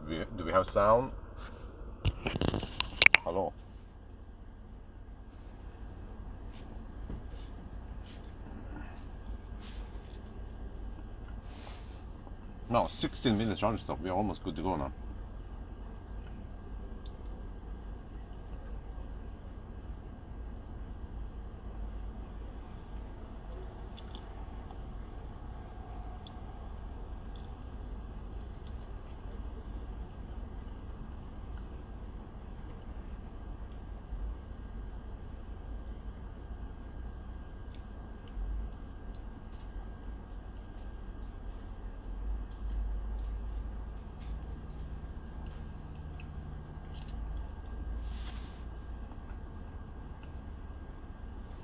Do we have sound? Hello. No, 16 minutes charge stop. We're almost good to go now.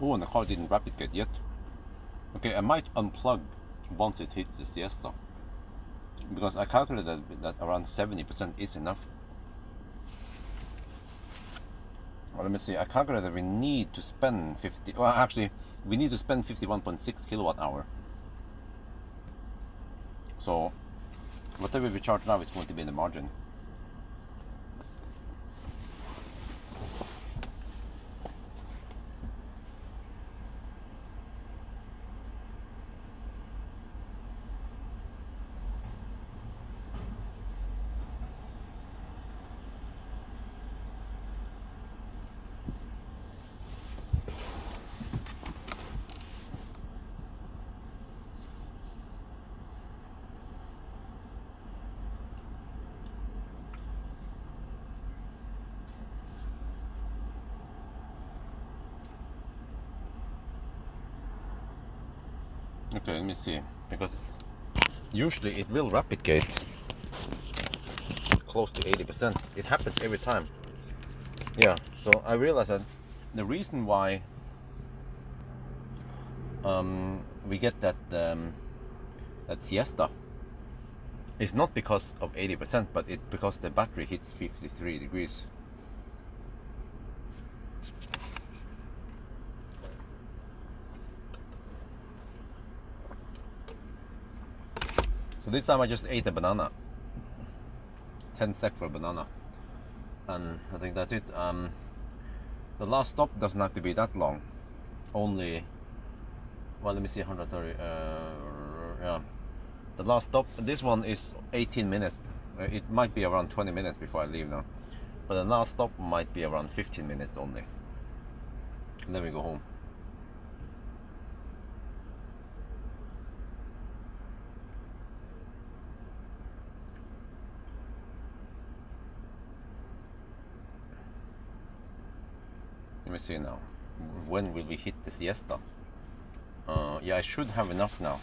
Oh, and the car didn't rapid gate yet. Okay, I might unplug once it hits the siesta, because I calculated that around 70% is enough. Well, let me see. I calculated we need to spend 50. Well, actually, we need to spend 51.6 kilowatt hour. So, whatever we charge now is going to be in the margin. Okay, let me see, because usually it will rapid gate close to 80%. It happens every time. Yeah, so I realized that the reason why we get that siesta is not because of 80%, but it because the battery hits 53 degrees. So this time I just ate a banana. 10 sec for a banana. And I think that's it. The last stop doesn't have to be that long. Only, well, let me see, 130. Yeah. The last stop, this one is 18 minutes. It might be around 20 minutes before I leave now. But the last stop might be around 15 minutes only. And then we go home. Let me see now. When will we hit the siesta? Yeah, I should have enough now.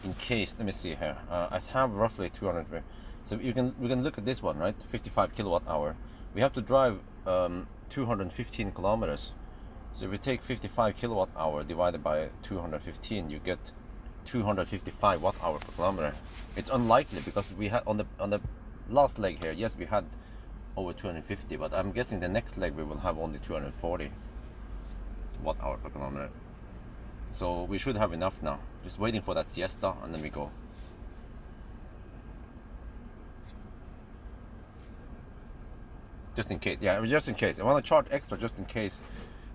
In case, let me see here. I have roughly 200. So we can look at this one, right? 55 kilowatt hour. We have to drive 215 kilometers. So if we take 55 kilowatt hour divided by 215, you get 255 watt hour per kilometer. It's unlikely because we had on the last leg here. Yes, we had over 250, but I'm guessing the next leg we will have only 240 watt hour per kilometer. So we should have enough now. Just waiting for that siesta and then we go. Just in case, yeah, just in case. I want to charge extra just in case.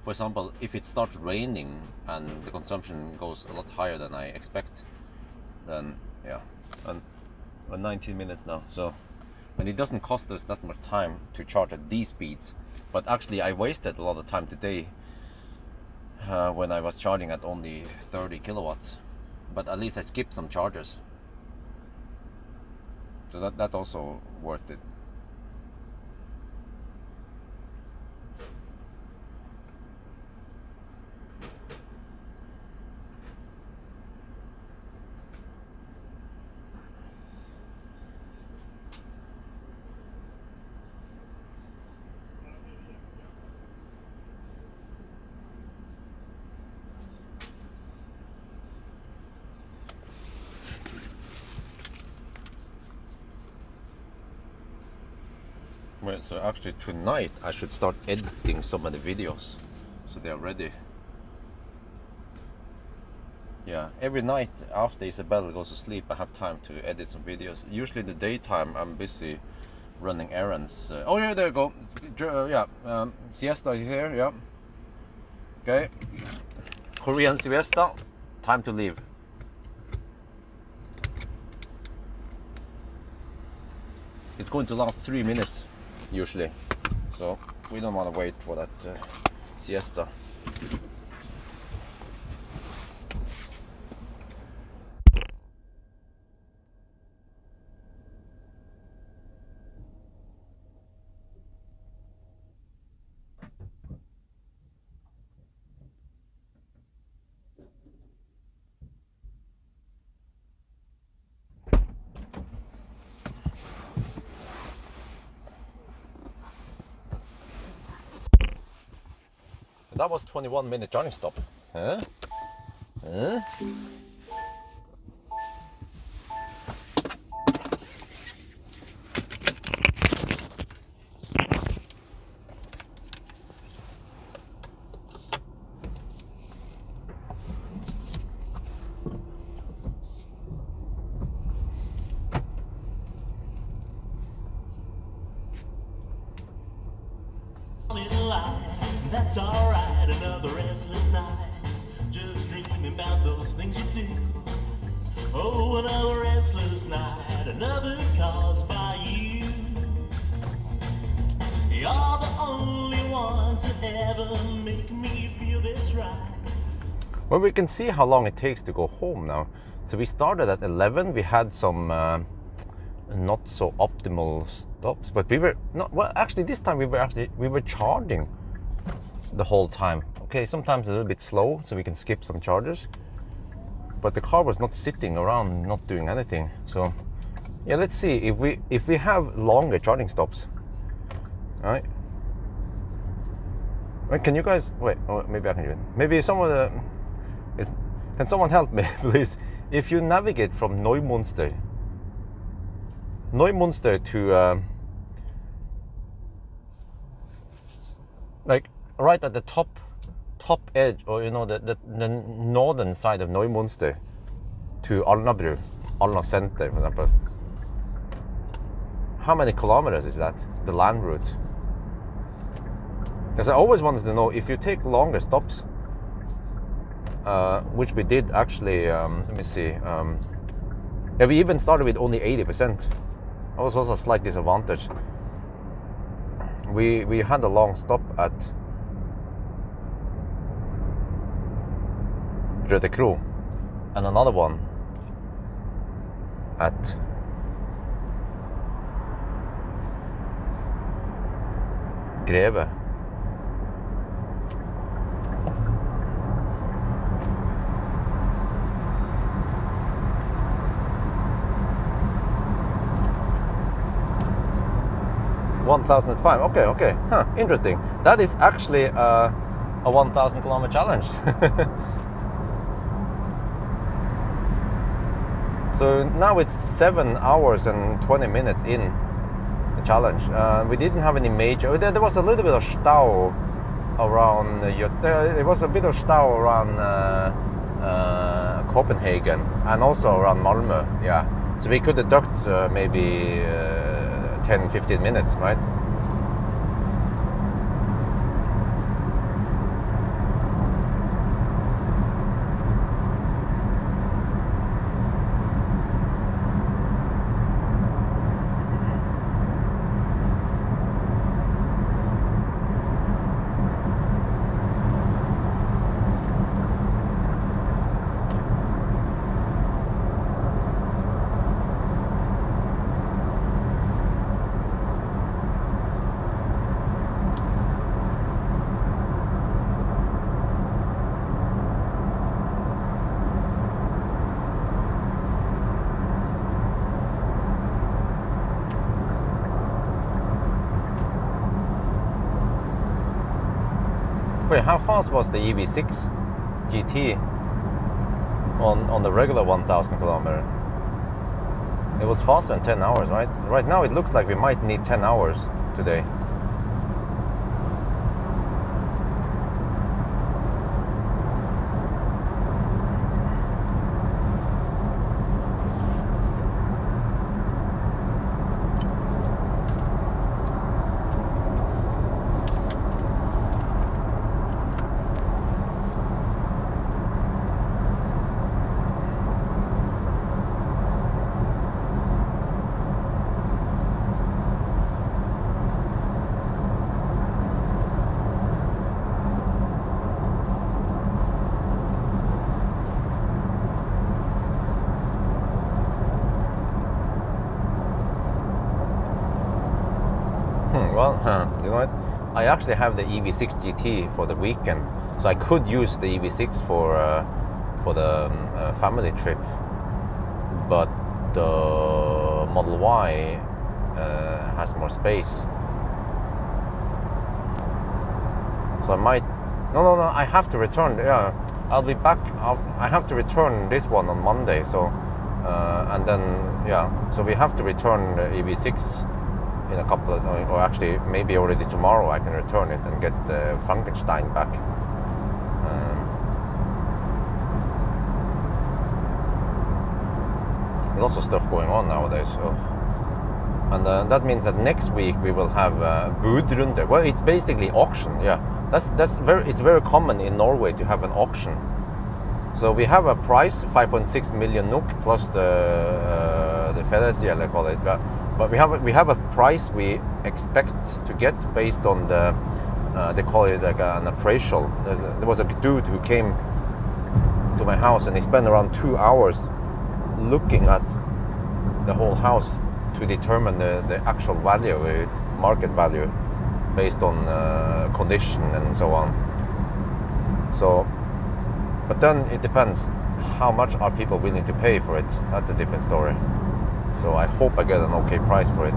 For example, if it starts raining and the consumption goes a lot higher than I expect, then yeah. And we're 19 minutes now, so. And it doesn't cost us that much time to charge at these speeds. But actually I wasted a lot of time today when I was charging at only 30 kilowatts. But at least I skipped some charges. So that's also worth it. Well, so actually tonight I should start editing some of the videos so they are ready. Yeah, every night after Isabel goes to sleep I have time to edit some videos. Usually in the daytime I'm busy running errands. Oh yeah, there you go. Siesta here, yeah. Okay. Korean siesta. Time to leave. It's going to last 3 minutes, usually. So we don't want to wait for that siesta. That was 21-minute charging stop. Huh? Huh? That's alright, another restless night. Just dreaming about those things you do. Oh, another restless night, another caused by you. You're the only one to ever make me feel this right. Well, we can see how long it takes to go home now. So we started at 11. We had some not so optimal stops, but we were not. Well, actually, this time we were charging the whole time. Okay, sometimes a little bit slow, so we can skip some charges. But the car was not sitting around, not doing anything. So, yeah, let's see if we have longer charging stops. All right. Wait, can you guys wait? Oh, maybe I can do it. Maybe some of the can someone help me, please? If you navigate from Neumünster to like right at the top edge, or you know, the northern side of Neumünster to Alna Center, for example. How many kilometers is that, the land route? Because I always wanted to know if you take longer stops, which we did actually. Let me see. Yeah, we even started with only 80%. That was also a slight disadvantage. We had a long stop at Rødekro and another one at Greve. $1,005. Okay. Huh, interesting. That is actually a 1,000 kilometer challenge. So now it's 7 hours and 20 minutes in the challenge. We didn't have any major. There was a little bit of stau around. There was a bit of stau around Copenhagen and also around Malmö. Yeah. So we could deduct maybe 10-15 minutes, right? Wait, how fast was the EV6 GT on the regular 1,000 kilometer? It was faster than 10 hours, right? Right now it looks like we might need 10 hours today. Well, you know what? I actually have the EV6 GT for the weekend, so I could use the EV6 for the family trip. But the Model Y has more space, so I might. No. I have to return. Yeah, I'll be back. I have to return this one on Monday. So, and then yeah. So we have to return the EV6 in a couple of, or actually maybe already tomorrow. I can return it and get Frankenstein back. Lots of stuff going on nowadays. So. And that means that next week we will have budrunde. Well, it's basically auction. Yeah. It's very common in Norway to have an auction. So we have a price, 5.6 million NOK plus the fellesgjeld, I call it. But we have a price we expect to get based on the they call it like an appraisal. There was a dude who came to my house and he spent around 2 hours looking at the whole house to determine the actual value of it, market value, based on condition and so on. So, but then it depends how much are people willing to pay for it. That's a different story. So I hope I get an okay price for it.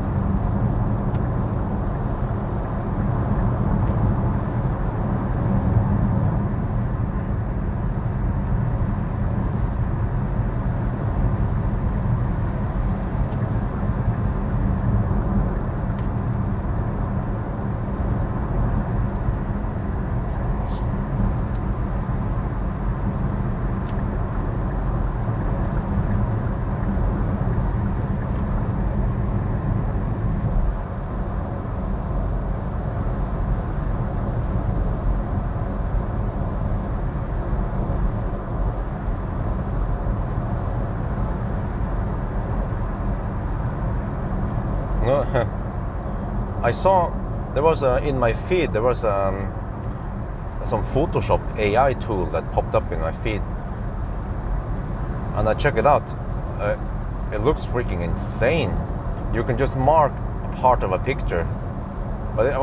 No, I saw there was in my feed there was some Photoshop AI tool that popped up in my feed, and I checked it out. It looks freaking insane. You can just mark a part of a picture, but it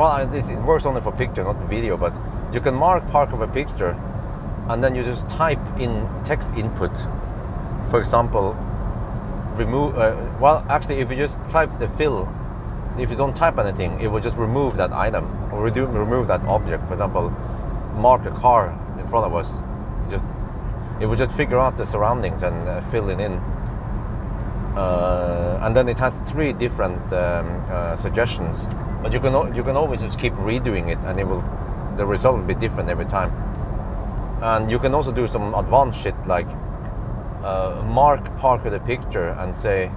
works only for picture, not video. But you can mark part of a picture, and then you just type in text input. For example, remove. Actually, if you just type the fill, if you don't type anything, it will just remove that item or remove that object. For example, mark a car in front of us. It will just figure out the surroundings and fill it in. And then it has 3 different suggestions, but you can always just keep redoing it, and the result will be different every time. And you can also do some advanced shit like mark part of the picture and say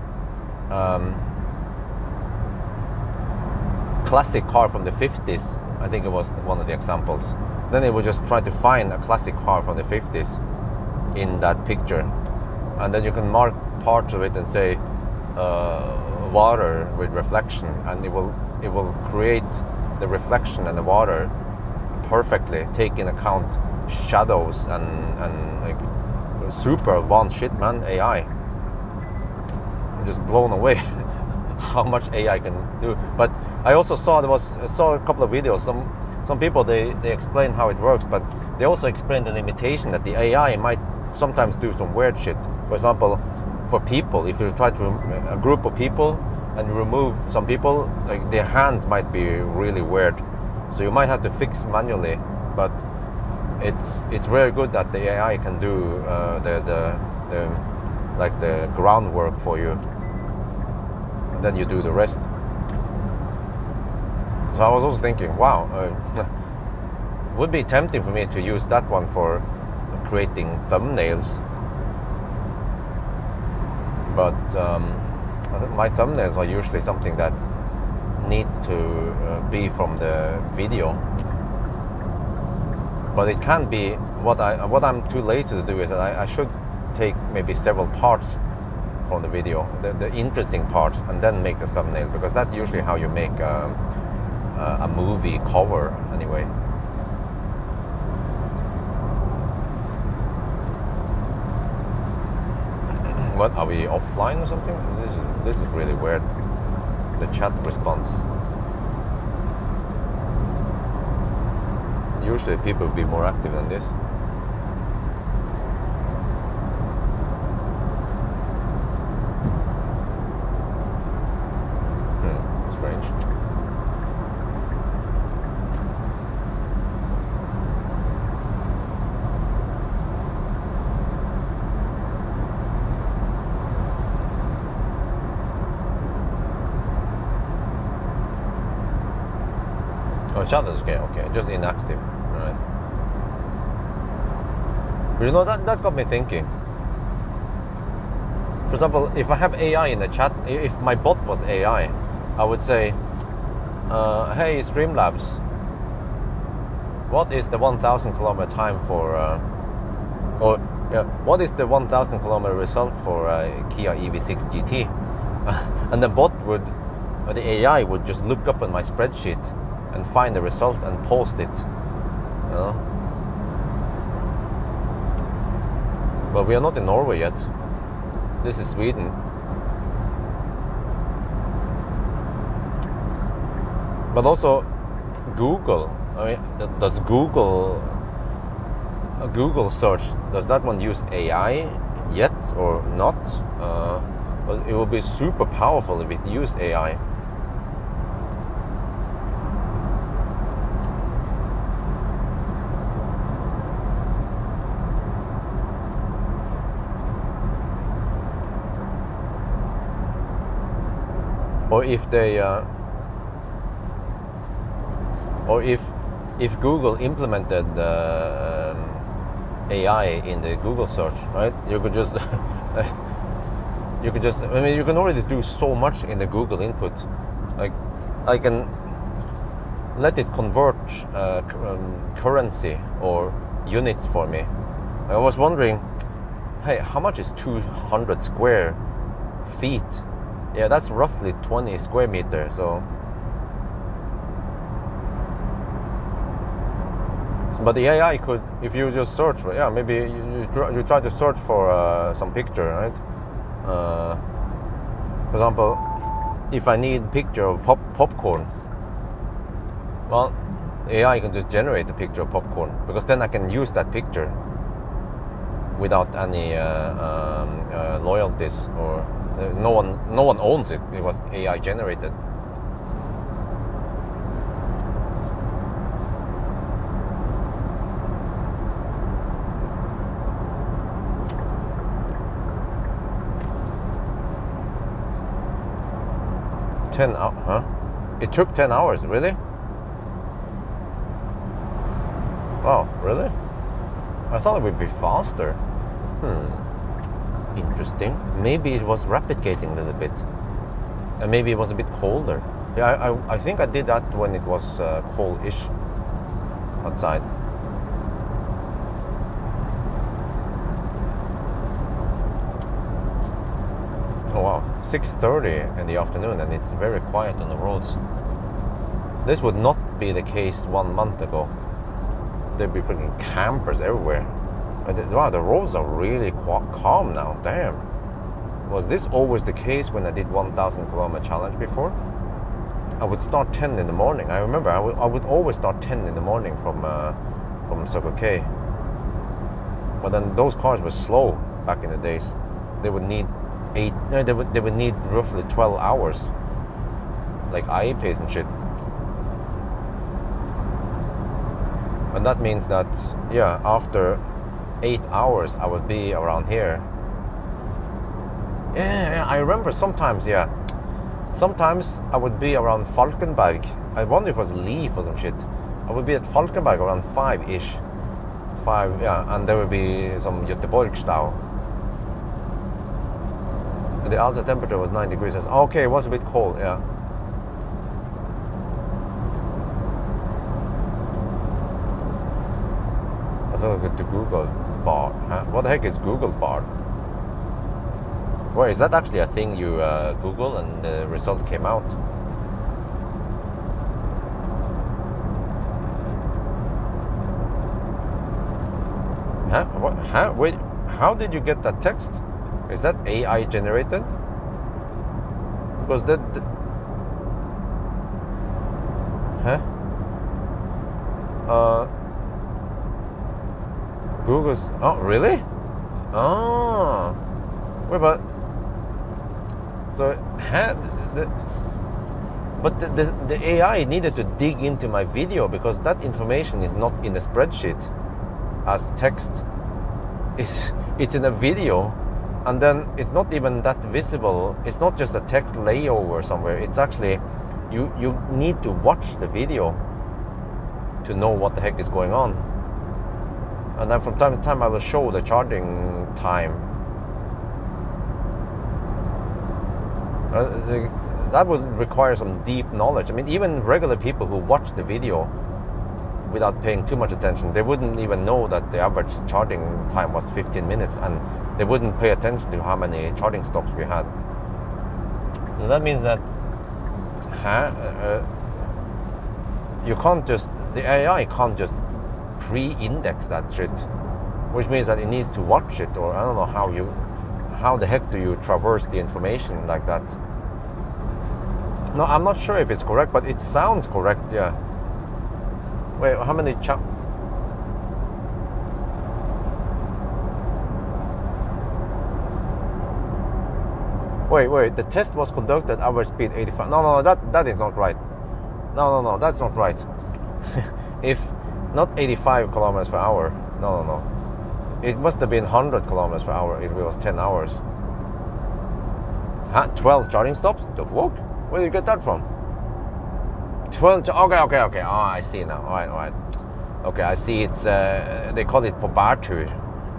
classic car from the 50s. I think it was one of the examples. Then it will just try to find a classic car from the 50s in that picture, and then you can mark parts of it and say water with reflection, and it will create the reflection and the water perfectly, take in account shadows and like super advanced shit, man. AI. I'm just blown away how much AI can do. But I also saw a couple of videos. Some people they explain how it works, but they also explain the limitation that the AI might sometimes do some weird shit. For example, for people, if you try to a group of people and remove some people, like their hands might be really weird, so you might have to fix manually. But it's very good that the AI can do the groundwork for you, and then you do the rest. So I was also thinking, wow, would be tempting for me to use that one for creating thumbnails. But I think my thumbnails are usually something that needs to be from the video. But it can be what I'm too lazy to do is that I should take maybe several parts from the video, the interesting parts, and then make the thumbnail, because that's usually how you make a movie cover anyway. What, are we offline or something? This is really weird. The chat response. Usually people would be more active than this. Strange. Oh, shutter's okay, just inactive, right? But you know, that got me thinking. For example, if I have AI in the chat, if my bot was AI, I would say, hey Streamlabs, what is the 1,000 kilometer time for, what is the 1,000 kilometer result for Kia EV6 GT? And the bot would, or the AI would just look up on my spreadsheet and find the result and post it, you know? But we are not in Norway yet. This is Sweden. But also Google. I mean, does Google search, does that one use AI yet or not? But it would be super powerful if it used AI. Or if they, or if Google implemented AI in the Google search, right? You could just, I mean, you can already do so much in the Google input. Like, I can let it convert currency or units for me. I was wondering, hey, how much is 200 square feet? Yeah, that's roughly 20 square meters. So, but the AI could, if you just search, yeah, maybe you try to search for some picture, right? For example, if I need picture of popcorn, well, AI can just generate a picture of popcorn, because then I can use that picture without any loyalties, or no one owns it. It was AI generated. Huh? It took 10 hours, really? Wow, really? I thought it would be faster. Interesting. Maybe it was replicating a little bit, and maybe it was a bit colder. Yeah, I think I did that when it was cold-ish outside. Oh wow, 6:30 in the afternoon, and it's very quiet on the roads. This would not be the case 1 month ago. There'd be freaking campers everywhere. Wow, the roads are really calm now. Damn. Was this always the case when I did 1,000 kilometer challenge before? I would start 10 in the morning. I remember I would always start 10 in the morning from Circle K. But then those cars were slow back in the days. They would need they would need roughly 12 hours, like IA pace and shit. And that means that, yeah, after 8 hours I would be around here. Yeah, I remember sometimes, yeah. Sometimes I would be around Falkenberg. I wonder if it was Leaf or some shit. I would be at Falkenberg around 5-ish. 5, yeah, and there would be some Göteborgstau. And the outside temperature was 9 degrees. Okay, it was a bit cold, yeah. I thought I could do Google bar. Huh? What the heck is Google bar? Where is that actually a thing you Google and the result came out? Huh? What? Huh? Wait, how did you get that text? Is that AI generated? Because huh? Google's. Oh, really? Oh. Wait, but so had the AI needed to dig into my video because that information is not in a spreadsheet as text. It's in a video, and then it's not even that visible. It's not just a text layover somewhere. It's actually you need to watch the video to know what the heck is going on. And then from time to time I will show the charging time. That would require some deep knowledge. I mean, even regular people who watch the video without paying too much attention, they wouldn't even know that the average charging time was 15 minutes, and they wouldn't pay attention to how many charging stops we had. So that means that you can't just, the AI can't just pre-index that shit, which means that it needs to watch it, or I don't know how the heck do you traverse the information like that? No, I'm not sure if it's correct, but it sounds correct, yeah. Wait, how many Wait, the test was conducted at average speed 85. No, that is not right. No, that's not right. If not 85 kilometers per hour. No. It must have been 100 kilometers per hour if it was 10 hours. Huh? 12 charging stops? The fuck? Where did you get that from? 12. Okay. Oh, I see now. All right. Okay, I see. It's they call it på bærtur,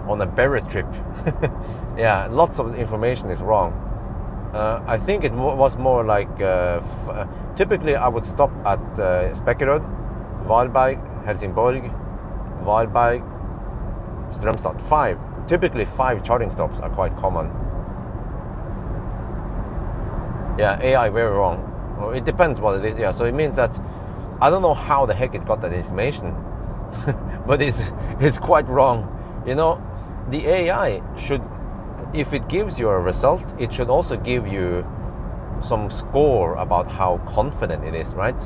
on a berry trip. Yeah, lots of information is wrong. I think it was more like typically I would stop at Spekkerød, Valberg, Helsingborg, Valberg, Strømstad. Typically 5 charging stops are quite common. Yeah, AI very wrong. Well, it depends what it is. Yeah, so it means that I don't know how the heck it got that information, but it's quite wrong. You know, the AI should, if it gives you a result, it should also give you some score about how confident it is, right?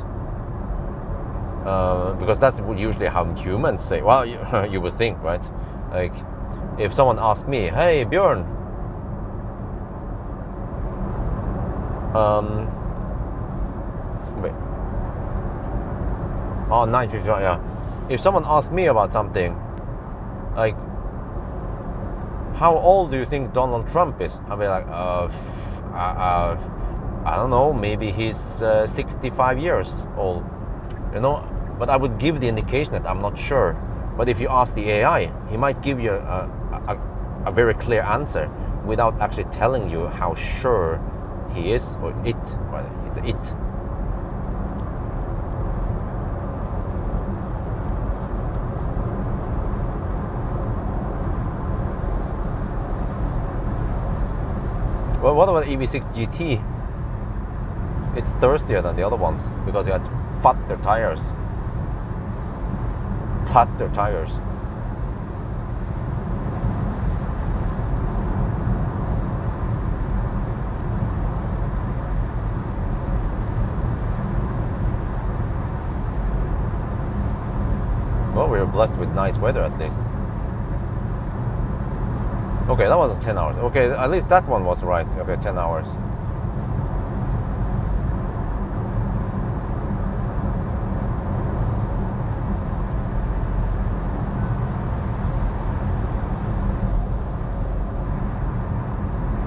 Because that's usually how humans say. Well, you would think, right? Like, if someone asked me, "Hey, Björn, wait, oh, 9:51, yeah. If someone asked me about something, like, how old do you think Donald Trump is? I'll be like, I don't know, maybe he's 65 years old, you know? But I would give the indication that I'm not sure. But if you ask the AI, he might give you a very clear answer without actually telling you how sure he is, or it, rather, it's it. Well, what about EV6 GT? It's thirstier than the other ones because it had fatter tires. Well, we were blessed with nice weather at least. Okay, that was 10 hours. Okay, at least that one was right. Okay, 10 hours.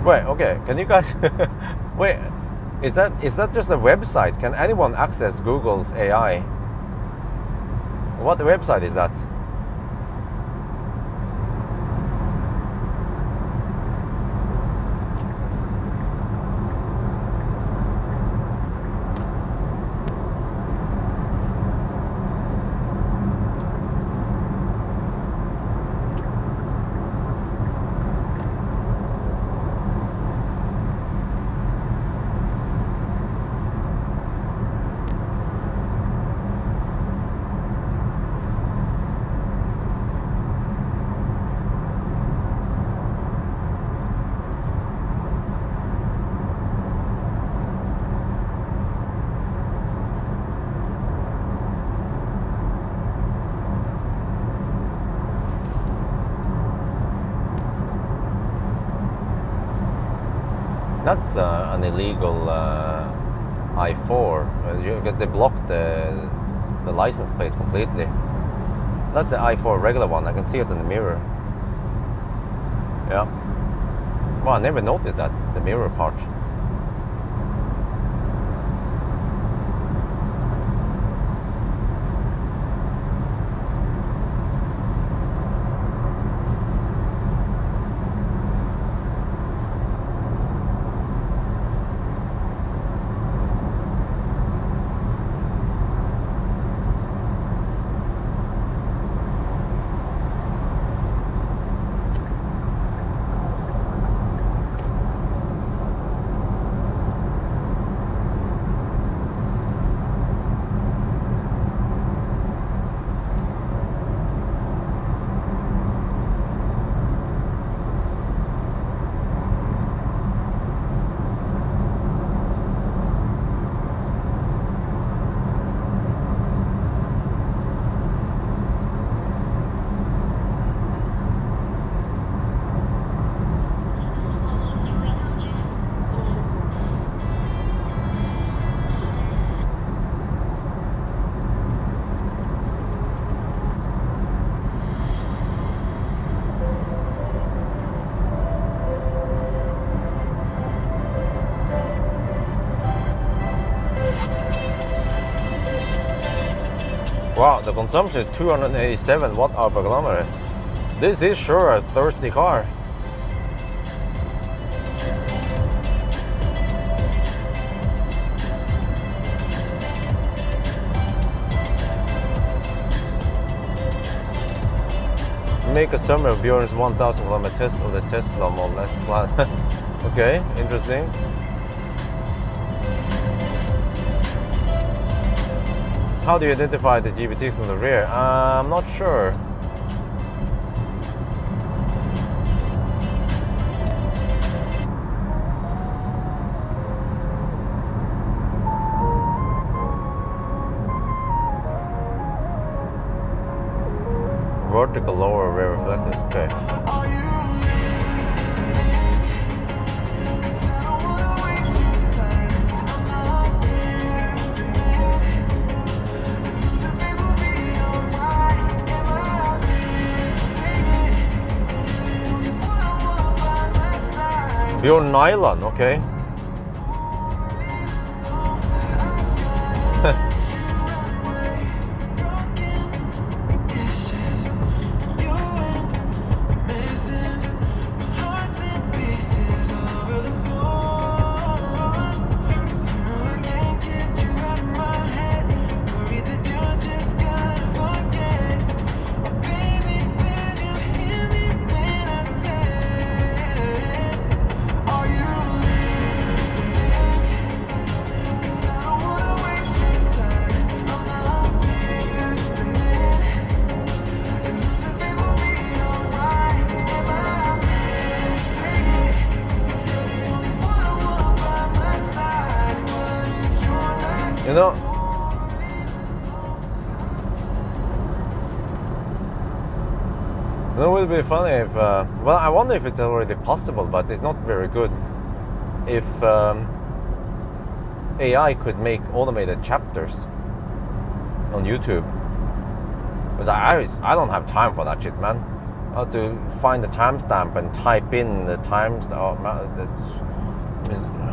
Wait, okay, can you guys wait, is that just a website? Can anyone access Google's AI? What website is that? That's an illegal I4. They blocked the license plate completely. That's the I4 regular one. I can see it in the mirror. Yeah. Well, I never noticed that, the mirror part. Wow, the consumption is 287 watt-hour per kilometer. This is sure a thirsty car. Make a summary of Bjorn's 1000 kilometer test of the Tesla Model S plan. Okay, interesting. How do you identify the GBTs on the rear? I'm not sure. Vertical lower rear reflectors, okay. Pure nylon, okay. You know, it would be funny if, well, I wonder if it's already possible, but it's not very good. If AI could make automated chapters on YouTube. Because I don't have time for that shit, man. I have to find the timestamp and type in the times. Oh,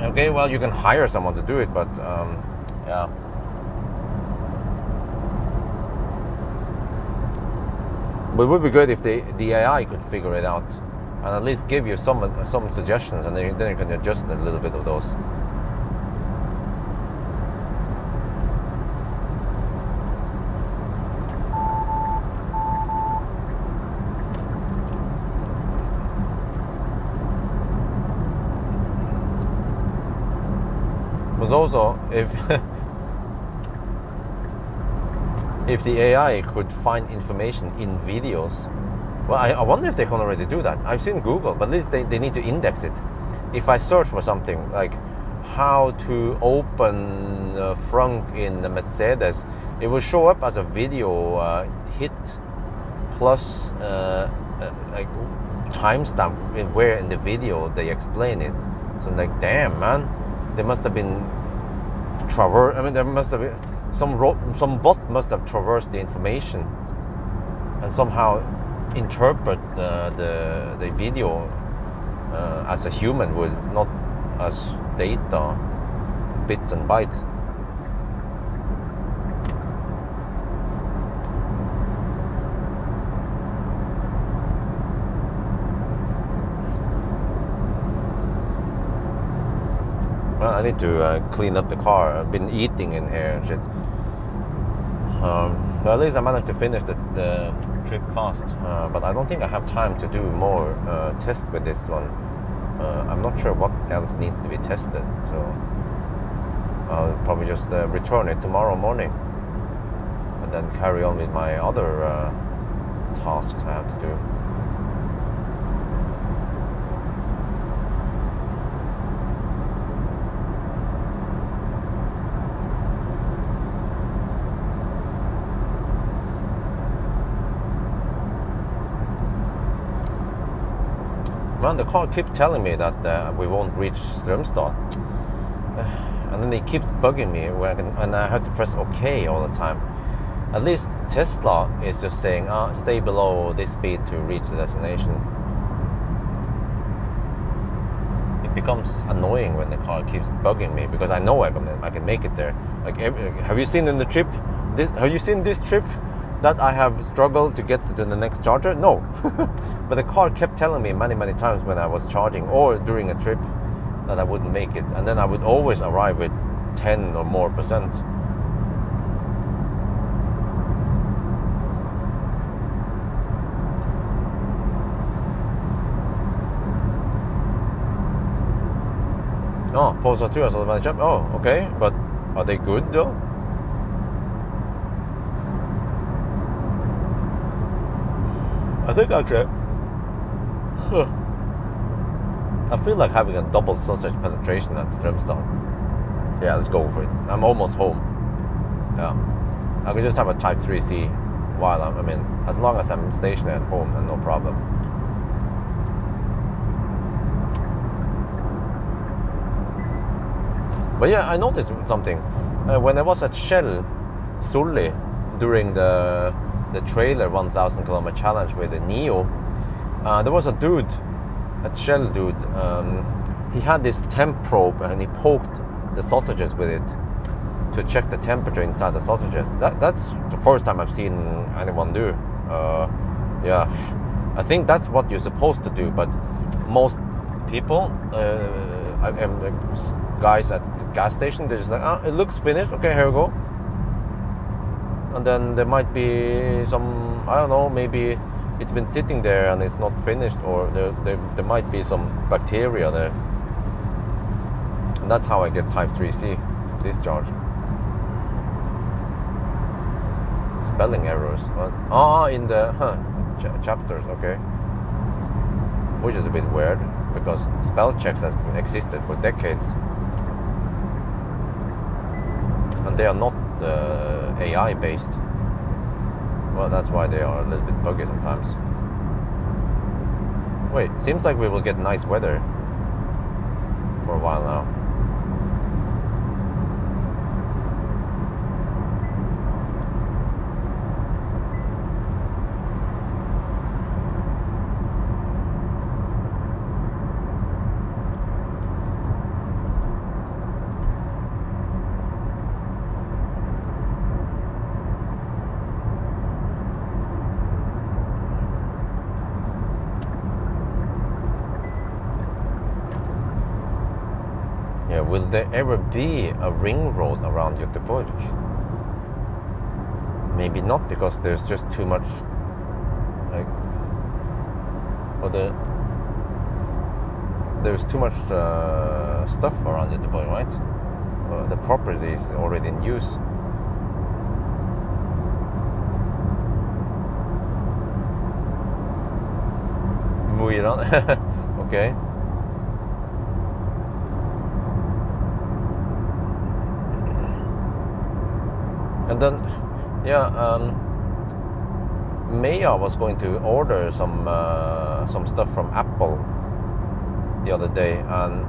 okay, well, you can hire someone to do it, but yeah. But it would be good if the AI could figure it out and at least give you some suggestions, and then you can adjust a little bit of those. But also, if the AI could find information in videos, well, I wonder if they can already do that. I've seen Google, but at least they need to index it. If I search for something like how to open the frunk in the Mercedes, it will show up as a video hit plus like timestamp where in the video they explain it. So I'm like, damn, man, there must have been there must have been some bot must have traversed the information and somehow interpret the video as a human would, not as data, bits and bytes. Well, I need to clean up the car. I've been eating in here and shit. Well, at least I managed to finish the trip fast. But I don't think I have time to do more tests with this one. I'm not sure what else needs to be tested. So I'll probably just return it tomorrow morning. And then carry on with my other tasks I have to do. Well, the car keeps telling me that we won't reach Strömstad. And then it keeps bugging me and I have to press OK all the time. At least Tesla is just saying, stay below this speed to reach the destination. It becomes annoying when the car keeps bugging me because I know I can make it there. Like, have you seen in the trip? Have you seen this trip that I have struggled to get to the next charger? No. But the car kept telling me many times when I was charging or during a trip that I wouldn't make it. And then I would always arrive with 10 or more %. Oh, Porsche and Kia, oh, okay. But are they good though? I think actually, I feel like having a double sausage penetration at Strömstad. Yeah, let's go for it. I'm almost home. Yeah, I could just have a Type 3C while as long as I'm stationed at home, and no problem. But yeah, I noticed something. When I was at Shell Sully during the trailer 1,000 kilometer challenge with the Neo, there was a dude, a Shell dude, he had this temp probe and he poked the sausages with it to check the temperature inside the sausages. That's the first time I've seen anyone do. Yeah, I think that's what you're supposed to do, but most people, guys at the gas station, they're just like, it looks finished, okay, here we go. And then there might be some, I don't know, maybe it's been sitting there and it's not finished, or there might be some bacteria there. And that's how I get Type 3C discharge. Spelling errors. In the chapters, okay. Which is a bit weird, because spell checks has existed for decades. And they are not AI based. Well, that's why they are a little bit buggy sometimes. Wait, seems like we will get nice weather for a while now. Will there ever be a ring road around Göteborg? Maybe not, because there's just too much, there's too much stuff around Göteborg, right? The property is already in use. Okay. And then, Maya was going to order some stuff from Apple the other day, and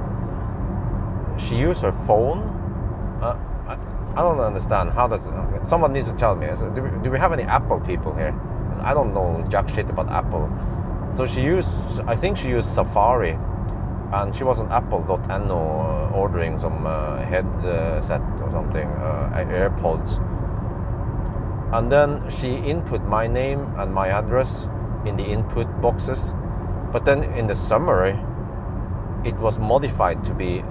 she used her phone. I don't understand how does it. Someone needs to tell me. So do we have any Apple people here? I don't know jack shit about Apple. So I think she used Safari, and she was on apple.no ordering some headset or something, AirPods. And then she input my name and my address in the input boxes. But then in the summary, it was modified to be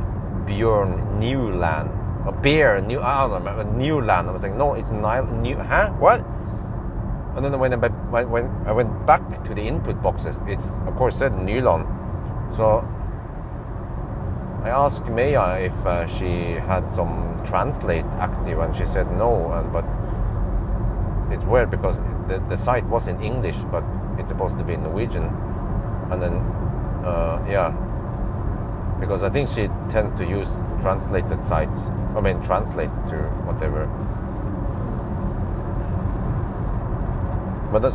Björn Newland. Or Bear New, I don't know, Newland. I was like, no, it's New, huh? What? And then when I went back to the input boxes, it's of course said Nylon. So I asked Maya if she had some translate active, and she said no. But it's weird because the site was in English, but it's supposed to be in Norwegian. And then, yeah, because I think she tends to use translated sites. I mean, translate to whatever. But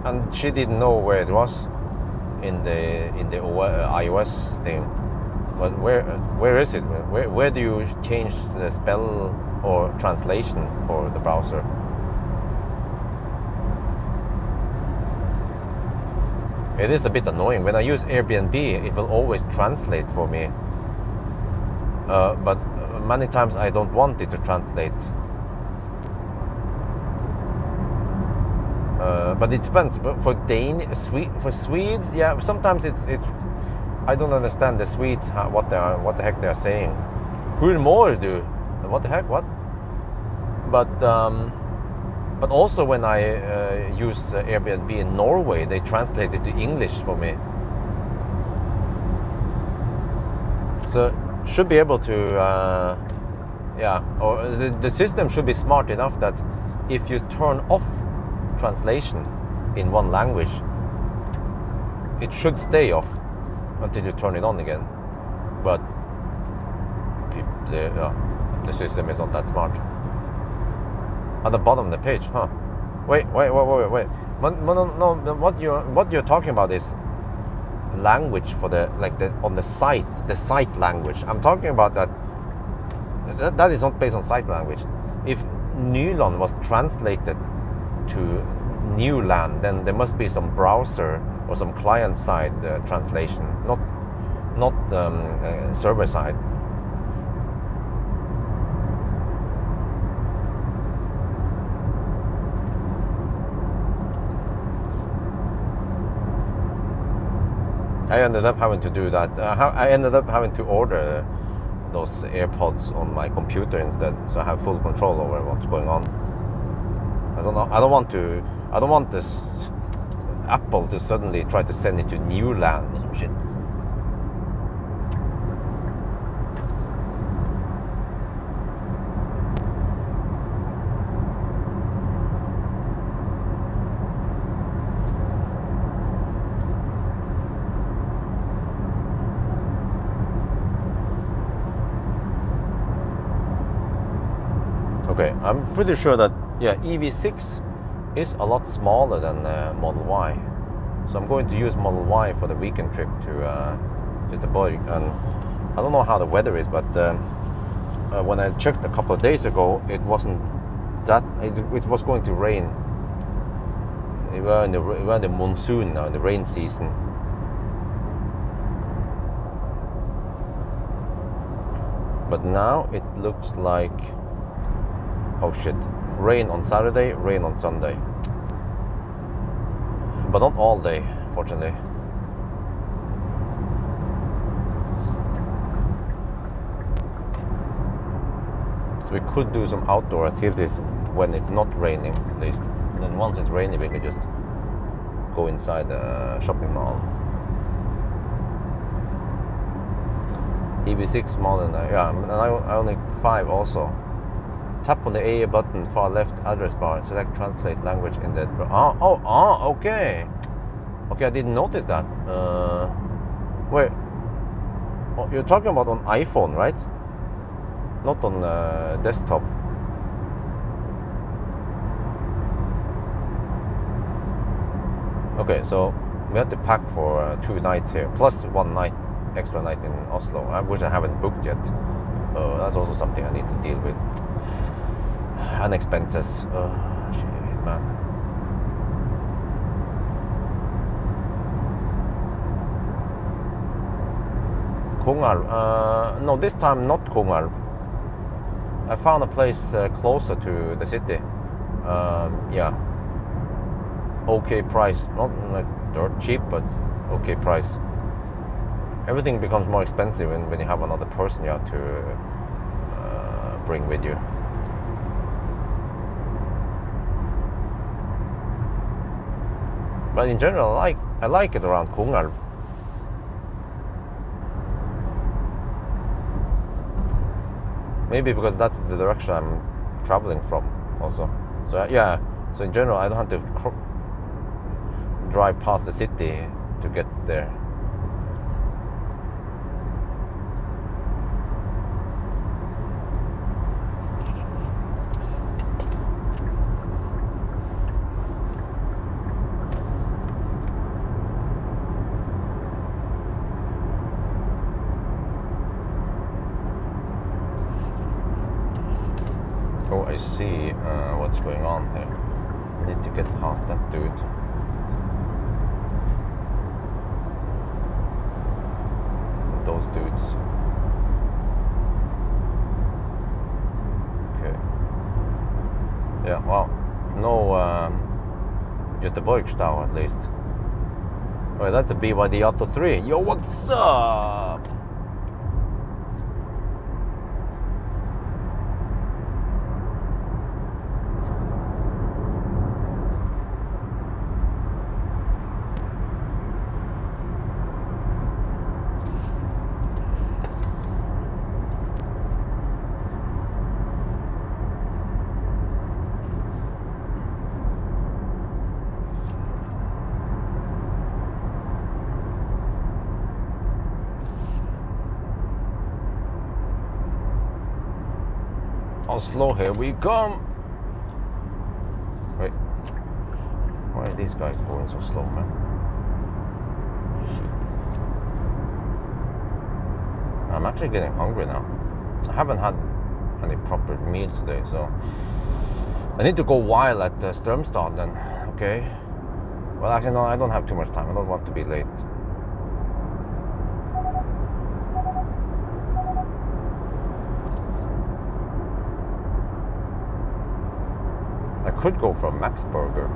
and she didn't know where it was in the iOS thing. But where is it? Where do you change the spell or translation for the browser? It is a bit annoying. When I use Airbnb, it will always translate for me. But many times I don't want it to translate. But it depends. But for Swedes, yeah, sometimes it's. I don't understand the Swedes what the heck they are saying. Hur mår du? What the heck? What? But also when I use Airbnb in Norway, they translate it to English for me. So should be able to, yeah, or the system should be smart enough that if you turn off translation in one language, it should stay off until you turn it on again. But the system is not that smart. At the bottom of the page, huh? Wait. No, what you're talking about is language for on the site language. I'm talking about that is not based on site language. If Nylon was translated to Newland, then there must be some browser or some client side translation, not server side. I ended up having to do that. I ended up having to order those AirPods on my computer instead, so I have full control over what's going on. I don't know. I don't want this Apple to suddenly try to send it to Newland or some shit. Okay, I'm pretty sure that, yeah, EV6 is a lot smaller than Model Y. So I'm going to use Model Y for the weekend trip to Göteborg. And I don't know how the weather is, but when I checked a couple of days ago, it wasn't that, it was going to rain. We were in the monsoon now, in the rain season. But now it looks like, oh shit, rain on Saturday, rain on Sunday. But not all day, fortunately. So we could do some outdoor activities when it's not raining, at least. And then once it's raining, we can just go inside the shopping mall. EV6 smaller than that, yeah, and I only 5 also. Tap on the A button, far left address bar, select translate language in the... okay. Okay, I didn't notice that. Wait. Oh, you're talking about on iPhone, right? Not on desktop. Okay, so we have to pack for 2 nights here, plus 1 night extra night in Oslo, which I haven't booked yet. That's also something I need to deal with. And expenses. Shit, man. Kongarv. No, this time not Kongarv. I found a place closer to the city. Yeah. Okay price. Not like dirt cheap, but okay price. Everything becomes more expensive when you have another person you have to bring with you. But in general, I like it around Kongarv. Maybe because that's the direction I'm traveling from also. So yeah, so in general I don't have to drive past the city to get there. Oh, I see what's going on here. I need to get past that dude. Those dudes. Okay. Yeah, well, no Göteborgsstau at least. Oh, that's a BYD Atto 3. Yo, what's up? Oslo, here we come. Wait, why are these guys going so slow, man? Shit. I'm actually getting hungry now. I haven't had any proper meals today, so I need to go while at Strömstad then. Okay. Well, actually, no, I don't have too much time. I don't want to be late. I could go for a Max Burger.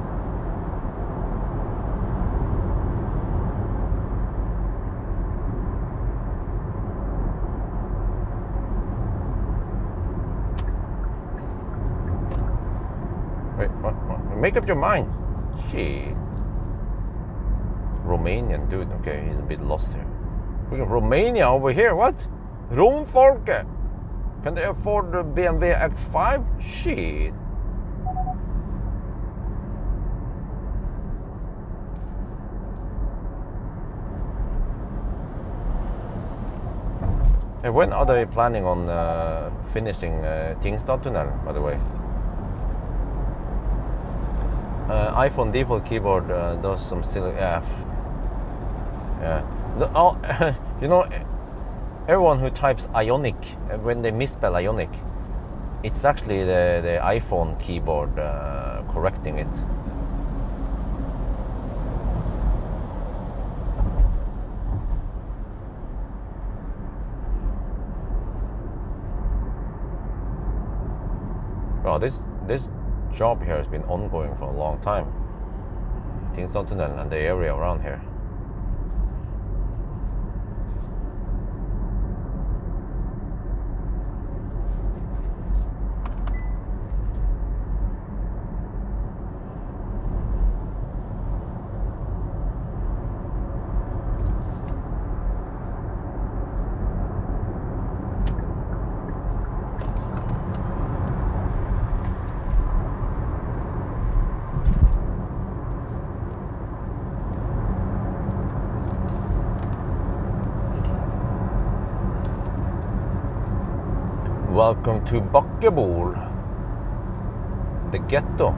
Wait, what? Make up your mind. Shit. Romanian dude. Okay, he's a bit lost here. Freaking Romania over here. What? Romfolket. Can they afford the BMW X5? Shit. Hey, when are they planning on finishing Tingstad Tunnel, by the way? iPhone default keyboard does some silly... Yeah. You know, everyone who types Ionic, when they misspell Ionic, it's actually the iPhone keyboard correcting it. Well, this job here has been ongoing for a long time. Tingstad Tunnel and the area around here. Welcome to Bakkebol, the ghetto.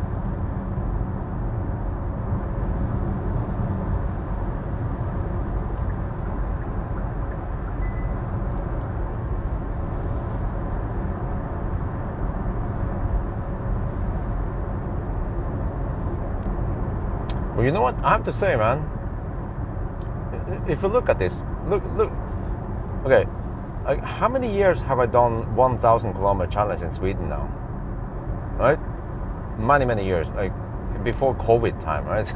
Well, you know what? I have to say, man, if you look at this, look. Okay, like, how many years have I done 1,000 kilometer challenge in Sweden now? Right? Many years. Like before COVID time, right?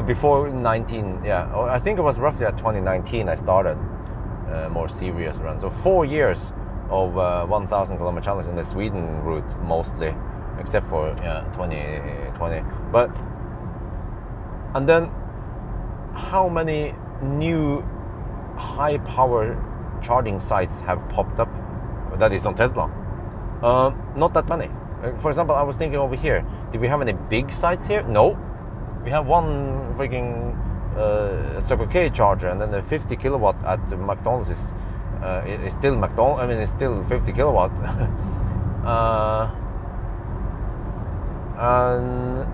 Before 19, yeah. I think it was roughly at 2019 I started more serious run. So 4 years of 1,000 kilometer challenge in the Sweden route mostly, except for 2020. But and then how many new high power charging sites have popped up? That is not Tesla. Not that many. For example, I was thinking over here, did we have any big sites here? No. We have one freaking Circle K charger, and then the 50 kilowatt at McDonald's is still McDonald's. I mean, it's still 50 kilowatt. And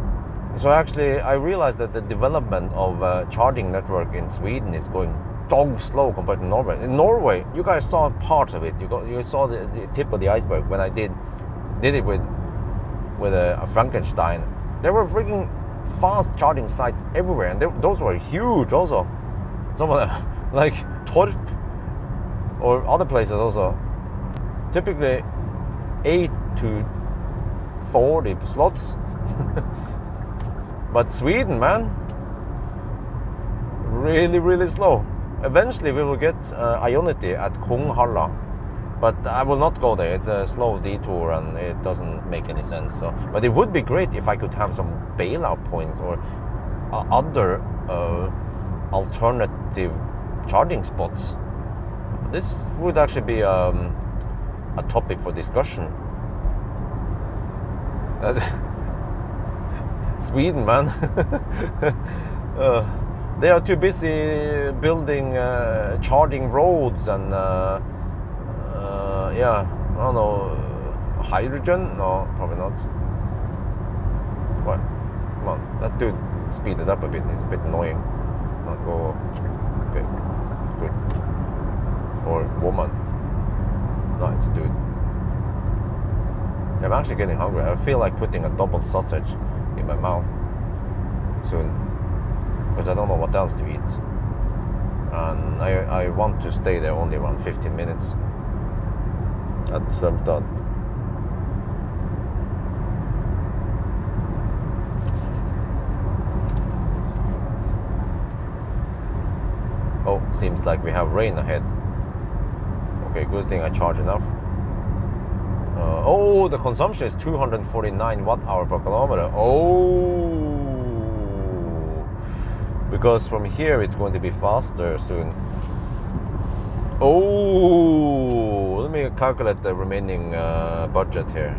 so actually, I realized that the development of charging network in Sweden is going dog slow compared to Norway. In Norway, you guys saw parts of it. You saw the tip of the iceberg when I did it with a Frankenstein. There were freaking fast charging sites everywhere, and those were huge also. Some of them, like Torp or other places also, typically 8 to 40 slots. But Sweden, man, really slow. Eventually we will get Ionity at Kunghalla, but I will not go there. It's a slow detour and it doesn't make any sense. So, but it would be great if I could have some bailout points or other alternative charging spots. This would actually be a topic for discussion. Sweden, man. They are too busy building charging roads and yeah, I don't know, hydrogen? No, probably not. What? Come on, that dude speeded up a bit. He's a bit annoying. Not go. Okay, good. Or woman. No, it's a dude. I'm actually getting hungry. I feel like putting a double sausage in my mouth soon, because I don't know what else to eat, and I want to stay there only around 15 minutes. That's some thought. Oh, seems like we have rain ahead. Okay, good thing I charge enough. Oh, the consumption is 249 watt-hour per kilometer. Oh, because from here it's going to be faster soon. Oh, let me calculate the remaining budget here.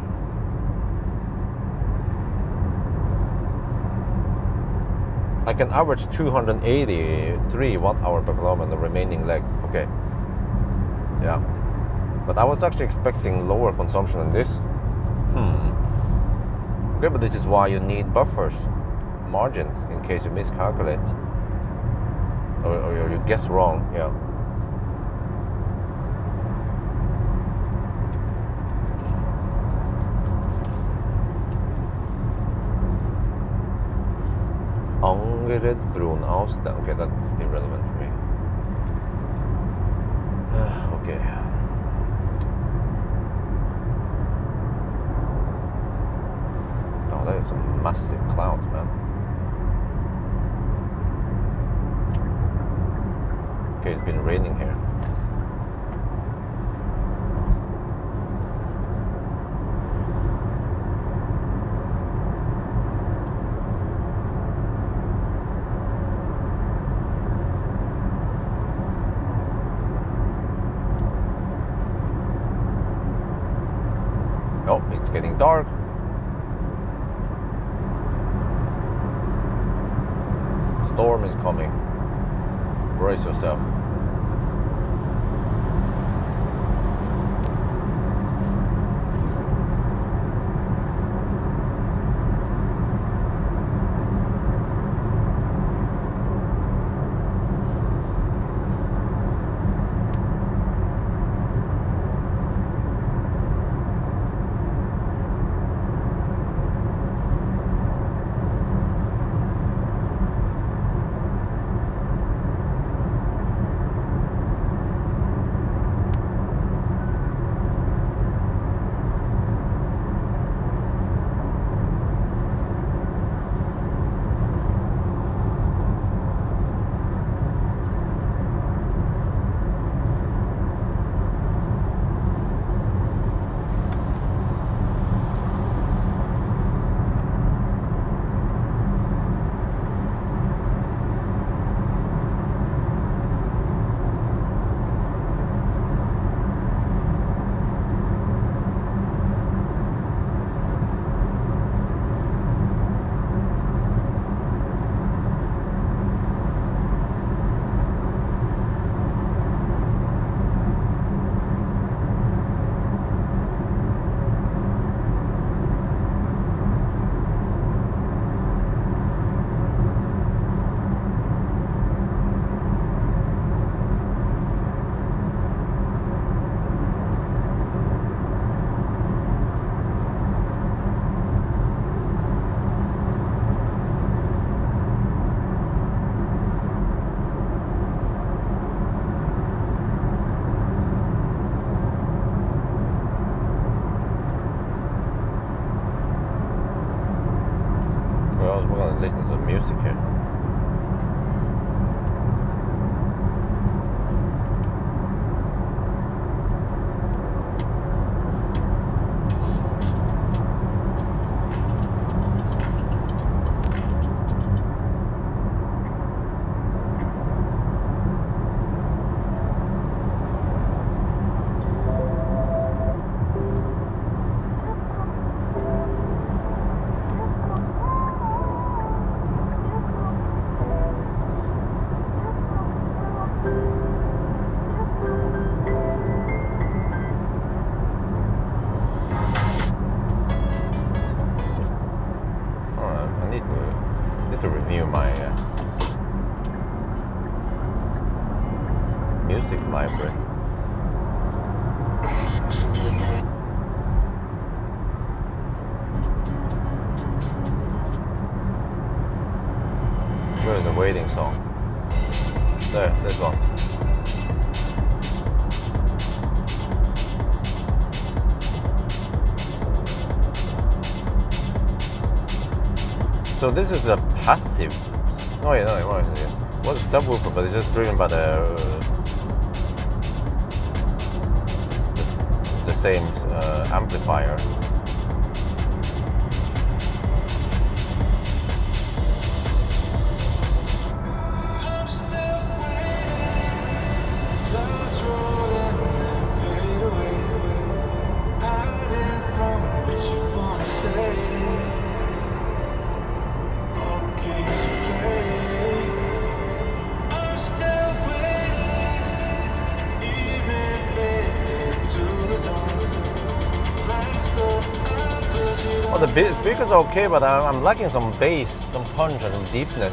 I can average 283 watt-hour per kilometer, the remaining leg. Okay. Yeah. But I was actually expecting lower consumption than this. Okay, but this is why you need buffers, margins, in case you miscalculate. Or you guess wrong, yeah. Angeredsbron avstand. Okay, that's irrelevant for me. Okay. Oh, that is some massive clouds, man. Okay, it's been raining here. Oh, it's getting dark. Storm is coming. Brace yourself. Where is the waiting song? There, this one. So this is a passive. No, yeah, no, what is it? What's a subwoofer? But it's just driven by the same amplifier. Well, the speakers are okay, but I'm lacking some bass, some punch, and some deepness.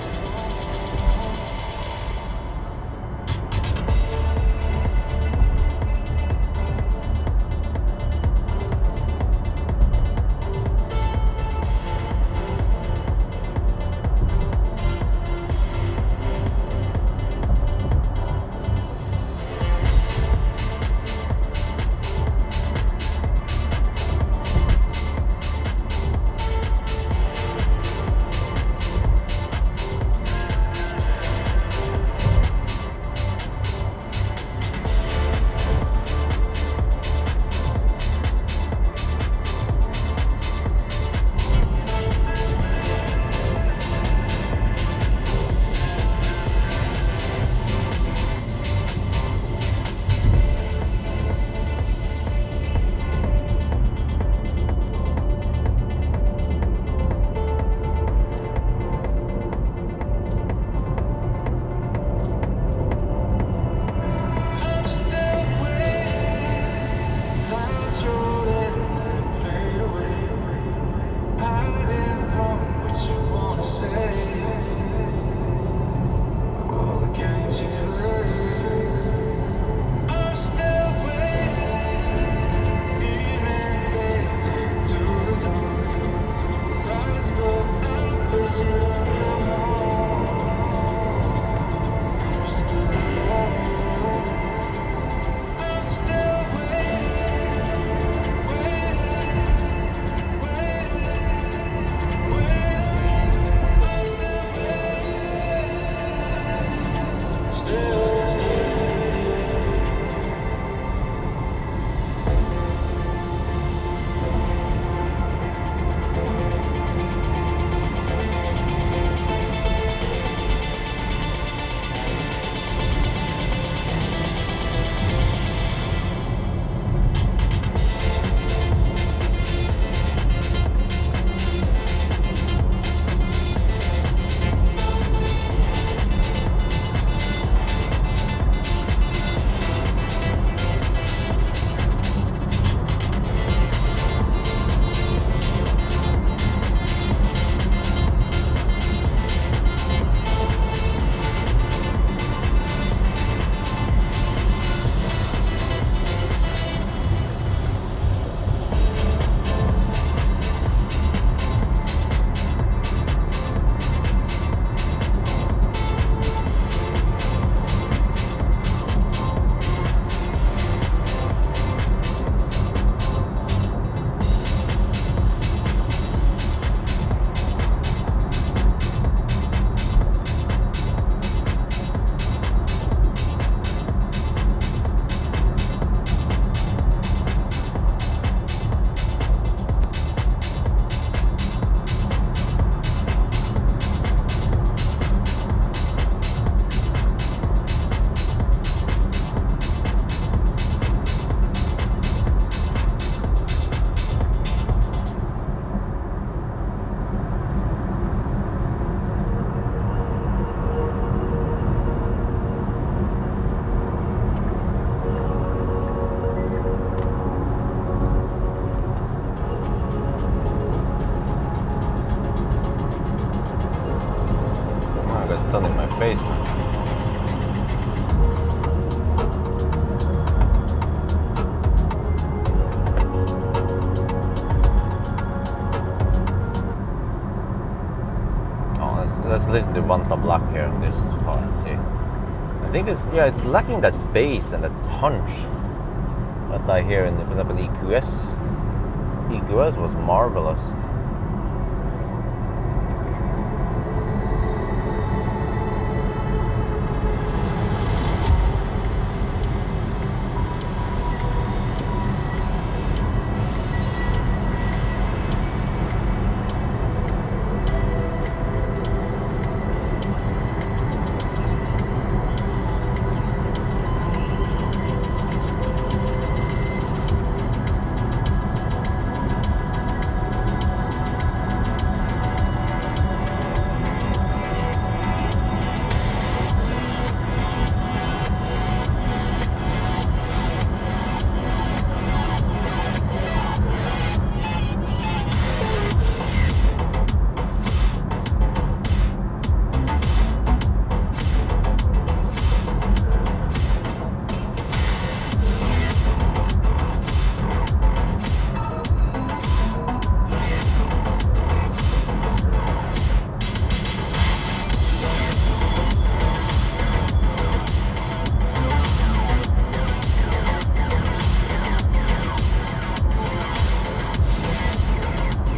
sun in my face, man. listen to Vanta Black here on this part. See, I think it's lacking that bass and that punch that I hear in, for example, EQS. EQS was marvelous.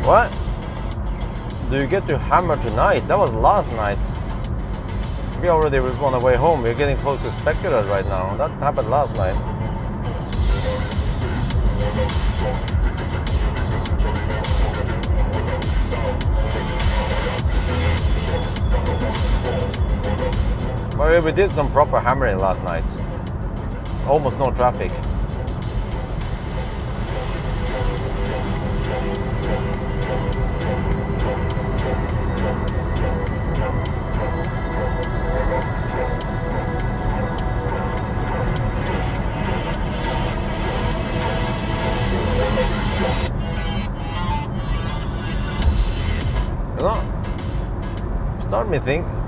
What? Do you get to hammer tonight? That was last night. We already were on the way home. We're getting close to Spectre right now. That happened last night. Well, we did some proper hammering last night. Almost no traffic. You know,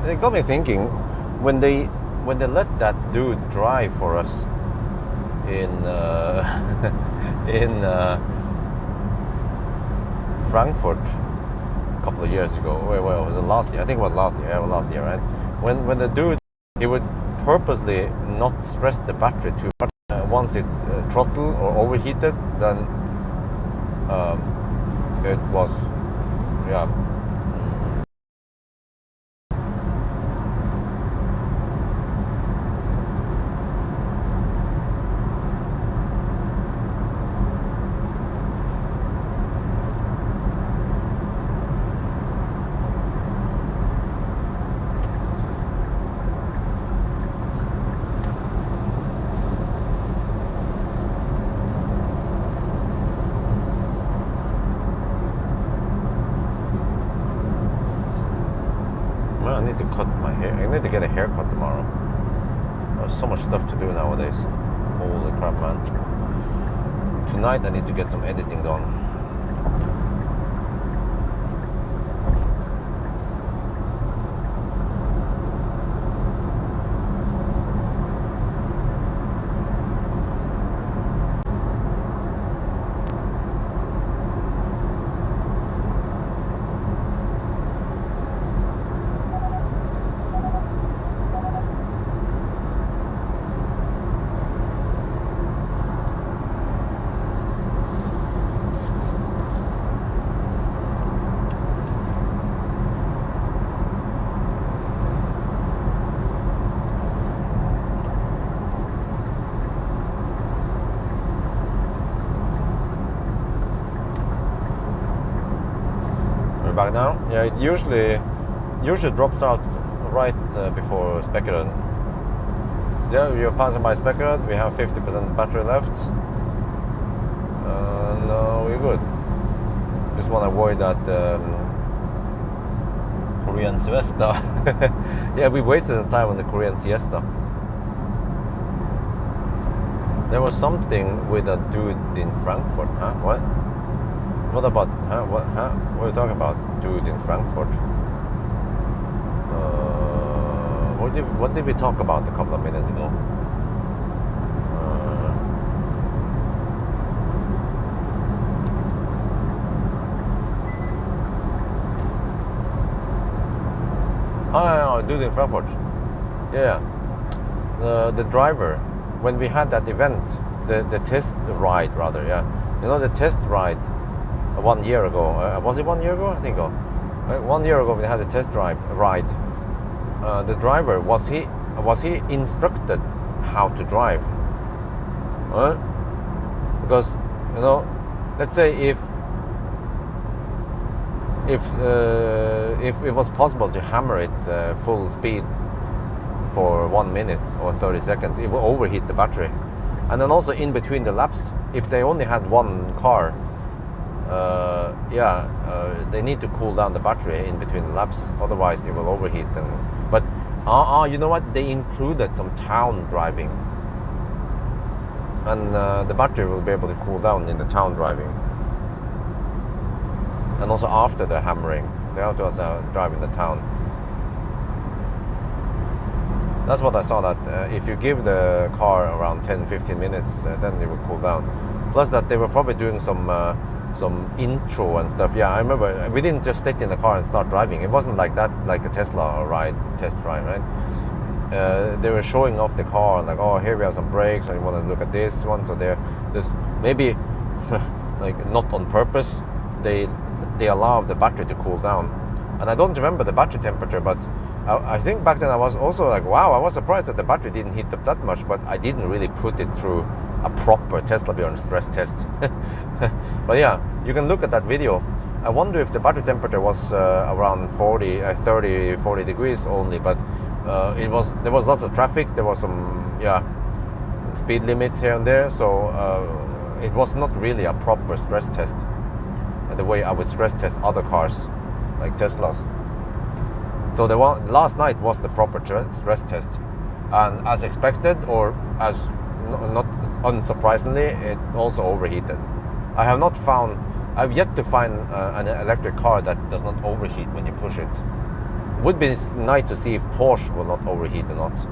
it got me thinking when they let that dude drive for us in in Frankfurt a couple of years ago. Wait, was it last year? I think it was last year. Yeah, it was last year, right? When the dude, he would purposely not stress the battery too much. Once it's throttle or overheated, then it was, yeah. I need to cut my hair. I need to get a haircut tomorrow. There's so much stuff to do nowadays. Holy crap, man. Tonight I need to get some editing done. Back now, yeah, it usually drops out right before Speckeren. Yeah, you're passing by Speckeren. We have 50% battery left. No, we're good. Just want to avoid that Korean siesta. Yeah, we wasted the time on the Korean siesta. There was something with a dude in Frankfurt, huh? What? What about, huh? What, huh? What are you talking about? Dude in Frankfurt? What did we talk about a couple of minutes ago? Oh do it in Frankfurt. Yeah. The driver, when we had that event, the test ride rather, yeah. You know, the test ride 1 year ago. Was it 1 year ago? I think so. 1 year ago we had a test ride. The driver, was he instructed how to drive? Because, you know, let's say if it was possible to hammer it full speed for 1 minute or 30 seconds, it will overheat the battery. And then also in between the laps, if they only had one car, they need to cool down the battery in between the laps, otherwise it will overheat. But you know what? They included some town driving, and the battery will be able to cool down in the town driving, and also after the hammering, they have to also drive in the town. That's what I saw, that if you give the car around 10-15 minutes, then it will cool down. Plus that they were probably doing some intro and stuff. Yeah, I remember we didn't just sit in the car and start driving. It wasn't like that, like a Tesla test ride, right? They were showing off the car and like, oh, here we have some brakes, and you want to look at this one. So there's maybe like not on purpose, they allow the battery to cool down. And I don't remember the battery temperature, but I think back then I was also like, wow, I was surprised that the battery didn't heat up that much, but I didn't really put it through a proper Tesla Bjorn stress test. But yeah, you can look at that video. I wonder if the battery temperature was around 30-40 degrees only, but there was lots of traffic. There was some speed limits here and there, so it was not really a proper stress test, the way I would stress test other cars like Teslas. So the one last night was the proper stress test, and as expected, or as not unsurprisingly, it also overheated. I've yet to find an electric car that does not overheat when you push it. Would be nice to see if Porsche will not overheat or not.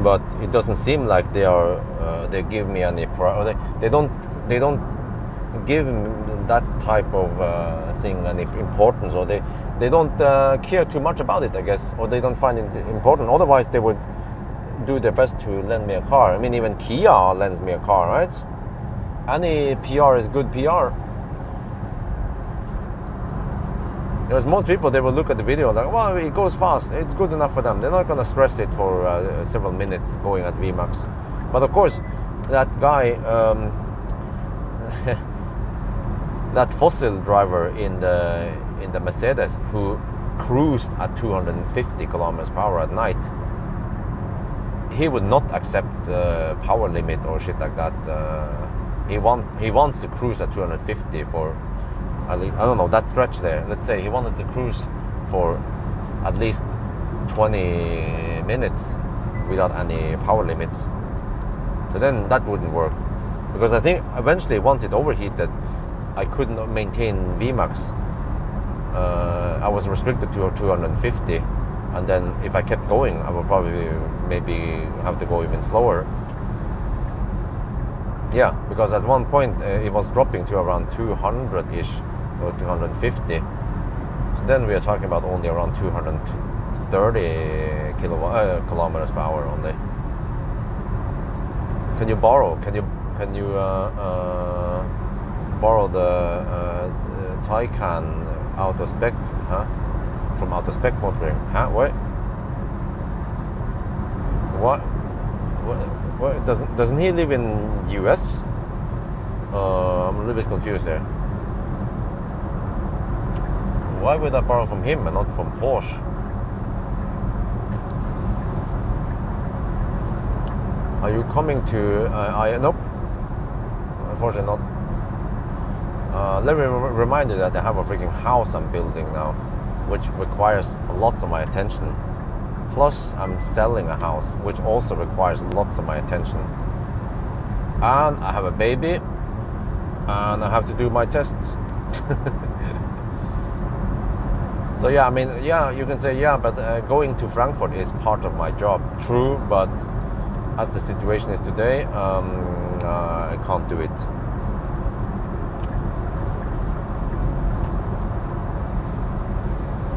But it doesn't seem like they give me any they don't give that type of thing any importance, or they don't care too much about it, I guess, or they don't find it important. Otherwise they would do their best to lend me a car. I mean, even Kia lends me a car, right? Any PR is good PR. There's most people, they will look at the video like, well, it goes fast, it's good enough for them. They're not going to stress it for several minutes going at VMAX. But of course, that guy, that fossil driver in the Mercedes who cruised at 250 kilometers per hour at night, he would not accept power limit or shit like that. He wants to cruise at 250 for, I don't know, that stretch there. Let's say he wanted to cruise for at least 20 minutes without any power limits. So then that wouldn't work, because I think eventually once it overheated, I couldn't maintain VMAX. I was restricted to 250, and then if I kept going, I would probably maybe have to go even slower. Yeah, because at one point it was dropping to around 200-ish or 250. So then we are talking about only around 230 kilometers per hour only. Can you borrow borrow the Taycan out of spec, huh? From out of spec motoring, huh? What? Doesn't he live in US? I'm a little bit confused there. Why would I borrow from him and not from Porsche? Are you coming to? Nope. Unfortunately not. Let me remind you that I have a freaking house I'm building now, which requires lots of my attention. Plus, I'm selling a house, which also requires lots of my attention. And I have a baby, and I have to do my tests. So yeah, I mean, yeah, you can say, yeah, but going to Frankfurt is part of my job. True, but as the situation is today, I can't do it.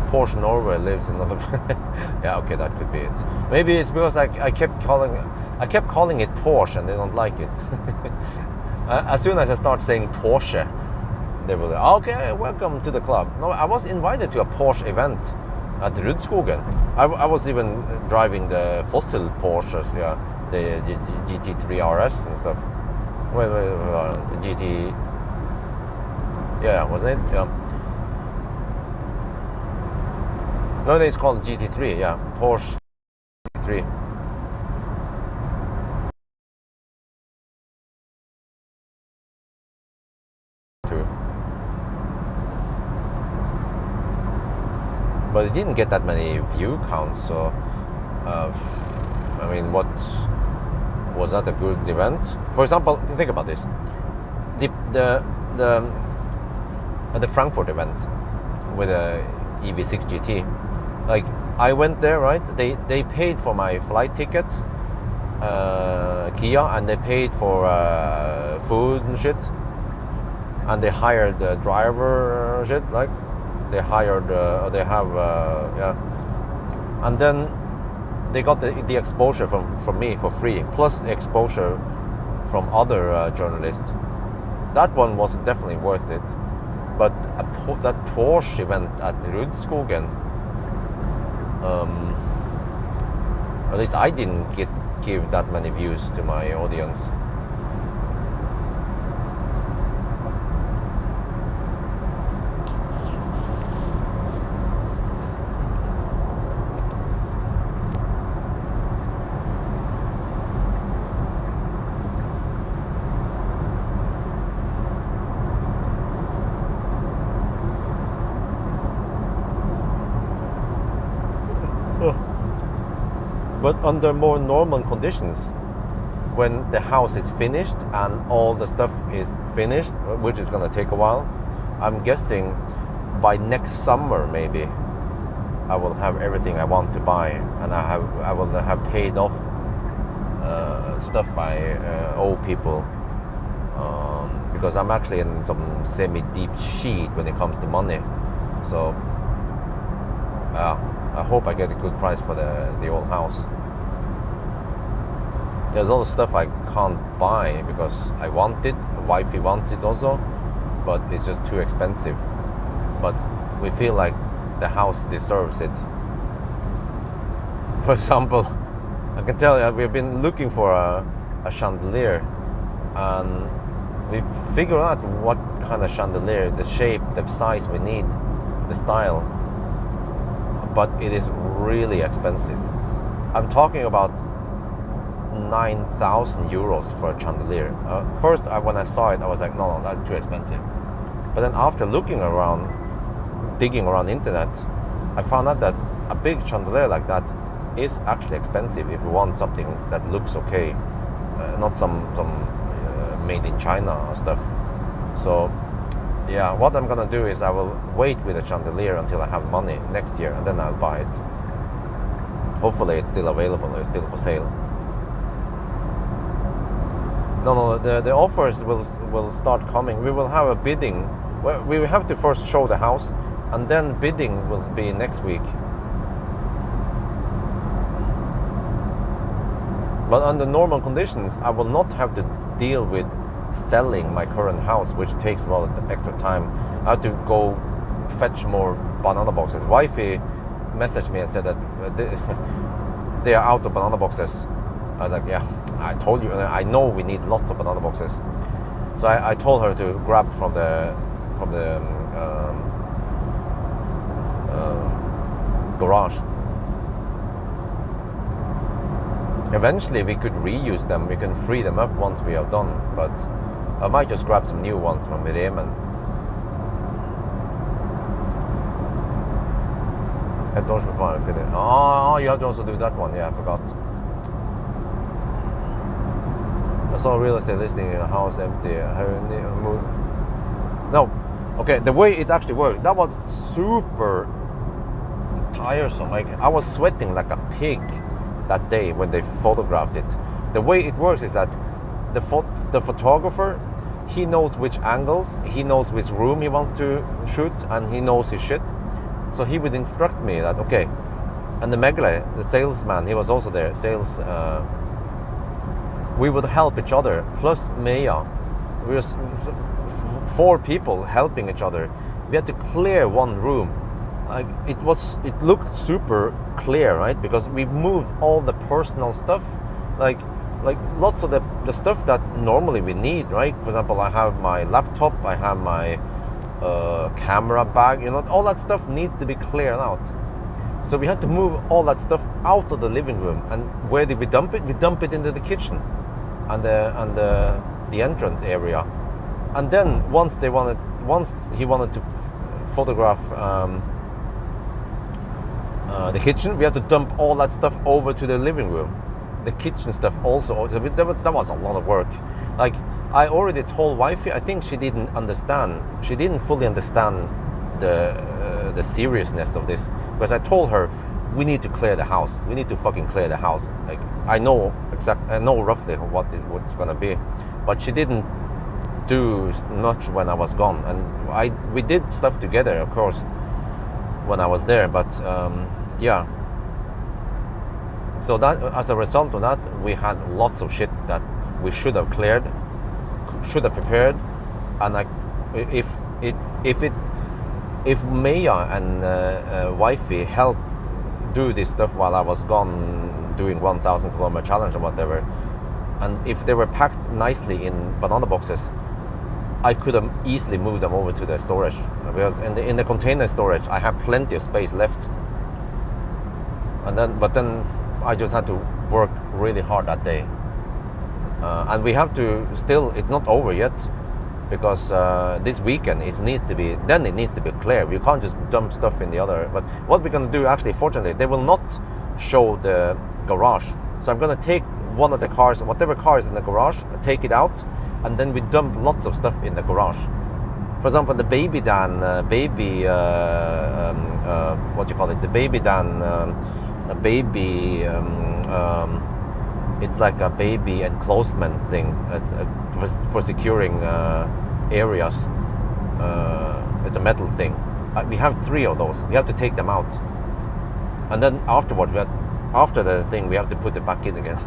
Porsche Norway lives in another. Yeah, okay, that could be it. Maybe it's because I kept calling it Porsche and they don't like it. As soon as I start saying Porsche, they will go, okay, welcome to the club. No, I was invited to a Porsche event at Rudskogen. I was even driving the fossil Porsches, yeah, the GT3 RS and stuff. Well, GT. Yeah, wasn't it? Yeah. No, it's called GT3. Yeah, Porsche GT3. But it didn't get that many view counts, so I mean, what was that a good event? For example, think about this: the Frankfurt event with a EV6 GT. Like, I went there, right? They paid for my flight ticket, Kia, and they paid for food and shit, and they hired the driver shit, like. They hired, they have, yeah, and then they got the exposure from me for free, plus the exposure from other journalists. That one was definitely worth it. But that Porsche event at Rudskogen, at least I didn't give that many views to my audience. But under more normal conditions, when the house is finished and all the stuff is finished, which is going to take a while, I'm guessing by next summer maybe I will have everything I want to buy, and I will have paid off stuff I owe people, because I'm actually in some semi-deep shit when it comes to money. So I hope I get a good price for the old house. There's a lot of stuff I can't buy because I want it, wifey wants it also, but it's just too expensive. But we feel like the house deserves it. For example, I can tell you, we've been looking for a chandelier, and we figure out what kind of chandelier, the shape, the size we need, the style, but it is really expensive. I'm talking about 9,000 euros for a chandelier. First, when I saw it, I was like, no, that's too expensive. But then after looking around, digging around the internet, I found out that a big chandelier like that is actually expensive if you want something that looks okay, not some made in China stuff. So yeah, what I'm gonna do is I will wait with a chandelier until I have money next year, and then I'll buy it. Hopefully it's still available, it's still for sale. No, the offers will start coming. We will have a bidding. Well, we will have to first show the house, and then bidding will be next week. But under normal conditions, I will not have to deal with selling my current house, which takes a lot of extra time. I have to go fetch more banana boxes. Wifey messaged me and said that they are out of banana boxes. I was like, yeah, I told you, I know we need lots of banana boxes. So I told her to grab from the garage. Eventually we could reuse them, we can free them up once we are done, but I might just grab some new ones from Renovation. Oh, you have to also do that one, yeah, I forgot. I saw a real estate listing in a house empty. No, okay, the way it actually works, that was super tiresome. Like, I was sweating like a pig that day when they photographed it. The way it works is that the photographer, he knows which angles, he knows which room he wants to shoot, and he knows his shit. So he would instruct me that, okay, and the Megle, the salesman, he was also there, we would help each other, plus Meja. We were 4 people helping each other. We had to clear one room. Like it looked super clear, right? Because we moved all the personal stuff, like lots of the stuff that normally we need, right? For example, I have my laptop, I have my camera bag, you know, all that stuff needs to be cleared out. So we had to move all that stuff out of the living room. And where did we dump it? We dump it into the kitchen and the entrance area. And then once he wanted to photograph the kitchen, we had to dump all that stuff over to the living room. The kitchen stuff also. That was a lot of work. Like I already told wifey, I think she didn't understand. She didn't fully understand the seriousness of this, because I told her we need to clear the house. We need to fucking clear the house. Like I know roughly what's gonna be, but she didn't do much when I was gone. And we did stuff together, of course, when I was there. But yeah. So that as a result of that, we had lots of shit that we should have cleared, should have prepared, and if Meja and wifey helped do this stuff while I was gone doing 1,000 kilometer challenge or whatever, and if they were packed nicely in banana boxes, I could have easily moved them over to the storage, because in the container storage I have plenty of space left. But then I just had to work really hard that day, and we have to still. It's not over yet, because this weekend it needs to be clear. We can't just dump stuff in the other. But what we're going to do, actually, fortunately, they will not show the garage. So I'm going to take one of the cars, whatever car is in the garage, take it out, and then we dump lots of stuff in the garage. For example, the baby Dan, what do you call it? The baby Dan, it's like a baby enclosement thing. It's for securing areas. It's a metal thing. We have 3 of those. We have to take them out, and then afterward, after the thing, we have to put it back in again.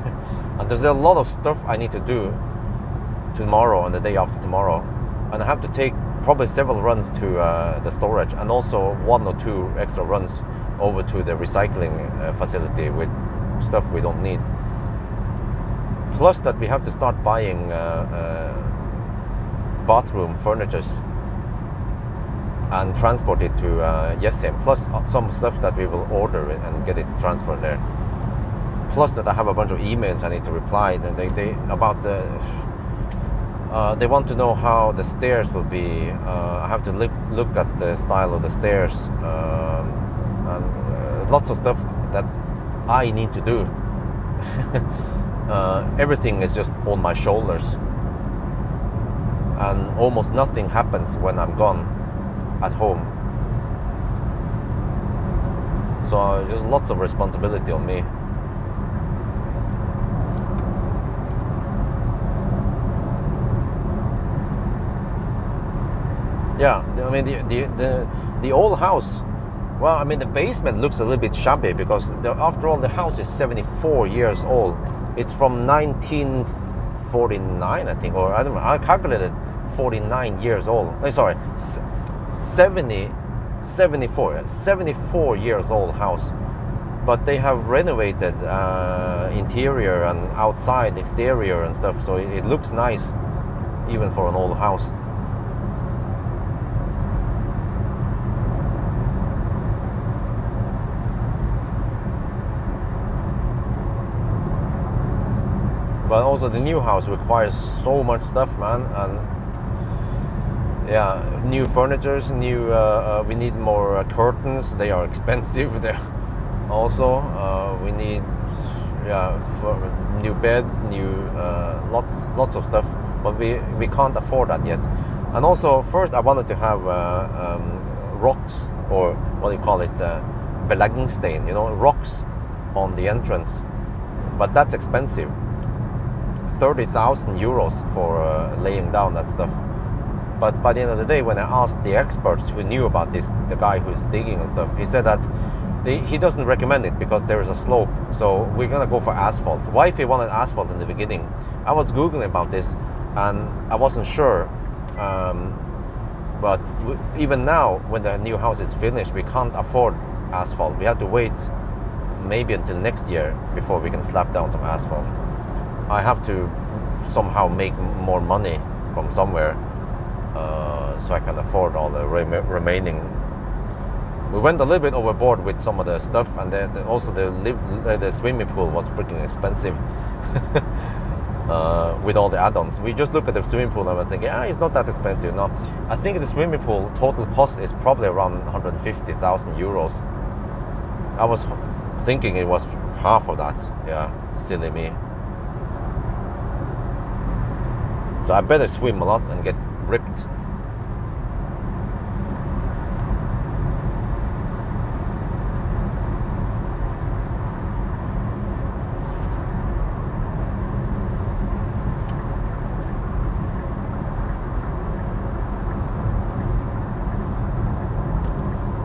And there's a lot of stuff I need to do tomorrow and the day after tomorrow, and I have to take probably several runs to the storage, and also 1 or 2 extra runs over to the recycling facility with stuff we don't need. Plus that we have to start buying bathroom furniture and transport it to Jessheim, plus some stuff that we will order and get it transported there. Plus that I have a bunch of emails I need to reply, and they about the they want to know how the stairs will be. I have to look at the style of the stairs, and lots of stuff that I need to do. Everything is just on my shoulders, and almost nothing happens when I'm gone at home. So just lots of responsibility on me. Yeah, I mean the old house. Well, I mean the basement looks a little bit shabby, because after all the house is 74 years old. It's from 1949, I think, or I don't know. I calculated 49 years old. Sorry, 74 years old house. But they have renovated interior and outside, exterior and stuff, so it looks nice, even for an old house. But also the new house requires so much stuff, man, and yeah, new furnitures, we need more curtains. They are expensive. There also we need for new bed, new lots of stuff, but we can't afford that yet. And also, first I wanted to have rocks, or what do you call it, beleggingsstein, rocks on the entrance, but that's expensive. 30,000 euros for laying down that stuff. But by the end of the day, when I asked the experts who knew about this, the guy who's digging and stuff, he said that he doesn't recommend it because there is a slope. So we're gonna go for asphalt. Why if he wanted asphalt in the beginning? I was Googling about this and I wasn't sure. But even now, when the new house is finished, we can't afford asphalt. We have to wait maybe until next year before we can slap down some asphalt. I have to somehow make more money from somewhere so I can afford all the remaining. We went a little bit overboard with some of the stuff, and also the swimming pool was freaking expensive with all the add-ons. We just look at the swimming pool and I was thinking, it's not that expensive. No, I think the swimming pool total cost is probably around 150,000 euros. I was thinking it was half of that. Yeah, silly me. So I better swim a lot and get ripped.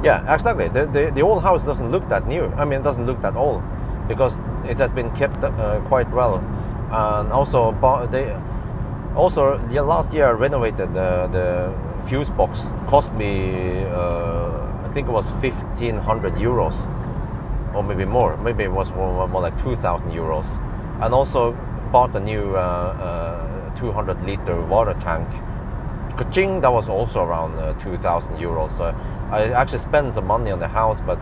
Yeah, exactly. The old house doesn't look that new. I mean, it doesn't look that old because it has been kept quite well. And also, last year I renovated the fuse box. Cost me, I think it was 1,500 euros, or maybe more. Maybe it was more like 2,000 euros. And also bought a new 200-liter water tank. Ka-ching, that was also around 2,000 euros. So I actually spent some money on the house, but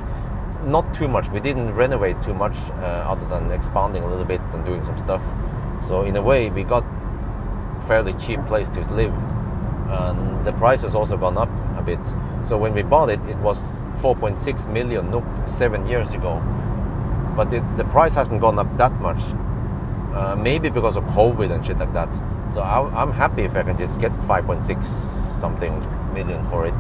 not too much. We didn't renovate too much other than expanding a little bit and doing some stuff. So in a way, we got fairly cheap place to live. And the price has also gone up a bit. So when we bought it, it was 4.6 million NOK 7 years ago. But the price hasn't gone up that much. Maybe because of COVID and shit like that. So I'm happy if I can just get 5.6 something million for it.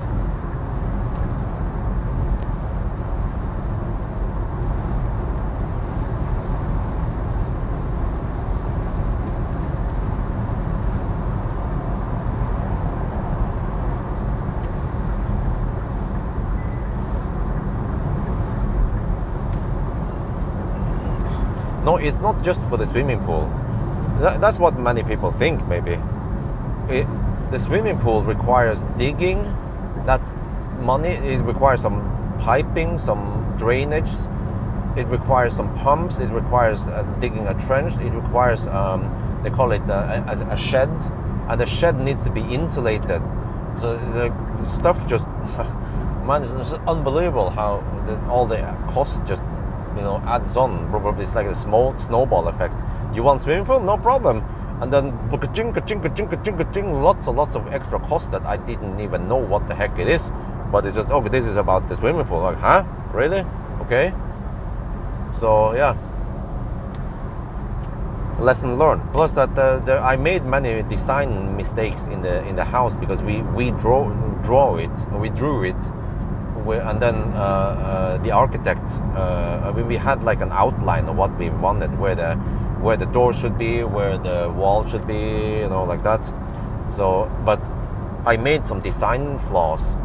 No, it's not just for the swimming pool. That's what many people think, maybe. The swimming pool requires digging. That's money. It requires some piping, some drainage. It requires some pumps. It requires digging a trench. It requires, they call it a shed. And the shed needs to be insulated. So the stuff just, man, it's unbelievable how all the costs just, adds on. Probably it's like a small snowball effect. You want swimming pool? No problem. And then ka-ching, ka-ching, ka-ching, ka-ching, ka-ching, lots of extra costs that I didn't even know what the heck it is. But it's just, okay, this is about the swimming pool. Like, huh? Really? Okay. So yeah. Lesson learned. Plus that I made many design mistakes in the house because we drew it. And then the architect, we had like an outline of what we wanted, where the door should be, where the wall should be, like that. So, but I made some design flaws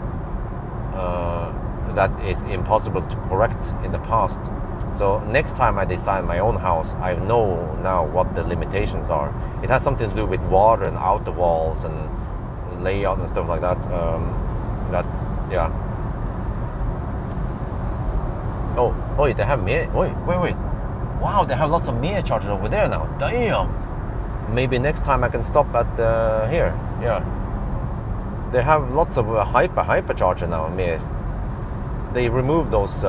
that is impossible to correct in the past. So next time I design my own house, I know now what the limitations are. It has something to do with water and outer walls and layout and stuff like that. Yeah. Oh, they have me. Wait. Wow, they have lots of Mia chargers over there now. Damn. Maybe next time I can stop at here. Yeah. They have lots of hypercharger now, Mia. They removed those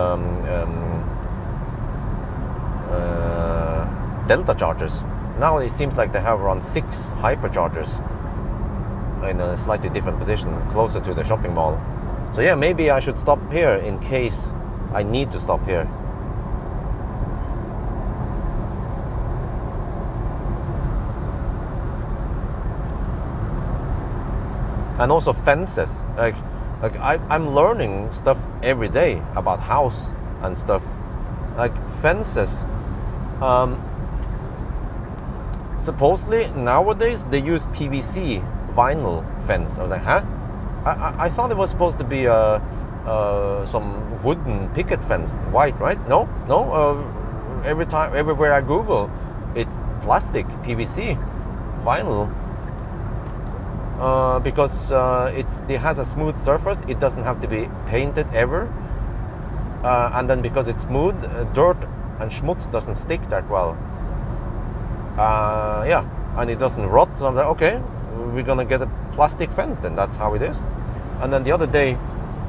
Delta chargers. Now it seems like they have around 6 hyperchargers in a slightly different position, closer to the shopping mall. So yeah, maybe I should stop here in case I need to stop here. And also fences. Like I'm learning stuff every day about house and stuff. Like fences. Supposedly nowadays they use PVC vinyl fence. I was like, huh? I thought it was supposed to be some wooden picket fence, white, right? No. Everywhere I Google, it's plastic, PVC, vinyl. Because it has a smooth surface, it doesn't have to be painted ever. And then because it's smooth, dirt and schmutz doesn't stick that well. Yeah, and it doesn't rot. So I'm like, okay, we're gonna get a plastic fence then. That's how it is. And then the other day,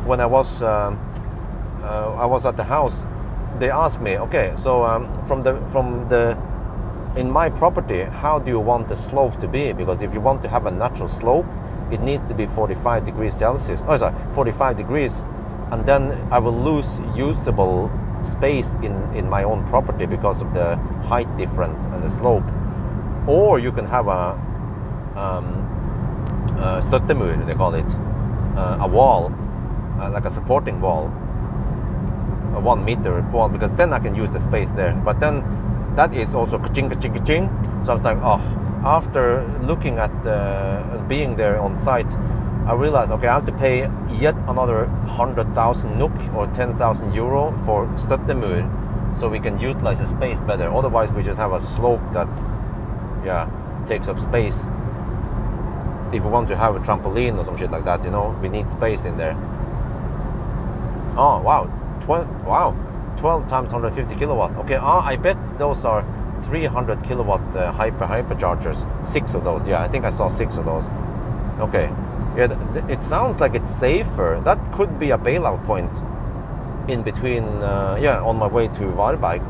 when I was at the house, they asked me, okay, so in my property, how do you want the slope to be? Because if you want to have a natural slope, it needs to be 45 degrees Celsius. Oh, sorry, 45 degrees, and then I will lose usable space in my own property because of the height difference and the slope. Or you can have a støttemur, they call it, a wall, like a supporting wall, a 1 meter wall, because then I can use the space there. But then that is also ka-ching, ka-ching, ka-ching. So I was like, oh, after looking at being there on site, I realized, okay, I have to pay yet another 100,000 NOK or 10,000 euro for støttemur, so we can utilize the space better. Otherwise, we just have a slope that, yeah, takes up space. If we want to have a trampoline or some shit like that, you know, we need space in there. Oh, wow. 12 times 150 kilowatt. Okay, I bet those are 300 kilowatt hyperchargers. 6 of those. Yeah, I think I saw 6 of those. Okay. Yeah, it sounds like it's safer. That could be a bailout point in between, on my way to Varberg.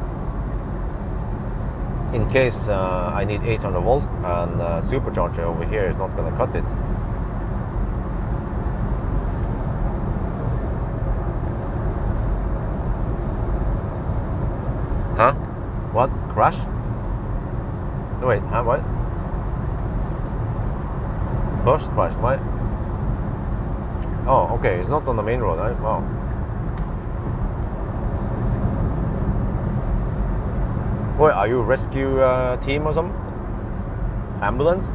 In case I need 800 volt and supercharger over here is not going to cut it. Huh? What? Crash? No, wait, huh? What? Bus crash? What? Oh, okay, it's not on the main road, right? Wow. Wait, are you a rescue team or something? Ambulance?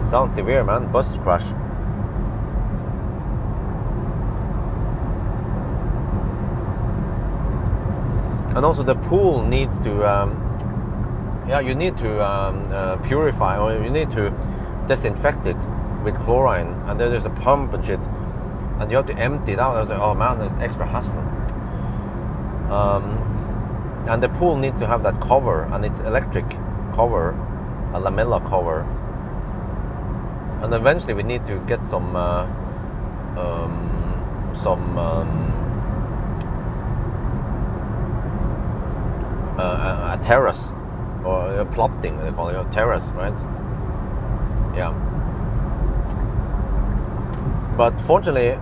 Sounds severe, man. Bus crash. And also the pool needs to, you need to purify, or you need to disinfect it with chlorine. And then there's a pump and shit, and you have to empty it out. I was like, oh man, there's extra hassle. And the pool needs to have that cover, and it's electric cover, a lamella cover. And eventually we need to get some a terrace, or a plotting, they call it, a terrace, right? Yeah. But fortunately,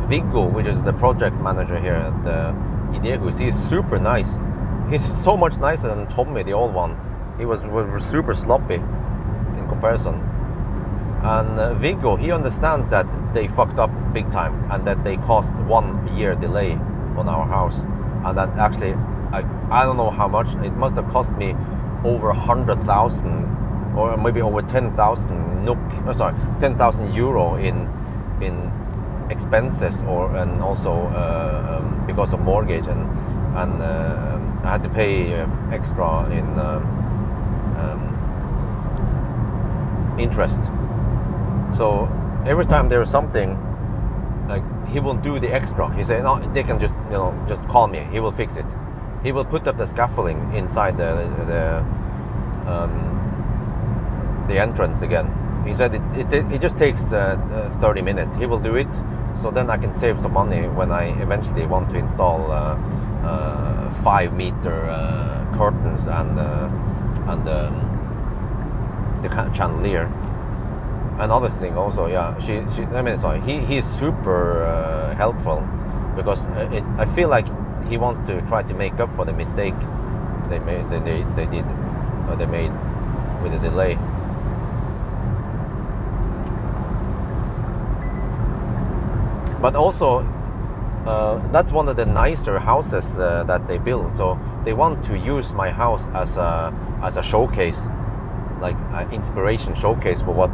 Viggo, which is the project manager here at EV6, he's super nice. He's so much nicer than Tommy, the old one. He was super sloppy in comparison. And Viggo, he understands that they fucked up big time and that they caused 1 year delay on our house. And that actually, I don't know how much, it must have cost me over 100,000 or maybe over 10,000 NOK, 10,000 euro in expenses, and also because of mortgage, and I had to pay extra in interest. So every time there's something, like, he will do the extra. He said, no, they can just, just call me. He will fix it. He will put up the scaffolding inside the entrance again. He said it just takes 30 minutes. He will do it, so then I can save some money when I eventually want to install 5-meter curtains and the chandelier. Another thing also, yeah, he's super helpful, because I feel like he wants to try to make up for the mistake they made with the delay. But also, that's one of the nicer houses that they build. So they want to use my house as a showcase, like an inspiration showcase for what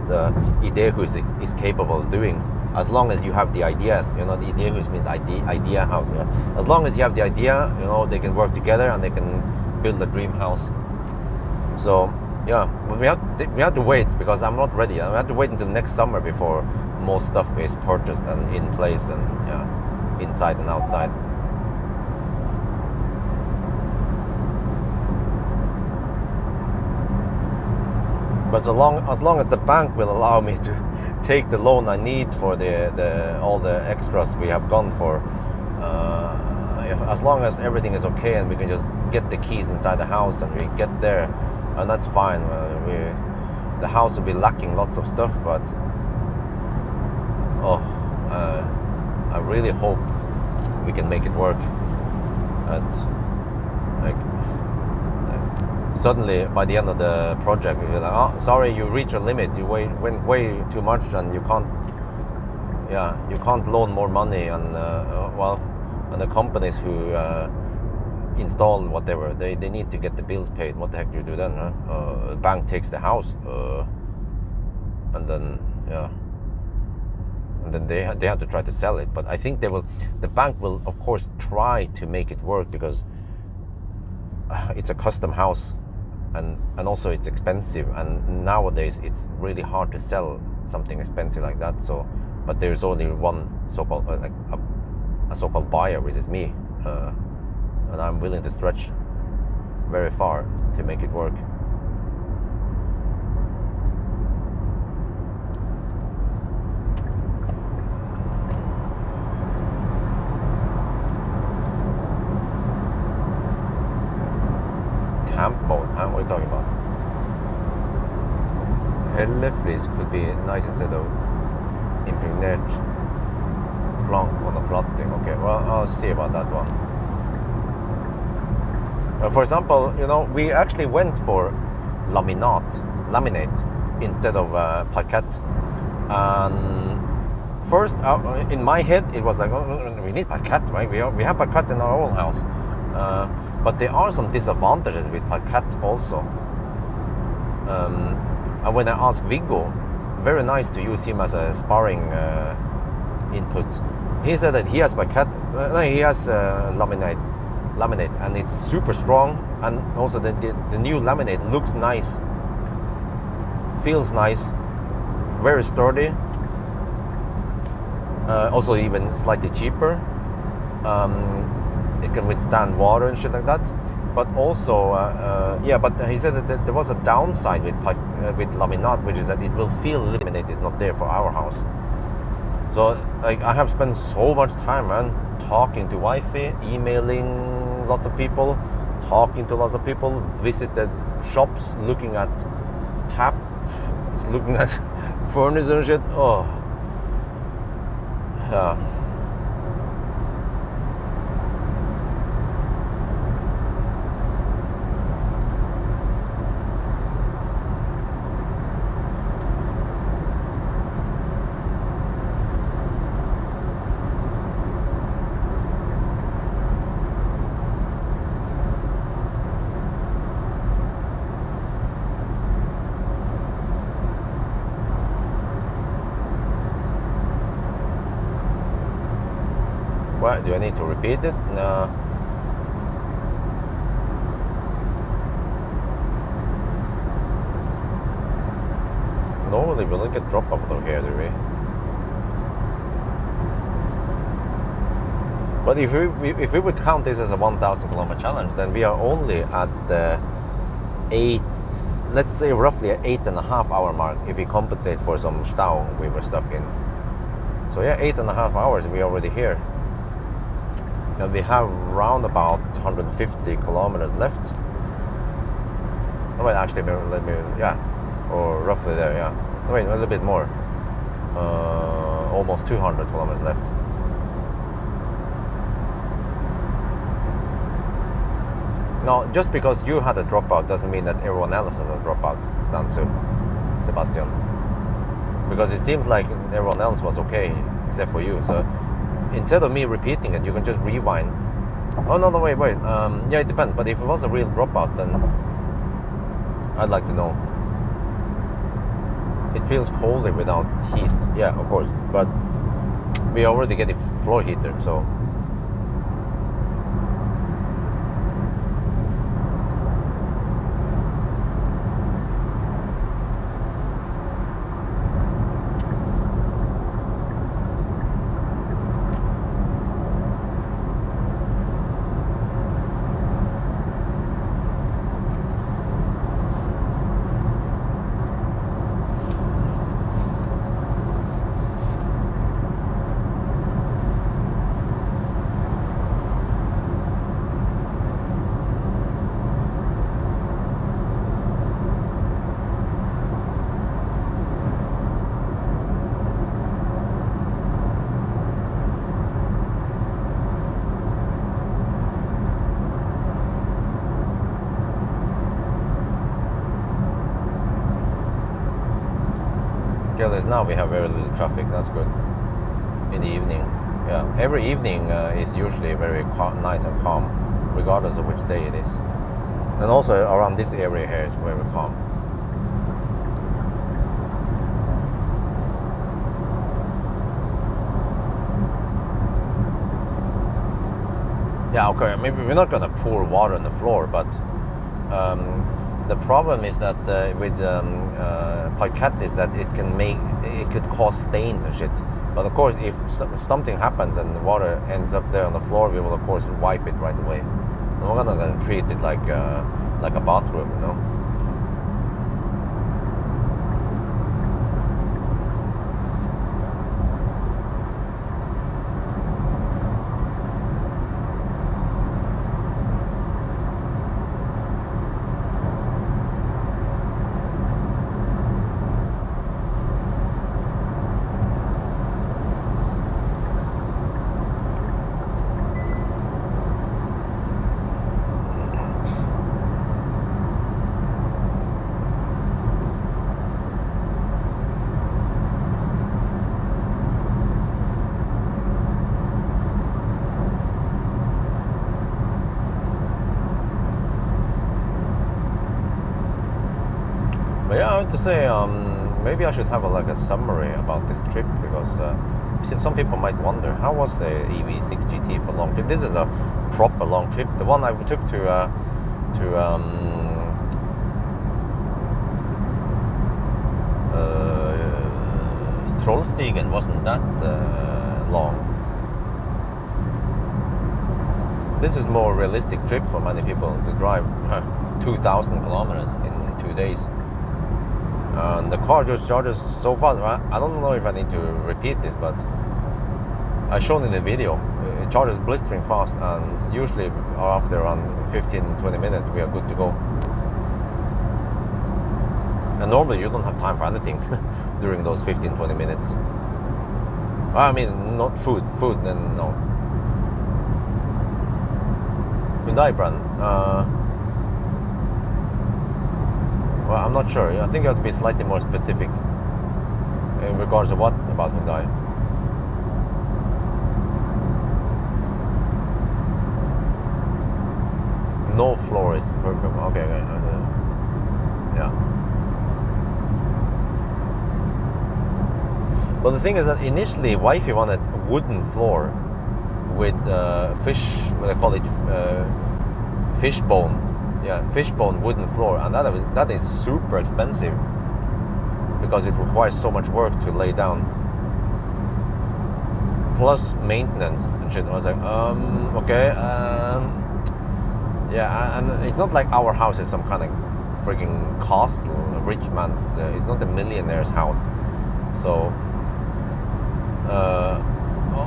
Idehus is capable of doing. As long as you have the ideas, you know, the Idehus means idea house. Yeah? As long as you have the idea, you know, they can work together and they can build a dream house. So yeah, but we have to wait, because I'm not ready. I have to wait until next summer before most stuff is purchased and in place, and yeah, inside and outside. But as long as the bank will allow me to take the loan I need for all the extras we have gone for, as long as everything is okay and we can just get the keys inside the house and we get there, and that's fine. The house will be lacking lots of stuff, but I really hope we can make it work. And suddenly, by the end of the project, you're like, oh, sorry, you reach a limit. You went way too much, and you can't loan more money. And and the companies who install whatever, they need to get the bills paid. What the heck do you do then? The bank takes the house, and then and then they have to try to sell it. But I think the bank will of course try to make it work, because it's a custom house, and also it's expensive, and nowadays it's really hard to sell something expensive like that. So, but there's only one so-called like a so-called buyer, which is me, and I'm willing to stretch very far to make it work. Camp mode, huh? What are you talking about? Helleflis could be nice instead of impregnate plank on a plotting. Okay, well, I'll see about that one. For example, you know, we actually went for laminate instead of parquet. And first, in my head, it was like, oh, we need parquet, right? We have parquet in our own house. But there are some disadvantages with parquet also. And when I asked Viggo, very nice to use him as a sparring input. He said that he has parquet, he has laminate, and it's super strong. And also the new laminate looks nice, feels nice, very sturdy. Also even slightly cheaper. It can withstand water and shit like that. But also, but he said that there was a downside with laminate, which is that it will feel laminate is not there for our house. So like I have spent so much time, man, talking to wifey, emailing lots of people, talking to lots of people, visited shops, looking at taps, looking at furniture and shit. Oh, yeah. What, do I need to repeat it? No. Normally we don't get drop out of here, do we? But if we would count this as a 1,000 kilometer challenge, then we are only at the let's say roughly an 8.5 hour mark if we compensate for some stau we were stuck in. So yeah, 8.5 hours we are already here. And we have round about 150 kilometers left. Oh wait, actually, let me, yeah, or roughly there, yeah. Oh wait, a little bit more. Almost 200 kilometers left. Now, just because you had a dropout doesn't mean that everyone else has a dropout, Stansu, Sebastian. Because it seems like everyone else was okay, except for you. So instead of me repeating it, you can just rewind. Oh no, wait. Yeah, it depends. But if it was a real dropout, then I'd like to know. It feels colder without heat. Yeah, of course. But we already get a floor heater, so. Now we have very little traffic. That's good. In the evening, yeah. Every evening is usually very nice and calm, regardless of which day it is. And also around this area here is very calm. Yeah, okay. Maybe we're not gonna pour water on the floor, but the problem is that with parquet is that it could cause stains and shit. But of course, if something happens and the water ends up there on the floor, we will of course wipe it right away. We're not gonna treat it like a bathroom, you know. But yeah, I have to say, maybe I should have a summary about this trip, because some people might wonder, how was the EV6 GT for long trip? This is a proper long trip. The one I took to Trollstigen wasn't that long. This is more realistic trip for many people to drive 2,000 kilometers in 2 days. And the car just charges so fast. I don't know if I need to repeat this, but I shown in the video, it charges blistering fast, and usually after around 15-20 minutes we are good to go. And normally you don't have time for anything during those 15-20 minutes. I mean, not food, then no. Hyundai brand. Well, I'm not sure. I think you have to be slightly more specific in regards to what about Hyundai. No floor is perfect. Okay. Yeah. But the thing is that initially wifey wanted a wooden floor with what they call it, fishbone. Yeah, fishbone wooden floor, and that is super expensive because it requires so much work to lay down, plus maintenance and shit. I was like, okay, yeah, and it's not like our house is some kind of freaking castle, a rich man's. It's not a millionaire's house, so.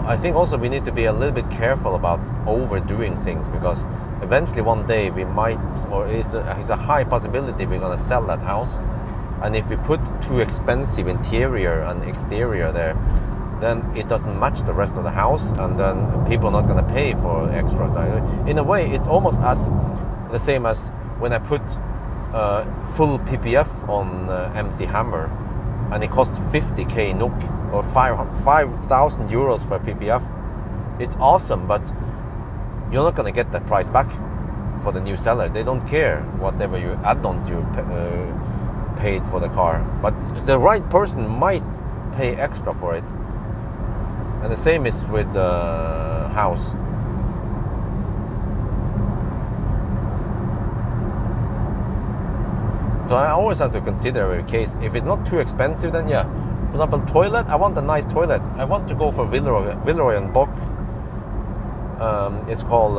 I think also we need to be a little bit careful about overdoing things, because eventually one day we might, or it's a high possibility we're gonna sell that house, and if we put too expensive interior and exterior there, then it doesn't match the rest of the house, and then people are not gonna pay for extras. In a way, it's almost as the same as when I put full PPF on MC Hammer, and it cost 50k NOK or 5,000 euros for a PPF. it's awesome, but you're not going to get that price back for the new seller. They don't care whatever you add-ons you paid for the car, but the right person might pay extra for it. And the same is with the house. So I always have to consider every case. If it's not too expensive, then yeah. For example, toilet, I want a nice toilet. I want to go for Villeroy and Boch. It's called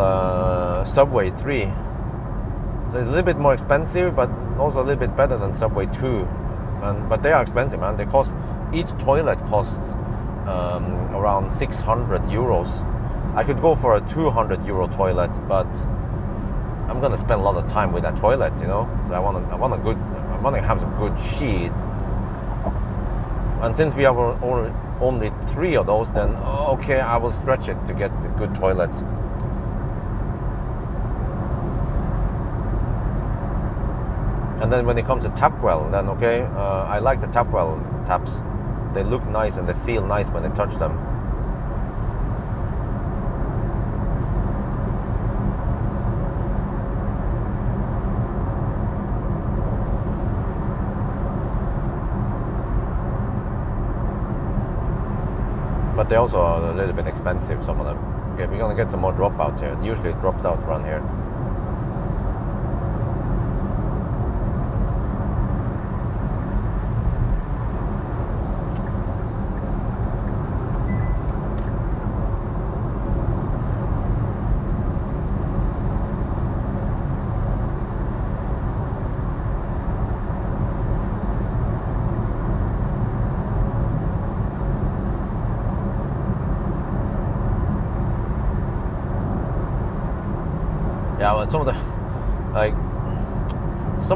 Subway 3. So it's a little bit more expensive, but also a little bit better than Subway 2. But they are expensive, man. They cost, each toilet costs around 600 euros. I could go for a 200 euro toilet, but I'm gonna spend a lot of time with that toilet, you know. So I want to have some good sheet. And since we have only 3 of those, then okay, I will stretch it to get the good toilets. And then when it comes to tap well, then okay, I like the tap well taps. They look nice and they feel nice when I touch them. But they also are a little bit expensive, some of them. Okay, we're gonna get some more dropouts here. Usually it drops out around here. Yeah, well, some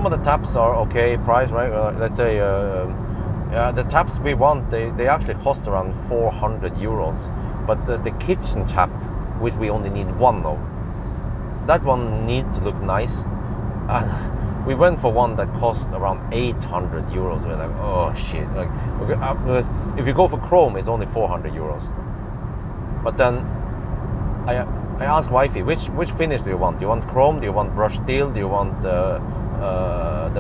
of the taps are okay price, right? Let's say, yeah, the taps we want, they actually cost around 400 euros. But the kitchen tap, which we only need 1 of, that one needs to look nice. And we went for one that cost around 800 euros. We're like, oh shit! Like, because if you go for chrome, it's only 400 euros. But then I asked wifey, which finish do you want? Do you want chrome? Do you want brushed steel? Do you want the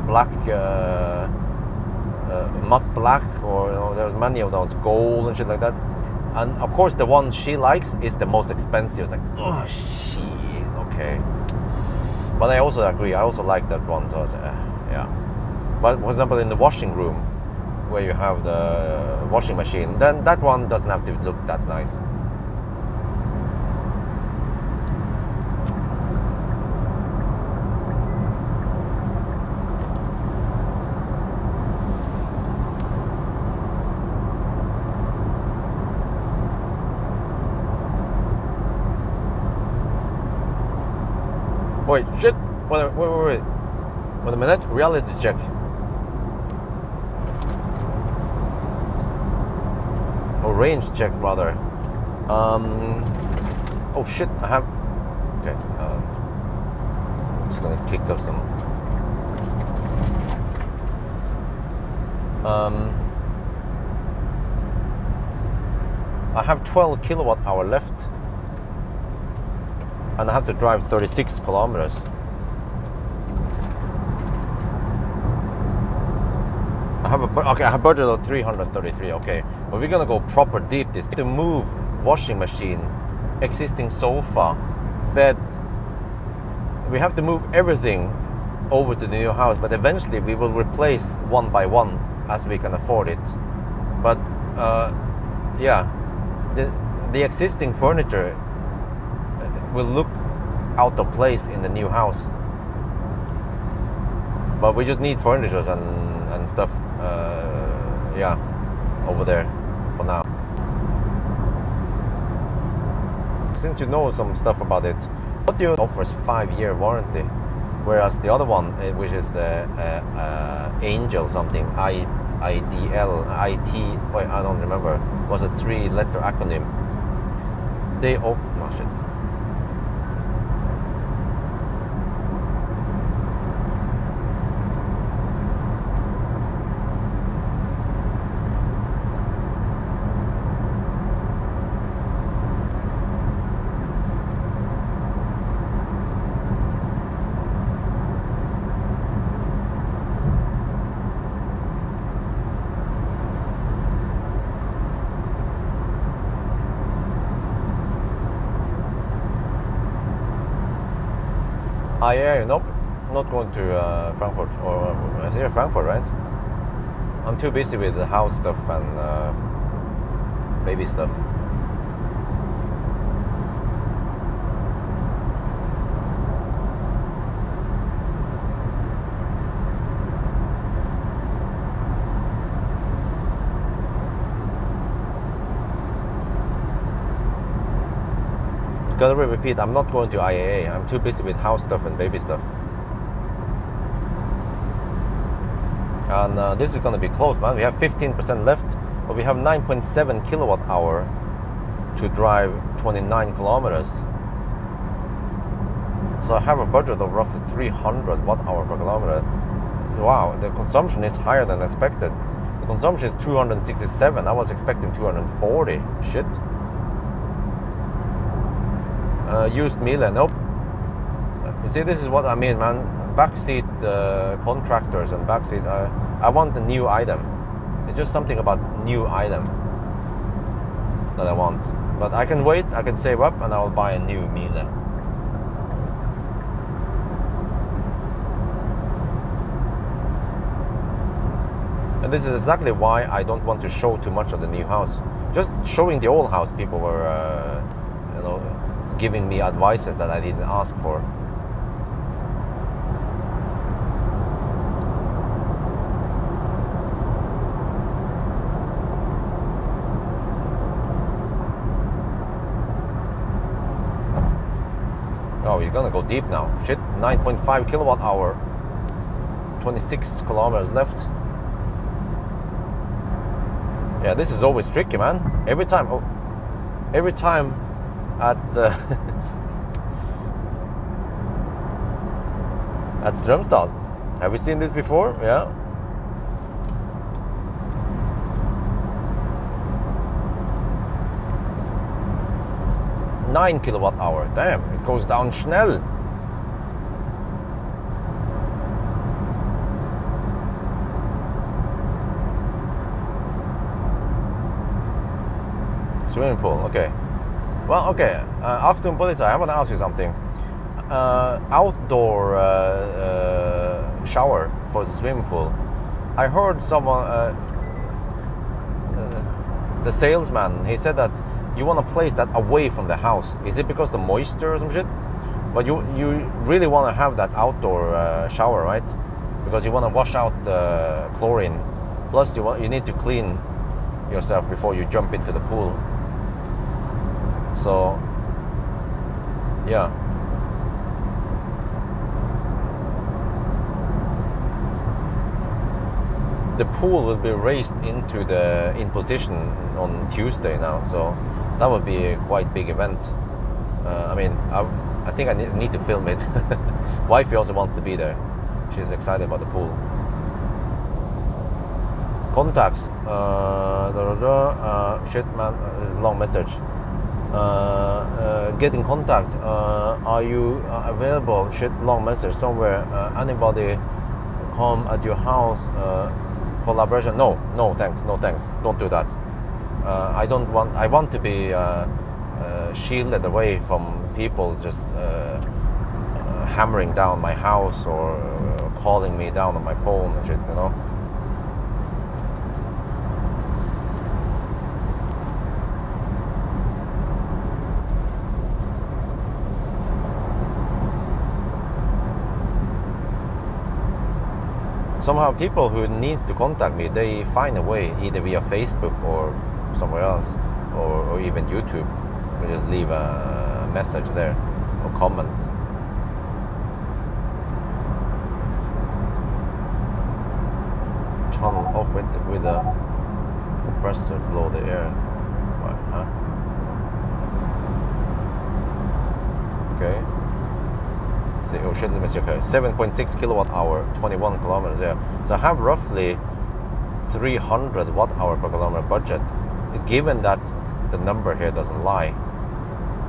black matte black? Or, you know, there's many of those, gold and shit like that. And of course, the one she likes is the most expensive. It's like, oh shit, okay. But I also agree. I also like that one. So yeah. But for example, in the washing room, where you have the washing machine, then that one doesn't have to look that nice. Wait, shit! Wait. Wait a minute. Reality check. Or range check, rather. Oh shit! I have. Okay. I'm just gonna kick up some. I have 12 kilowatt hour left. And I have to drive 36 kilometers. I have a budget of 333. Okay, but we're gonna go proper deep. This to move washing machine, existing sofa, bed. We have to move everything over to the new house. But eventually we will replace one by one as we can afford it. But yeah, the existing furniture will look out of place in the new house, but we just need furniture and stuff, yeah, over there for now. Since you know some stuff about it, what do you offers 5-year warranty, whereas the other one, which is the Angel something, IDL, IT, wait, I don't remember, was a 3-letter acronym. They oh shit. yeah, nope, not going to Frankfurt, or is it Frankfurt, right? I'm too busy with the house stuff and baby stuff. Gotta repeat, I'm not going to IAA. I'm too busy with house stuff and baby stuff. And this is gonna be close, man. We have 15% left, but we have 9.7 kilowatt hour to drive 29 kilometers. So I have a budget of roughly 300 watt hour per kilometer. Wow, the consumption is higher than expected. The consumption is 267. I was expecting 240. Shit. Used Miele, nope. You see, this is what I mean, man. Backseat contractors and backseat. I want a new item. It's just something about new item that I want. But I can wait. I can save up, and I will buy a new Miele. And this is exactly why I don't want to show too much of the new house. Just showing the old house, people were, you know, giving me advices that I didn't ask for. Oh, he's gonna go deep now. Shit, 9.5 kilowatt hour, 26 kilometers left. Yeah, this is always tricky, man. Every time at at Strømstad. Have we seen this before? Yeah. Nine kilowatt hour. Damn, it goes down schnell. Swimming pool, okay. Well, okay. Achtung Polizei, I want to ask you something. Outdoor shower for the swimming pool. I heard someone, the salesman, he said that you want to place that away from the house. Is it because the moisture or some shit? But you really want to have that outdoor shower, right? Because you want to wash out the chlorine. Plus, you need to clean yourself before you jump into the pool. So, yeah. The pool will be raised in position on Tuesday now, so that would be a quite big event. I mean, I think I need to film it. Wifey also wants to be there. She's excited about the pool. Contacts. Shit, man. Long message. Get in contact. Are you available? Shit, long message somewhere. Anybody come at your house? Collaboration? No, thanks. Don't do that. I want to be shielded away from people just hammering down my house or calling me down on my phone and shit, you know. Somehow people who needs to contact me, they find a way, either via Facebook or somewhere else, or even YouTube. We just leave a message there or comment. Tunnel off with a compressor, blow the air. Right, huh? Okay. See, oh shit, let me see. Okay, 7.6 kilowatt hour, 21 kilometers. Yeah. So I have roughly 300 watt hour per kilometer budget. Given that the number here doesn't lie,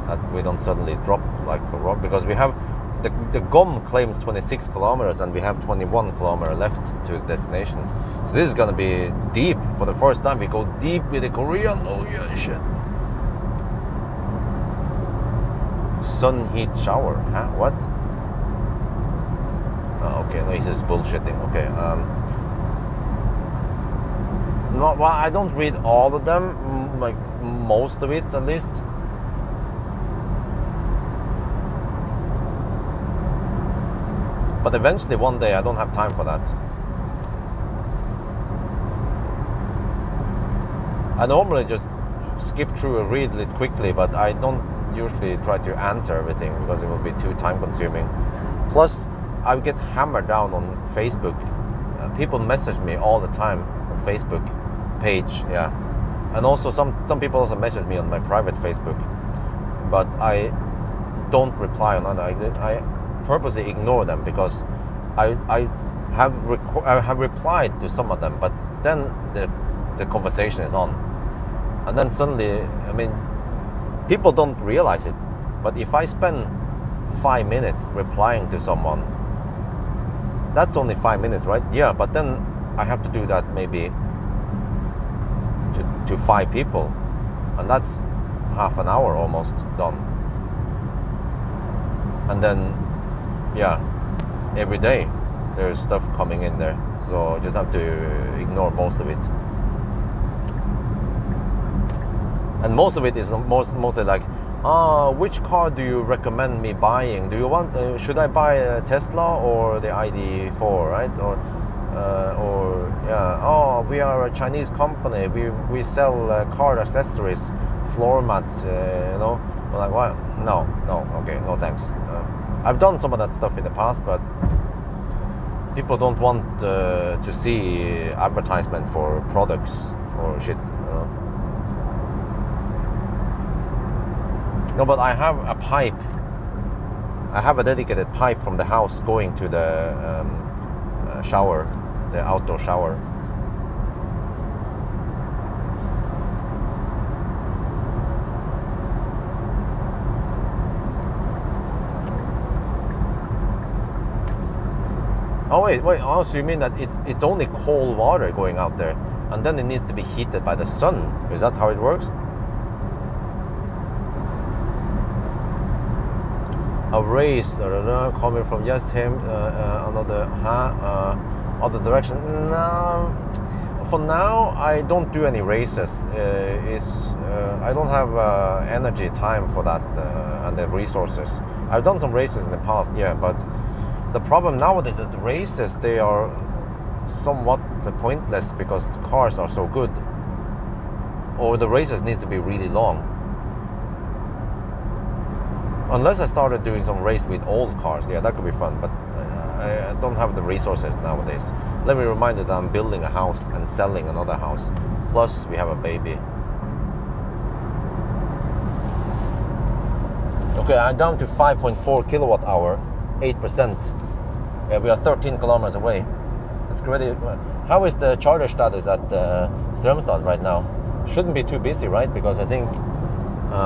that we don't suddenly drop like a rock, because we have the GOM claims 26 kilometers and we have 21 kilometers left to the destination. So this is gonna be deep. For the first time we go deep with the Korean. Oh yeah, shit. Sun heat shower, huh? What? Okay, no, he's just bullshitting. Okay. No, well, I don't read all of them, like most of it at least. But eventually, one day, I don't have time for that. I normally just skip through and read it quickly, but I don't usually try to answer everything because it will be too time consuming. Plus, I get hammered down on Facebook. People message me all the time on Facebook page, yeah. And also some people also message me on my private Facebook, but I don't reply on that. I purposely ignore them because I have replied to some of them, but then the conversation is on. And then suddenly, I mean, people don't realize it, but if I spend 5 minutes replying to someone, that's only 5 minutes, right? Yeah, but then I have to do that maybe to 5 people, and that's half an hour almost done. And then, yeah, every day there's stuff coming in there, so I just have to ignore most of it. And most of it is mostly like, which car do you recommend me buying? Do you want? Should I buy a Tesla or the ID4, right? Or yeah. Oh, we are a Chinese company. We sell car accessories, floor mats. You know, I'm like, what? No. Okay, no thanks. I've done some of that stuff in the past, but people don't want to see advertisement for products or shit. No, but I have a pipe. I have a dedicated pipe from the house going to the shower, the outdoor shower. Oh wait. Oh, so you mean that it's only cold water going out there, and then it needs to be heated by the sun? Is that how it works? A race coming from him another other direction. No, for now I don't do any races. I don't have energy, time for that, and the resources. I've done some races in the past, yeah, but the problem nowadays is that the races, they are somewhat pointless because the cars are so good, or the races need to be really long. Unless I started doing some race with old cars, yeah, that could be fun, but I don't have the resources nowadays. Let me remind you that I'm building a house and selling another house. Plus, we have a baby. Okay, I'm down to 5.4 kilowatt hour, 8%. Yeah, we are 13 kilometers away. It's great. How is the charger status at Strømstad right now? Shouldn't be too busy, right? Because I think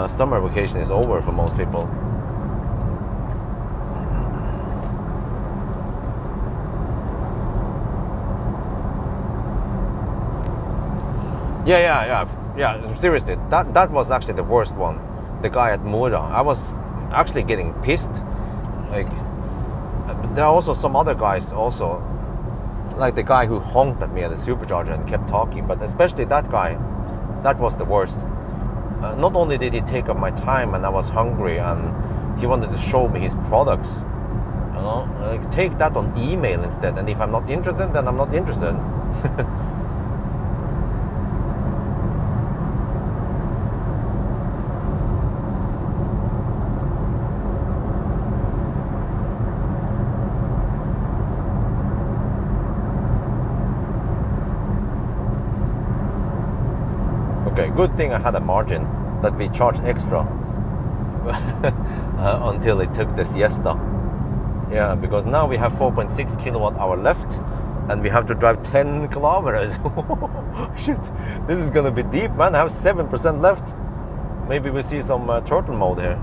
summer vacation is over for most people. Yeah. Seriously, that was actually the worst one. The guy at Mora. I was actually getting pissed. Like, there are also some other guys also, like the guy who honked at me at the supercharger and kept talking. But especially that guy, that was the worst. Not only did he take up my time, and I was hungry, and he wanted to show me his products. You know, like, take that on email instead. And if I'm not interested, then I'm not interested. Okay, good thing I had a margin that we charged extra until it took the siesta. Yeah, because now we have 4.6 kilowatt hour left, and we have to drive 10 kilometers. Shit, this is gonna be deep, man. I have 7% left. Maybe we see some turtle mode here.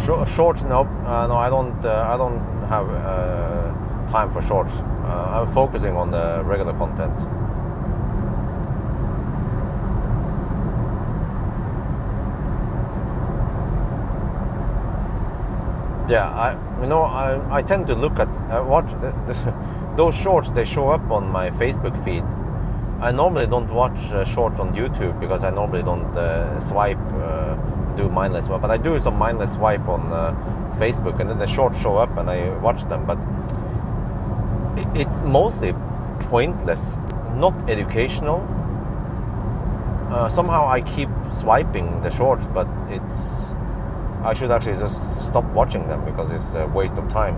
Shorts, nope. No, I don't have time for shorts. I'm focusing on the regular content. Yeah, I tend to look at watch those shorts. They show up on my Facebook feed. I normally don't watch shorts on YouTube because I normally don't swipe, do mindless swipe. But I do some mindless swipe on Facebook, and then the shorts show up and I watch them. But it's mostly pointless, not educational. Somehow I keep swiping the shorts, but I should actually just stop watching them because it's a waste of time.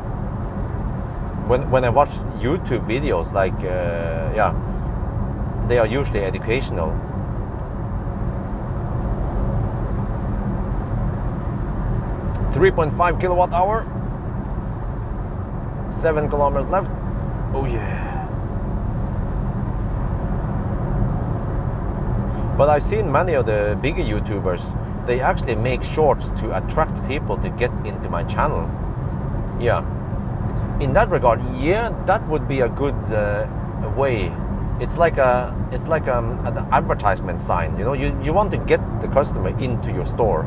When I watch YouTube videos, like they are usually educational. .5 kilowatt hour, 7 kilometers left. Oh yeah. But I've seen many of the bigger YouTubers, they actually make shorts to attract people to get into my channel. Yeah. In that regard, yeah, that would be a good way. It's like an advertisement sign. You know, you want to get the customer into your store.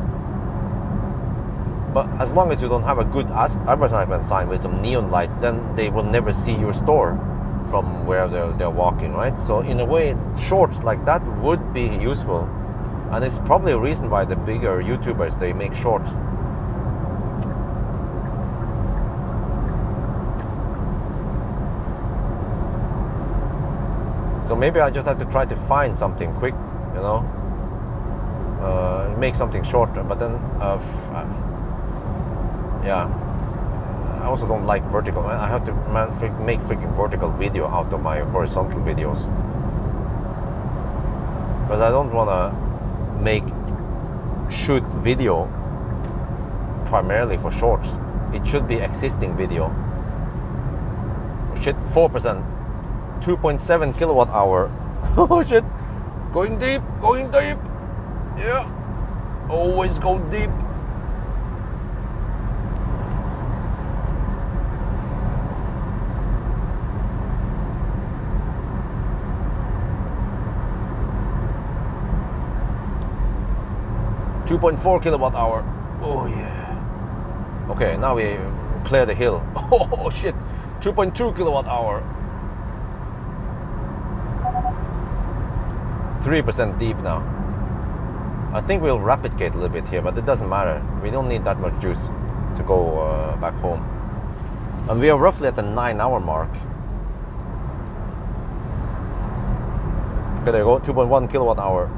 But as long as you don't have a good advertisement sign with some neon lights, then they will never see your store from where they're walking, right? So in a way, shorts like that would be useful, and it's probably a reason why the bigger YouTubers, they make shorts. So maybe I just have to try to find something quick, you know, make something shorter. But then, yeah. I also don't like vertical. I have to make freaking vertical video out of my horizontal videos, because I don't want to shoot video primarily for shorts. It should be existing video. Oh shit, 4%, 2.7 kilowatt hour. Oh shit, going deep, yeah, always go deep. .4 kilowatt hour. Oh yeah. Okay, now we clear the hill. Oh shit, 2.2 kilowatt hour. 3% deep now. I think we'll rapid gate a little bit here, but it doesn't matter. We don't need that much juice to go back home. And we are roughly at the 9-hour mark. Okay, there you go, 2.1 kilowatt hour.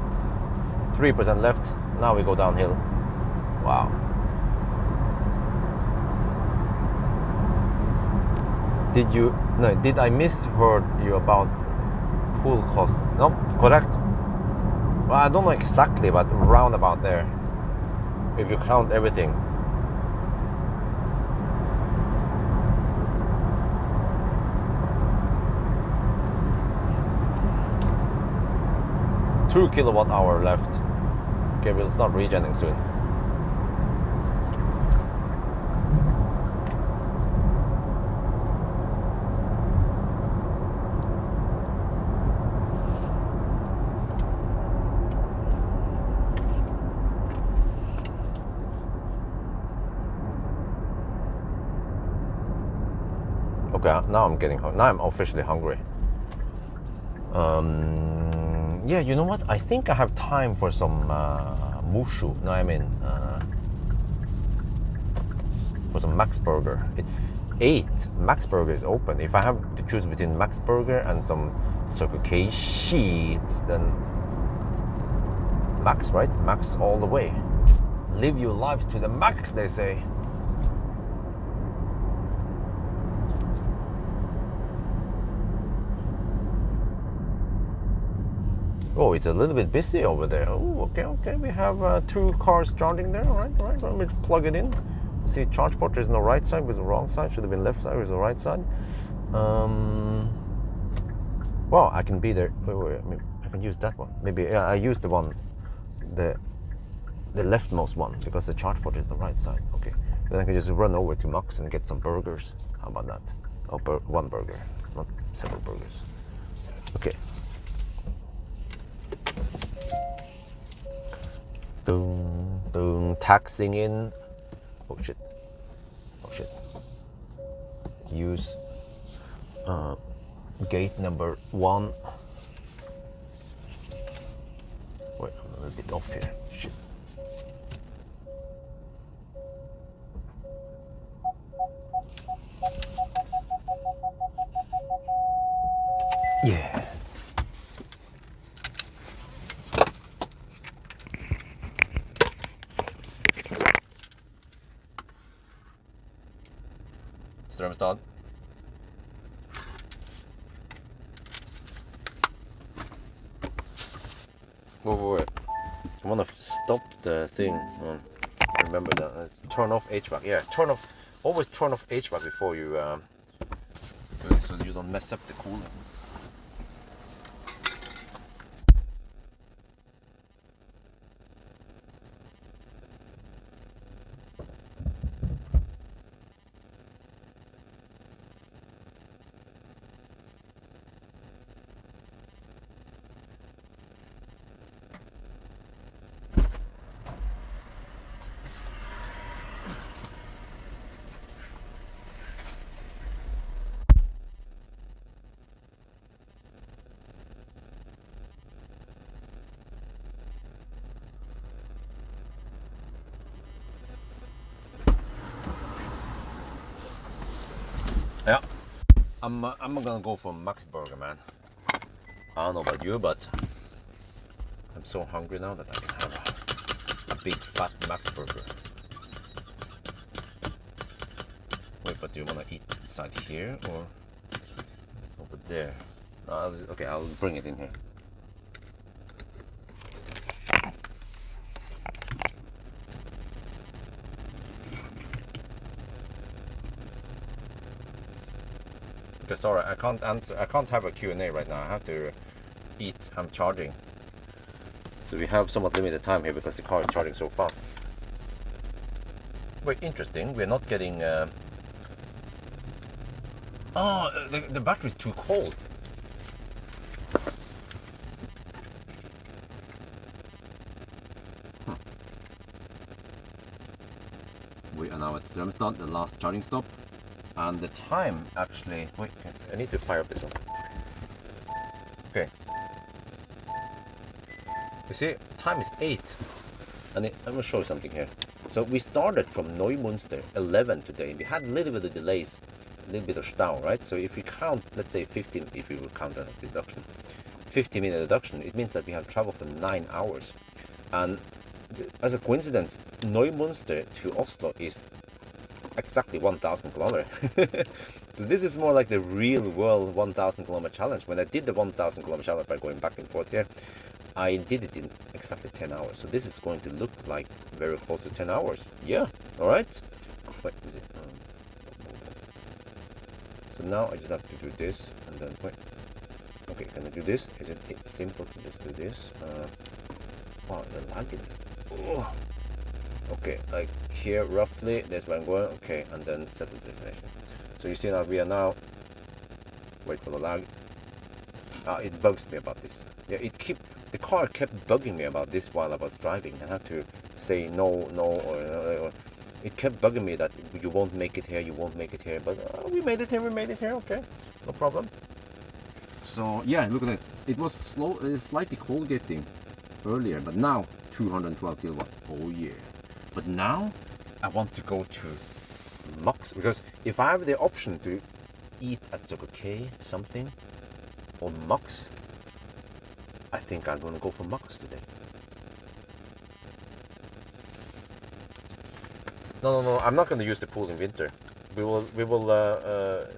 3% left. Now we go downhill. Wow. Did I misheard you about pool cost? No, correct. Well, I don't know exactly, but round about there, if you count everything. Two kilowatt hour left. Okay, we'll start regenerating soon. Okay, now I'm getting hungry. Now I'm officially hungry. Yeah, you know what? I think I have time for some mushu. No, I mean for some Max Burger. It's 8. Max Burger is open. If I have to choose between Max Burger and some Circle K shit, then Max, right? Max all the way. Live your life to the max, they say. Oh, it's a little bit busy over there. Oh, okay. We have 2 cars charging there. All right. Let me plug it in. See, charge port is on the right side, was the wrong side. Should have been left side, was the right side. Well, I can be there. Wait. I can use that one. Maybe, yeah, I use the one, the leftmost one, because the charge port is the right side. Okay. Then I can just run over to Max and get some burgers. How about that? Oh, one burger, not several burgers. Okay. Boom, boom, taxing in. Oh shit. Oh shit. Use gate number 1. Wait, I'm a little bit off here. Shit. Yeah. Strömstad. Wait. I want to stop the thing. Remember that. Turn off HVAC. Yeah, turn off. Always turn off HVAC before you do it, so you don't mess up the cooling. Yeah, I'm gonna go for Max Burger, man. I don't know about you, but I'm so hungry now that I can have a big fat Max Burger. Wait, but do you wanna eat inside here or over there? Okay, I'll bring it in here. Okay, sorry, I can't answer. I can't have a Q&A right now. I have to eat. I'm charging. So we have somewhat limited time here because the car is charging so fast. Wait, interesting. We're not getting... the battery is too cold. We are now at Strömstad, the last charging stop. And the time actually... Wait, I need to fire up this one. Okay. You see, time is 8. And I'm going to show you something here. So we started from Neumünster 11 today. We had a little bit of delays, a little bit of stau, right? So if we count, let's say 15, if we will count that as deduction, 15-minute deduction, it means that we have traveled for 9 hours. And as a coincidence, Neumünster to Oslo is exactly 1,000 kilometers. So this is more like the real world 1,000 kilometer challenge. When I did the 1,000 kilometer challenge by going back and forth here, I did it in exactly 10 hours. So this is going to look like very close to 10 hours. Yeah, all right. Wait, is it? So now I just have to do this and then wait. Okay, can I do this? Is it simple to just do this? Wow, the lagginess. Oh. Okay, like here roughly, that's where I'm going. Okay, and then set the destination. So you see now we are now. Wait for the lag. It bugs me about this. Yeah, the car kept bugging me about this while I was driving. I had to say no, or it kept bugging me that you won't make it here, you won't make it here. But we made it here. Okay, no problem. So yeah, look at it. It was slow, slightly cold getting earlier, but now 212 kilowatt. Oh yeah. But now I want to go to Max, because if I have the option to eat at Circle K something or Max, I think I'm gonna go for Max today. No, I'm not gonna use the pool in winter. We will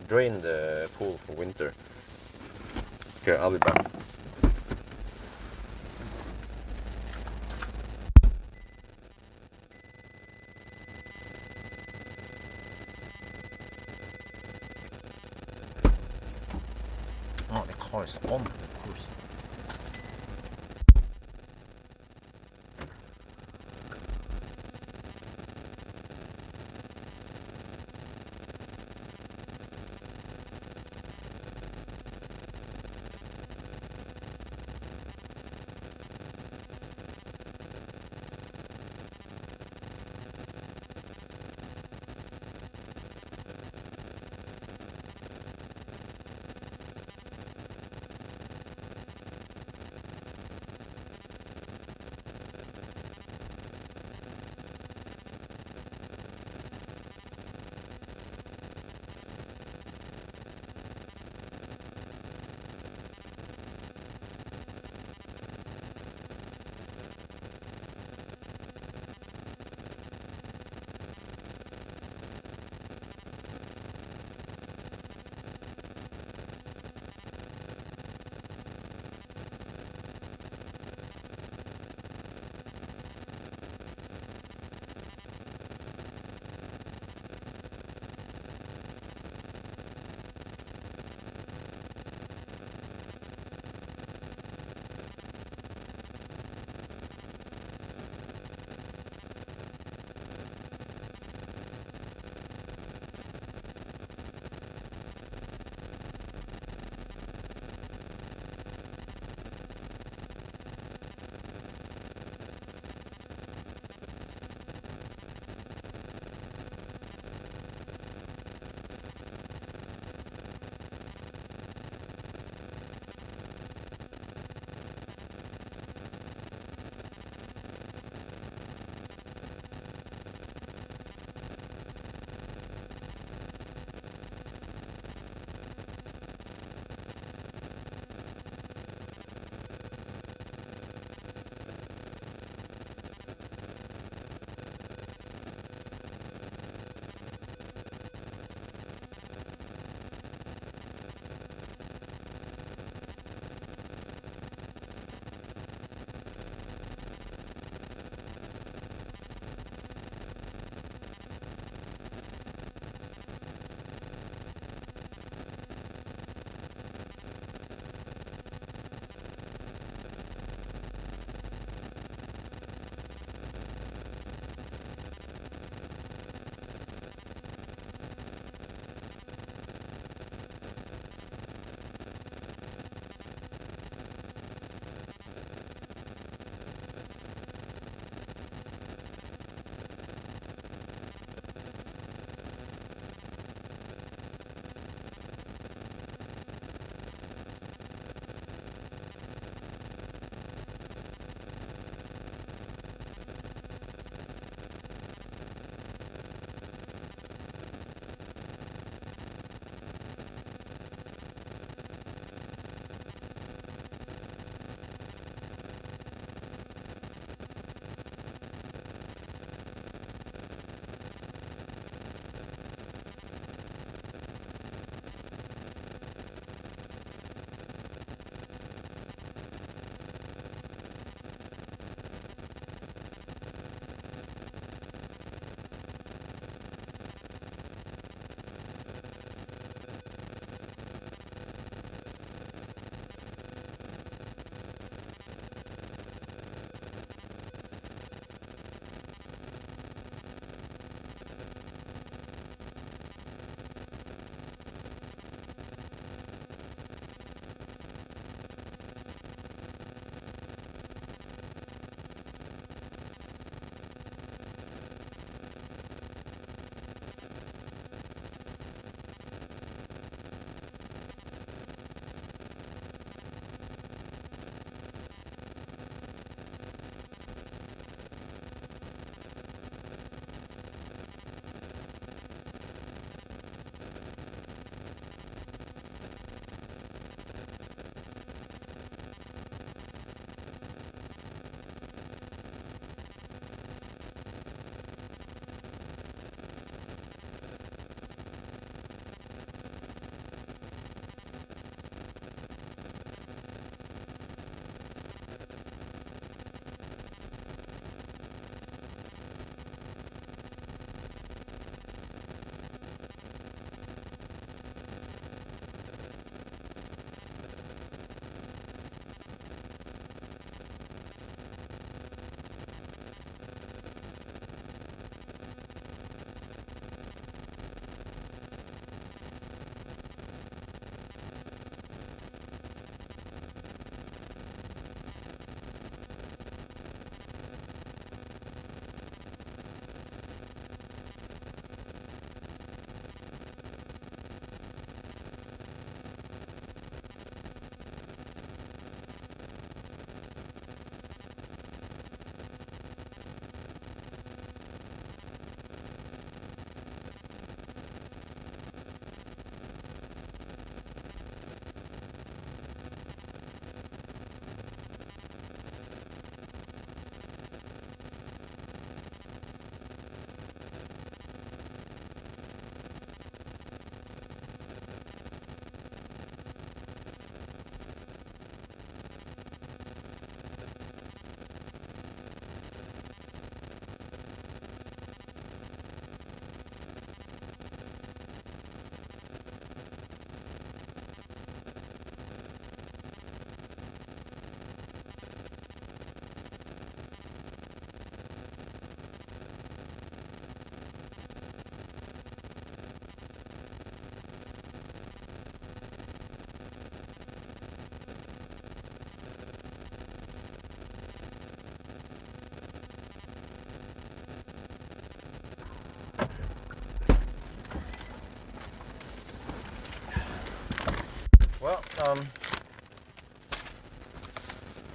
drain the pool for winter. Okay, I'll be back. Oh, the car is on, of course.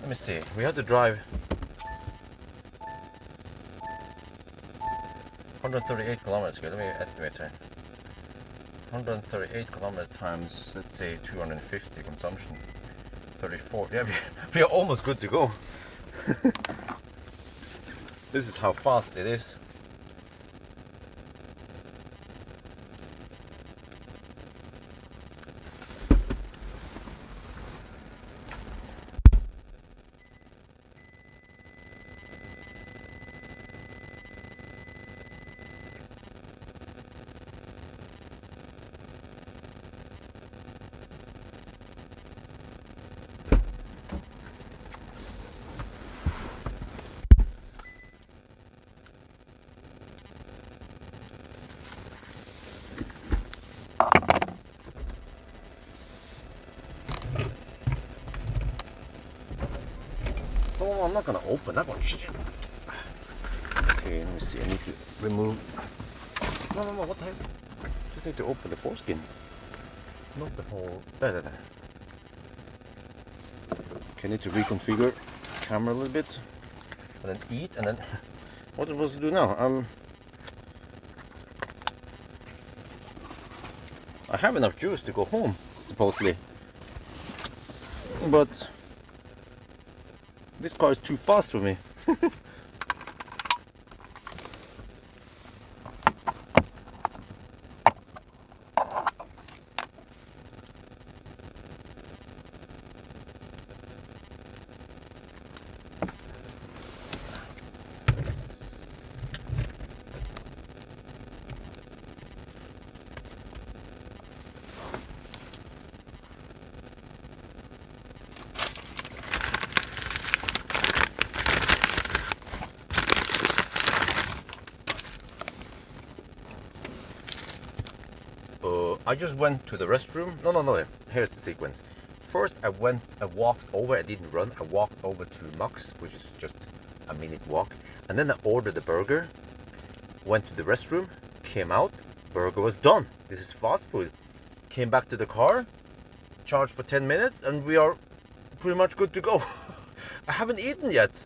let me see. We had to drive 138 kilometers. Let me estimate here. 138 kilometers times, let's say 250 consumption. 34. Yeah, we are almost good to go. This is how fast it is. Oh, I'm not gonna open that one. Shit. Okay, let me see. I need to remove. No, what the heck? Just need to open the foreskin. Not the whole. There. Okay, I need to reconfigure the camera a little bit. And then eat, and then. What am I supposed to do now? I have enough juice to go home, supposedly. But. This car is too fast for me. I just went to the restroom. No. Here's the sequence. First, I walked over. I didn't run. I walked over to Max, which is just a minute walk. And then I ordered the burger. Went to the restroom. Came out. Burger was done. This is fast food. Came back to the car. Charged for 10 minutes. And we are pretty much good to go. I haven't eaten yet.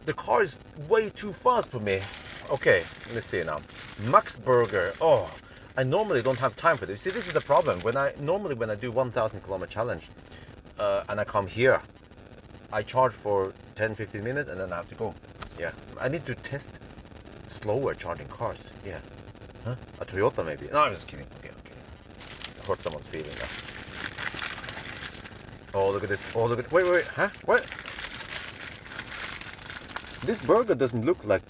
The car is way too fast for me. Okay, let's see now. Max Burger. Oh. I normally don't have time for this. See, this is the problem. When I do 1,000 kilometer challenge and I come here, I charge for 10-15 minutes and then I have to go. Yeah, I need to test slower charging cars. Yeah, huh? A Toyota maybe. No, I'm just kidding. Okay. I hurt someone's feeling now. Oh, look at this. Oh, look at. Wait. Huh? What? This burger doesn't look like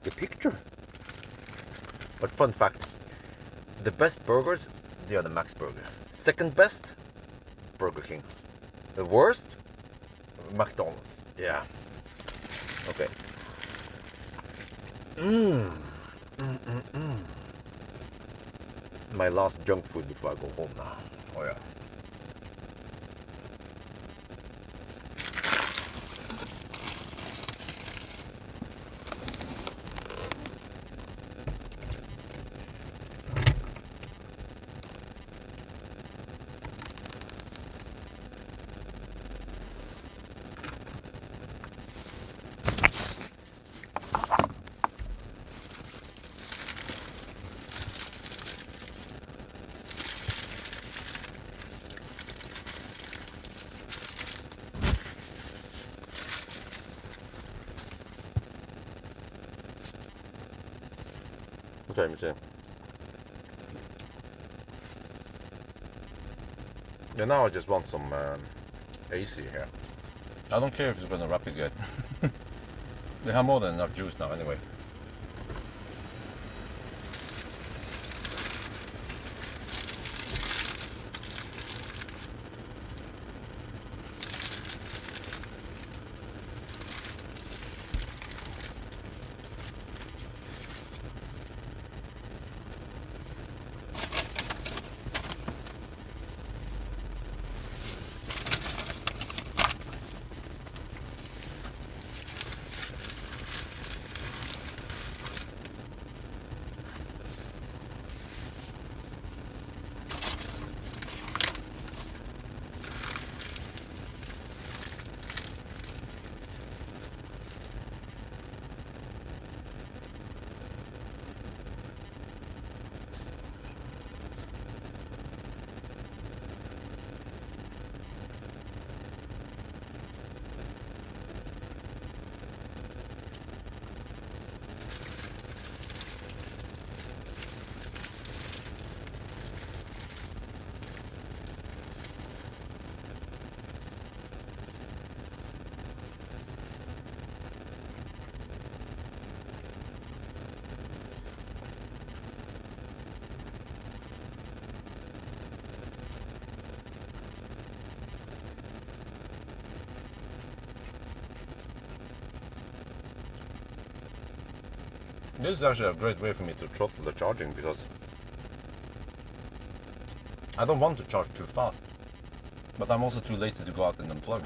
the picture. But fun fact. The best burgers, they are the Max Burger. Second best, Burger King. The worst, McDonald's. Yeah. Okay. My last junk food before I go home now. Oh yeah. Okay, let me see. Yeah, now I just want some AC here. I don't care if it's gonna rapid yet. They have more than enough juice now anyway. This is actually a great way for me to throttle the charging because I don't want to charge too fast, but I'm also too lazy to go out and unplug.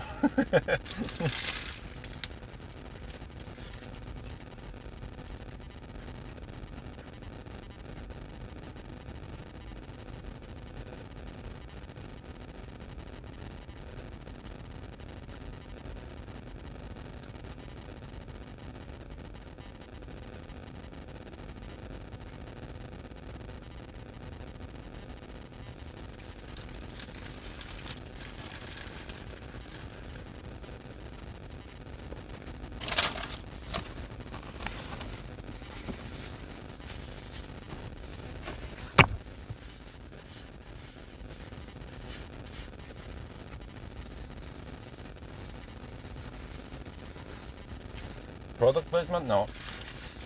Product placement? No,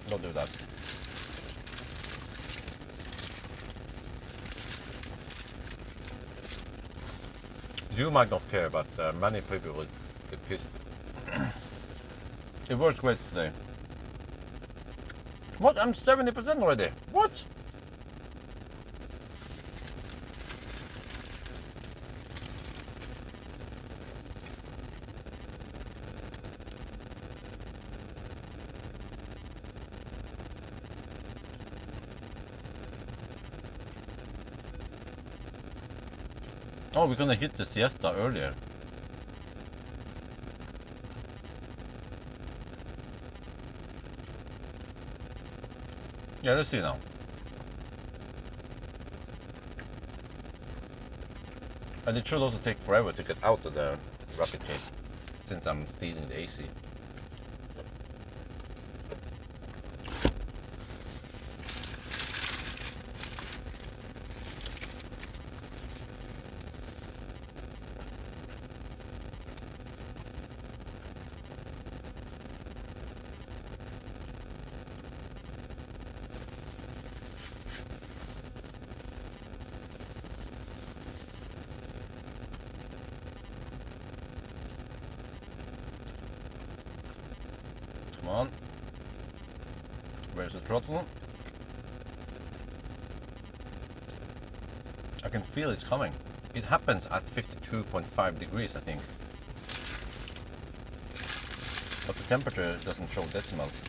don't do that. You might not care, but many people will get pissed. It works great today. What? I'm 70% already. What? Oh, we're gonna hit the siesta earlier. Yeah, let's see now. And it should also take forever to get out of the rocket case, since I'm stealing the AC. Come on. Where's the throttle? I can feel it's coming. It happens at 52.5 degrees, I think. But the temperature doesn't show decimals.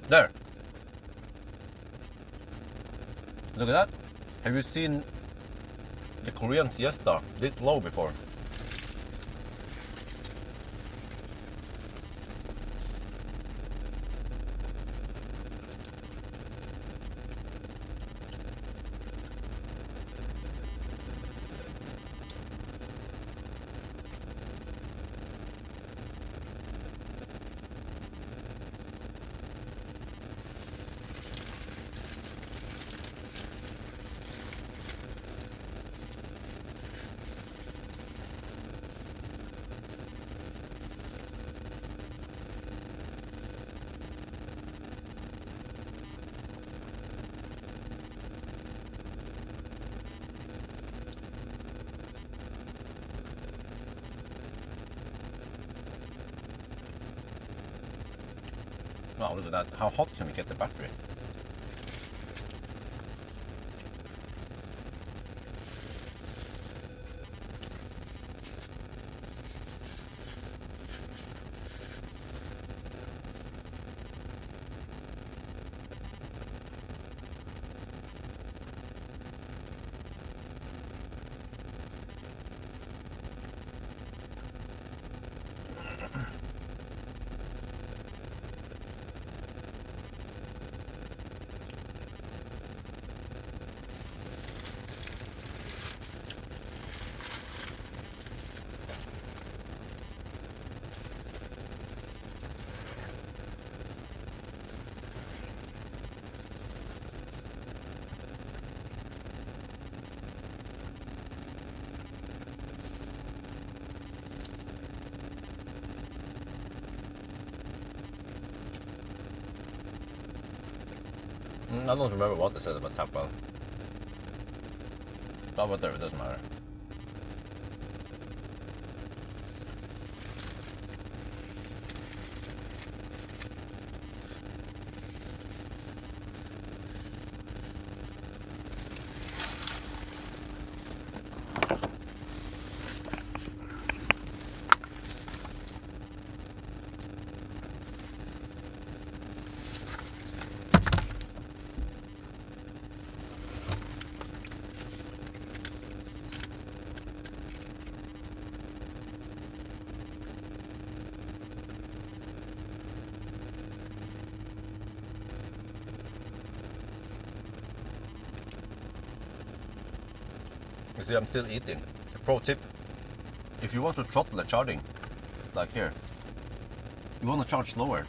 There. Look at that. Have you seen the Korean siesta this low before? Wow, look at that. How hot can we get the battery? I don't remember what they said about tap valve. But whatever, it doesn't matter. You see, I'm still eating. Pro tip, if you want to throttle the charging, like here, you want to charge slower,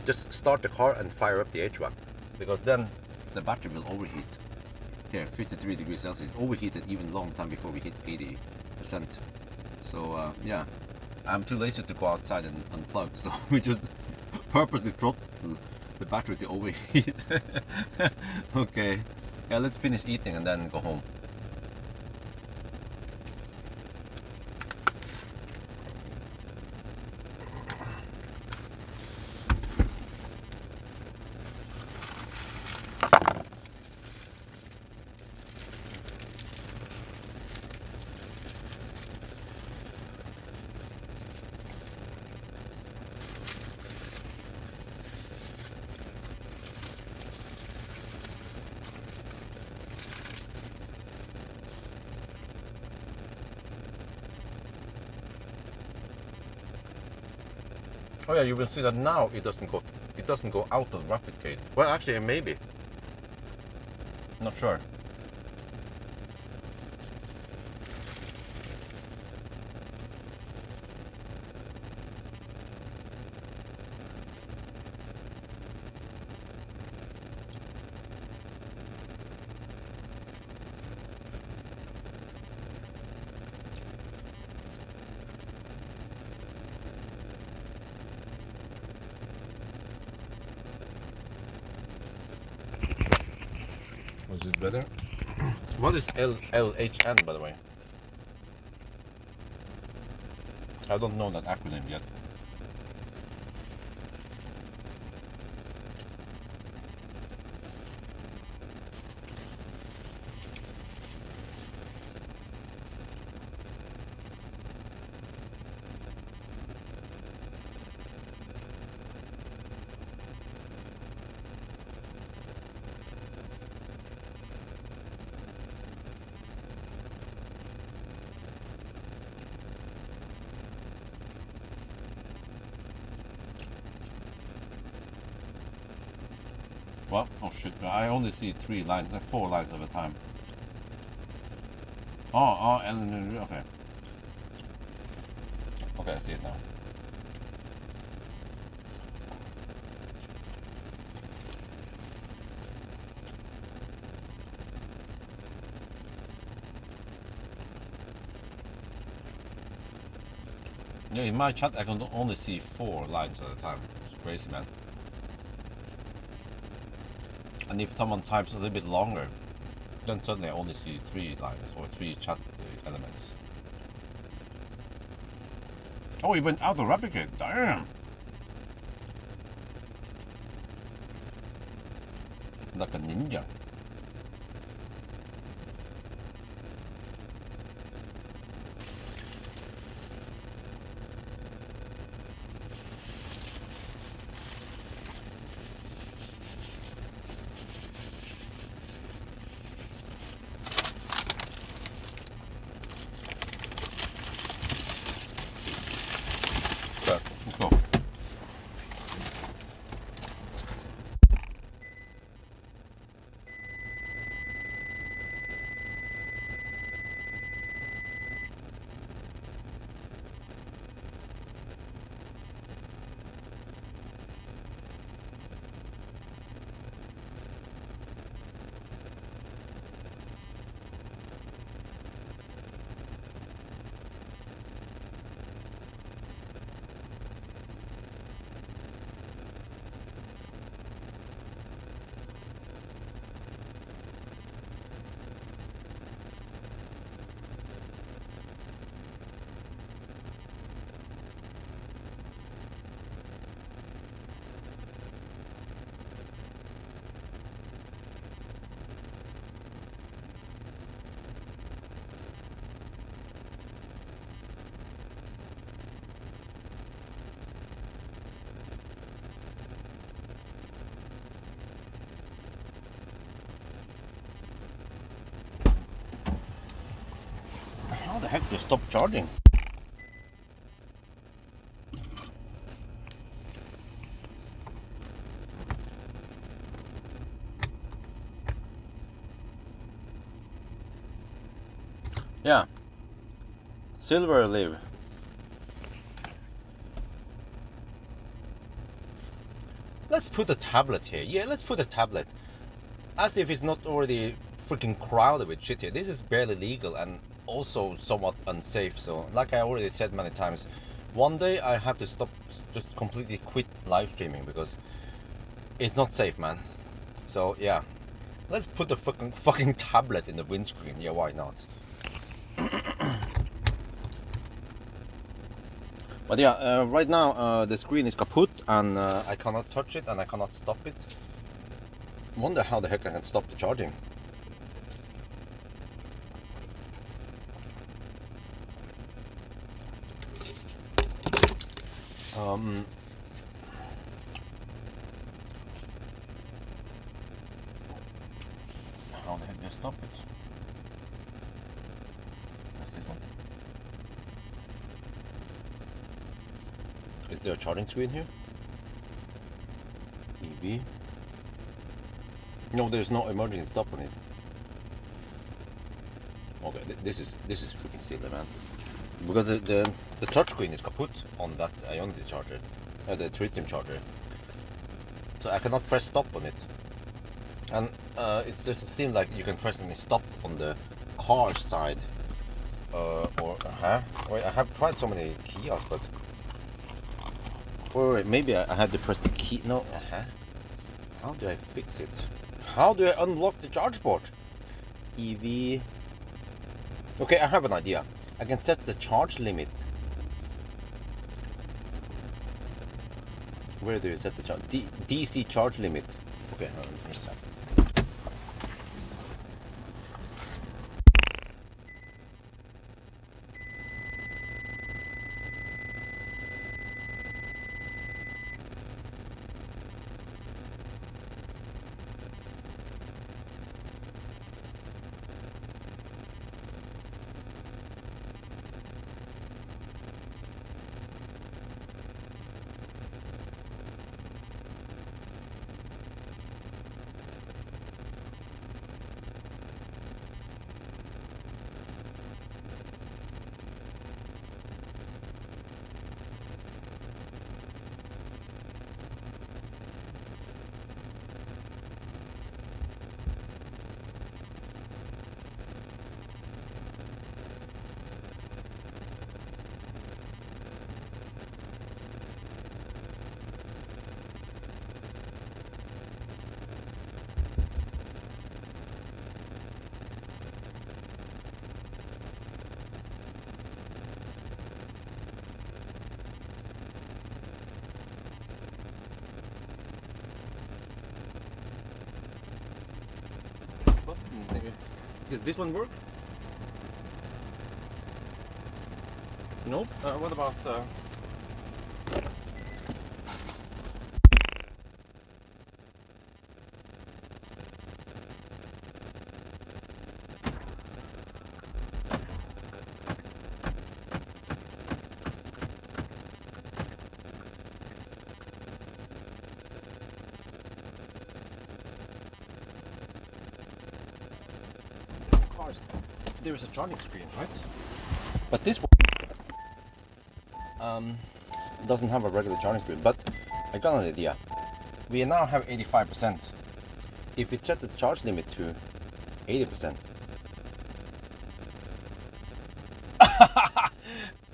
just start the car and fire up the HVAC, because then the battery will overheat. Here, 53 degrees Celsius, overheated even long time before we hit 80%. So yeah, I'm too lazy to go outside and unplug, so we just purposely throttle the battery to overheat. Okay, yeah, let's finish eating and then go home. Oh yeah, you will see that now it doesn't go out of rapid gate. Well, actually, maybe. Not sure. Was it better? What is LHN, by the way? I don't know that acronym yet. Well, oh shit, I only see 3 lines, 4 lines at a time. Oh, okay. Okay, I see it now. Yeah, in my chat I can only see 4 lines at a time. It's crazy, man. And if someone types a little bit longer, then suddenly I only see 3 lines or 3 chat elements. Oh, he went out of replicate. Damn! Like a ninja. Let's go. heck just stopped charging? Yeah. Silver live. Let's put a tablet here. Yeah, let's put a tablet. As if it's not already freaking crowded with shit here. This is barely legal and also somewhat unsafe. So, like I already said many times, one day I have to stop, just completely quit live streaming because it's not safe, man. So yeah, let's put the fucking tablet in the windscreen. Yeah, why not? But yeah, right now the screen is kaput and I cannot touch it and I cannot stop it. Wonder how the heck I can stop the charging. How the heck do I stop it? What's this one? Is there a charging screen here? EV. No, there's no emergency stop on it. Okay, this is freaking silly, man. Because the touch screen is kaput on that Ionity charger, the tritium charger. So I cannot press stop on it. And it doesn't seem like you can press any stop on the car side. Wait, I have tried so many Kias, but wait, maybe I had to press the key. No, how do I fix it? How do I unlock the charge port? EV. Okay, I have an idea. I can set the charge limit. Where do you set the charge? DC charge limit. Okay, let me set. Does this one work? Nope. What about there is a charging screen, right? But this one doesn't have a regular charging screen. But I got an idea. We now have 85%. If we set the charge limit to 80%.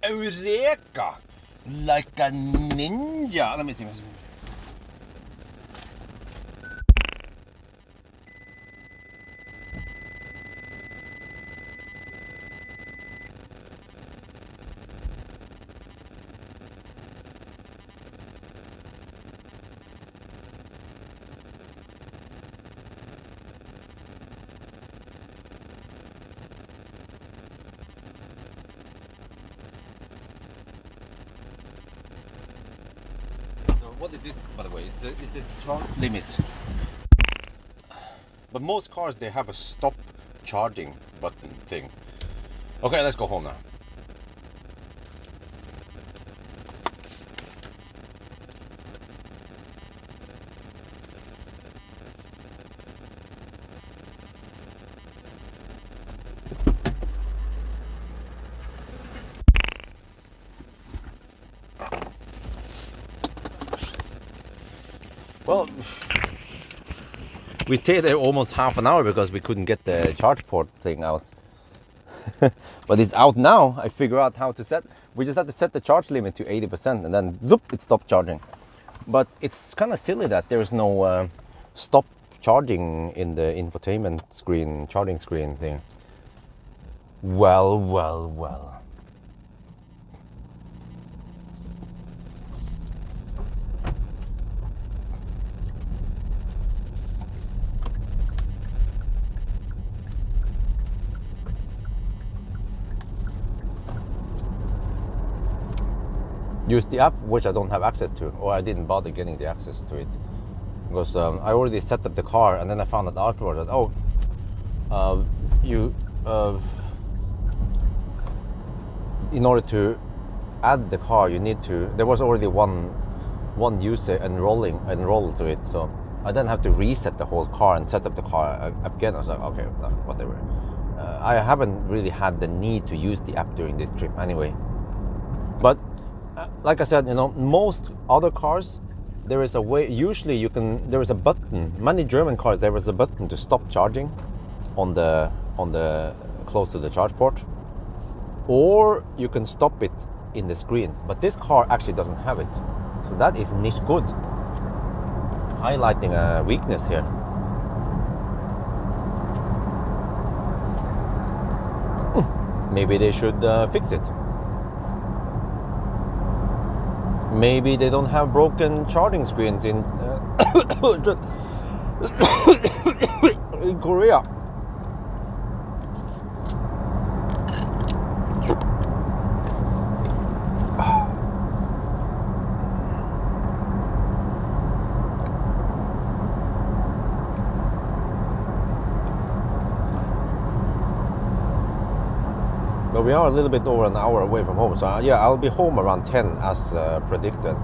Eureka! Like a ninja! Let me see. What is this, by the way? It's a charge limit. But most cars, they have a stop charging button thing. Okay, let's go home now. Well, we stayed there almost half an hour because we couldn't get the charge port thing out. But it's out now. I figure out how to set. We just have to set the charge limit to 80% and then zoop, it stopped charging. But it's kind of silly that there's no stop charging in the infotainment screen, charging screen thing. Well, well, well. Use the app, which I don't have access to, or I didn't bother getting the access to it, because I already set up the car, and then I found out afterwards that in order to add the car, you need to. There was already one user enrolled to it, so I then have to reset the whole car and set up the car again. I was like, okay, whatever. I haven't really had the need to use the app during this trip anyway, but. Like I said, most other cars, there is a way. Usually, there is a button. Many German cars, there is a button to stop charging on the close to the charge port, or you can stop it in the screen. But this car actually doesn't have it, so that is nicht good. Highlighting a weakness here. Maybe they should fix it. Maybe they don't have broken charging screens in in Korea. But we are a little bit over an hour away from home, so yeah, I'll be home around 10 as predicted.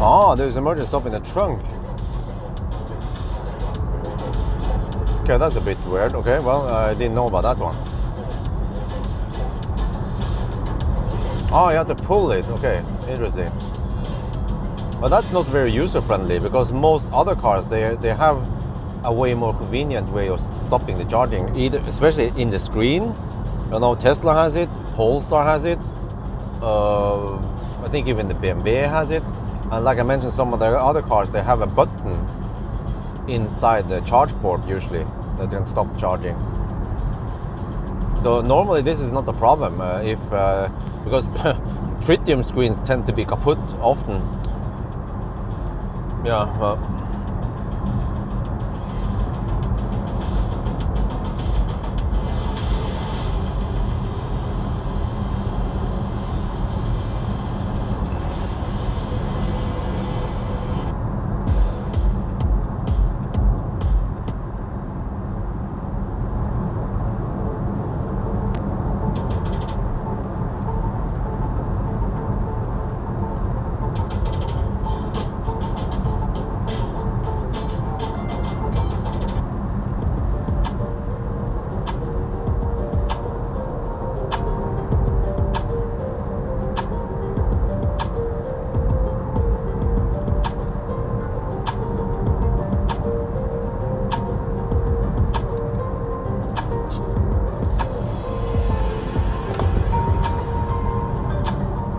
Oh, there's emergency stop in the trunk. Okay, that's a bit weird. Okay, well, I didn't know about that one. Oh, you have to pull it. Okay, interesting. But that's not very user-friendly, because most other cars, they have a way more convenient way of stopping the charging, especially in the screen. Tesla has it, Polestar has it. I think even the BMW has it. And like I mentioned, some of the other cars, they have a button inside the charge port usually that can stop charging. So normally this is not a problem because tritium screens tend to be kaput often. Yeah.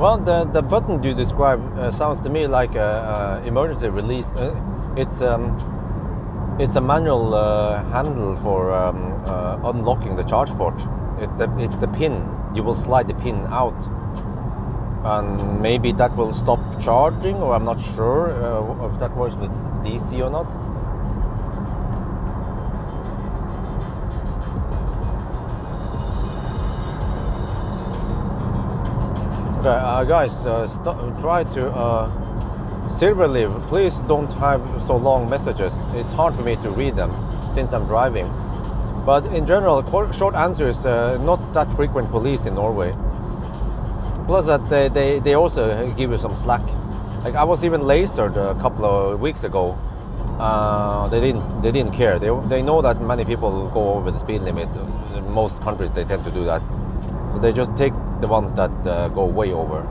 Well, the button you describe sounds to me like a emergency release. It's a manual handle for unlocking the charge port. It's the pin. You will slide the pin out, and maybe that will stop charging, or I'm not sure if that works with DC or not. Okay, guys, try to seriously, please don't have so long messages. It's hard for me to read them since I'm driving. But in general, short answer is not that frequent police in Norway. Plus that they also give you some slack. Like I was even lasered a couple of weeks ago. They didn't care. They know that many people go over the speed limit. In most countries they tend to do that. So they just take the ones that go way over.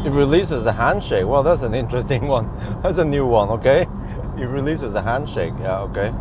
It releases the handshake. Well, that's an interesting one. That's a new one, okay? It releases the handshake. Yeah, okay.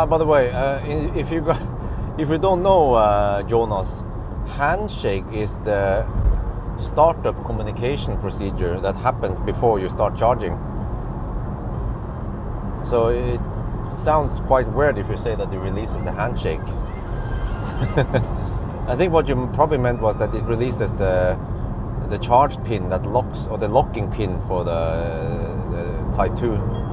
By the way, if you don't know, Jonas, handshake is the startup communication procedure that happens before you start charging. So it sounds quite weird if you say that it releases a handshake. I think what you probably meant was that it releases the charge pin that locks, or the locking pin for the Type 2.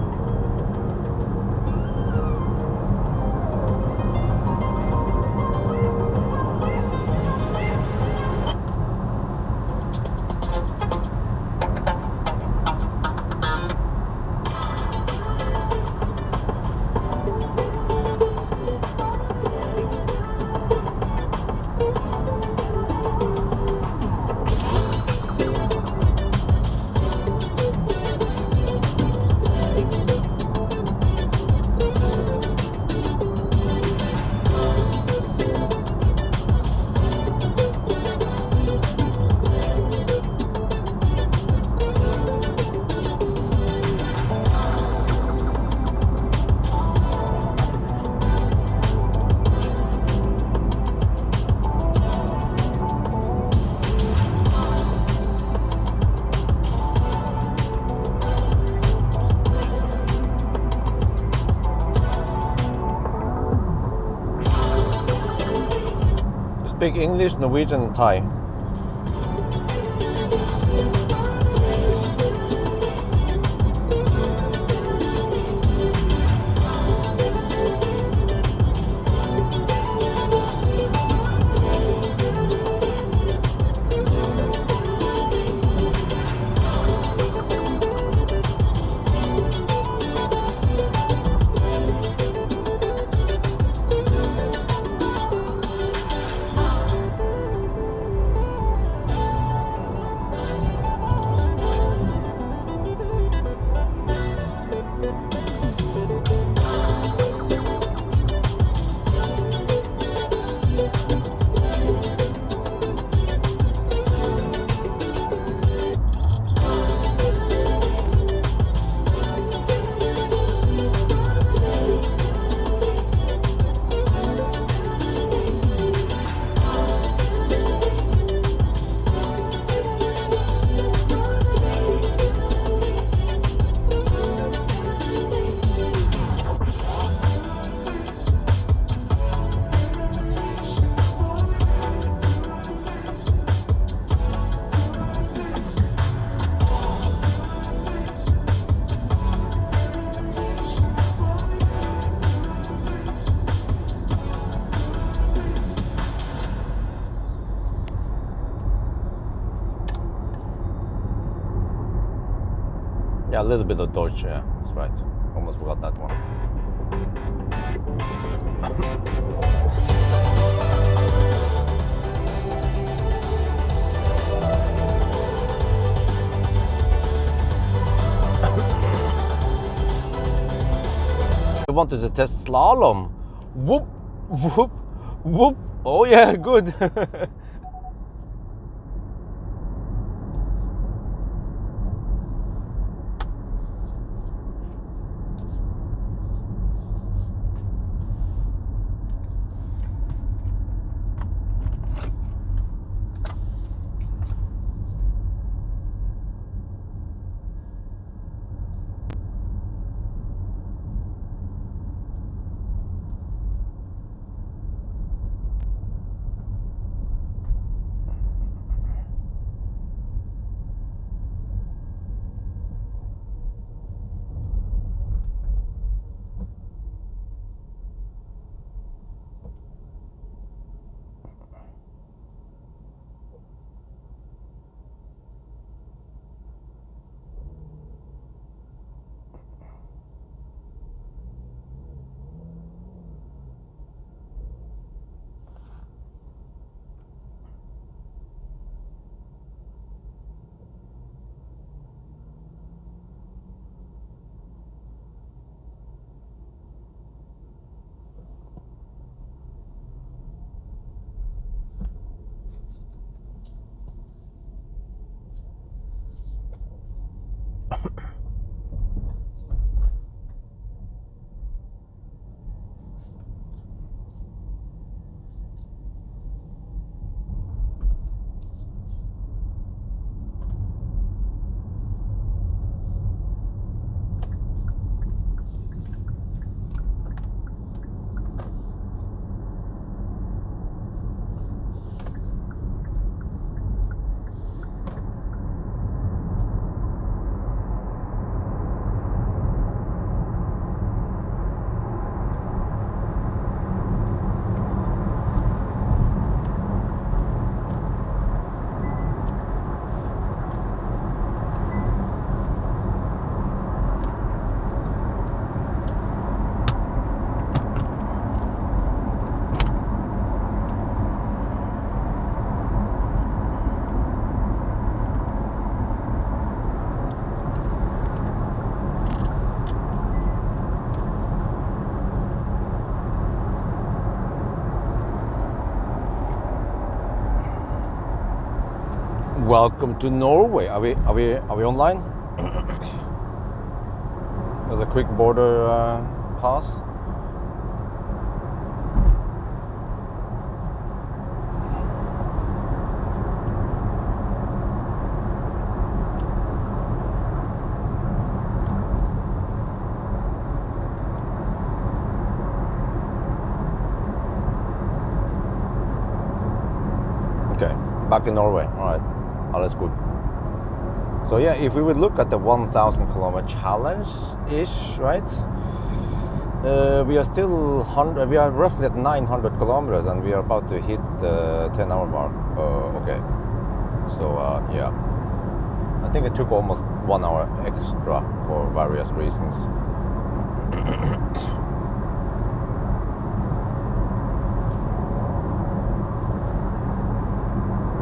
speak English, Norwegian, and Thai. Yeah, a little bit of Dodge, yeah, that's right. Almost forgot that one. I wanted to test slalom. Whoop, whoop, whoop. Oh yeah, good. Welcome to Norway. Are we online? There's a quick border pass. back in Norway. All right, alles gut. So yeah, if we would look at the 1,000 kilometer challenge-ish, right? We are still we are roughly at 900 kilometers, and we are about to hit the 10-hour mark. Okay. So yeah, I think it took almost 1 hour extra for various reasons.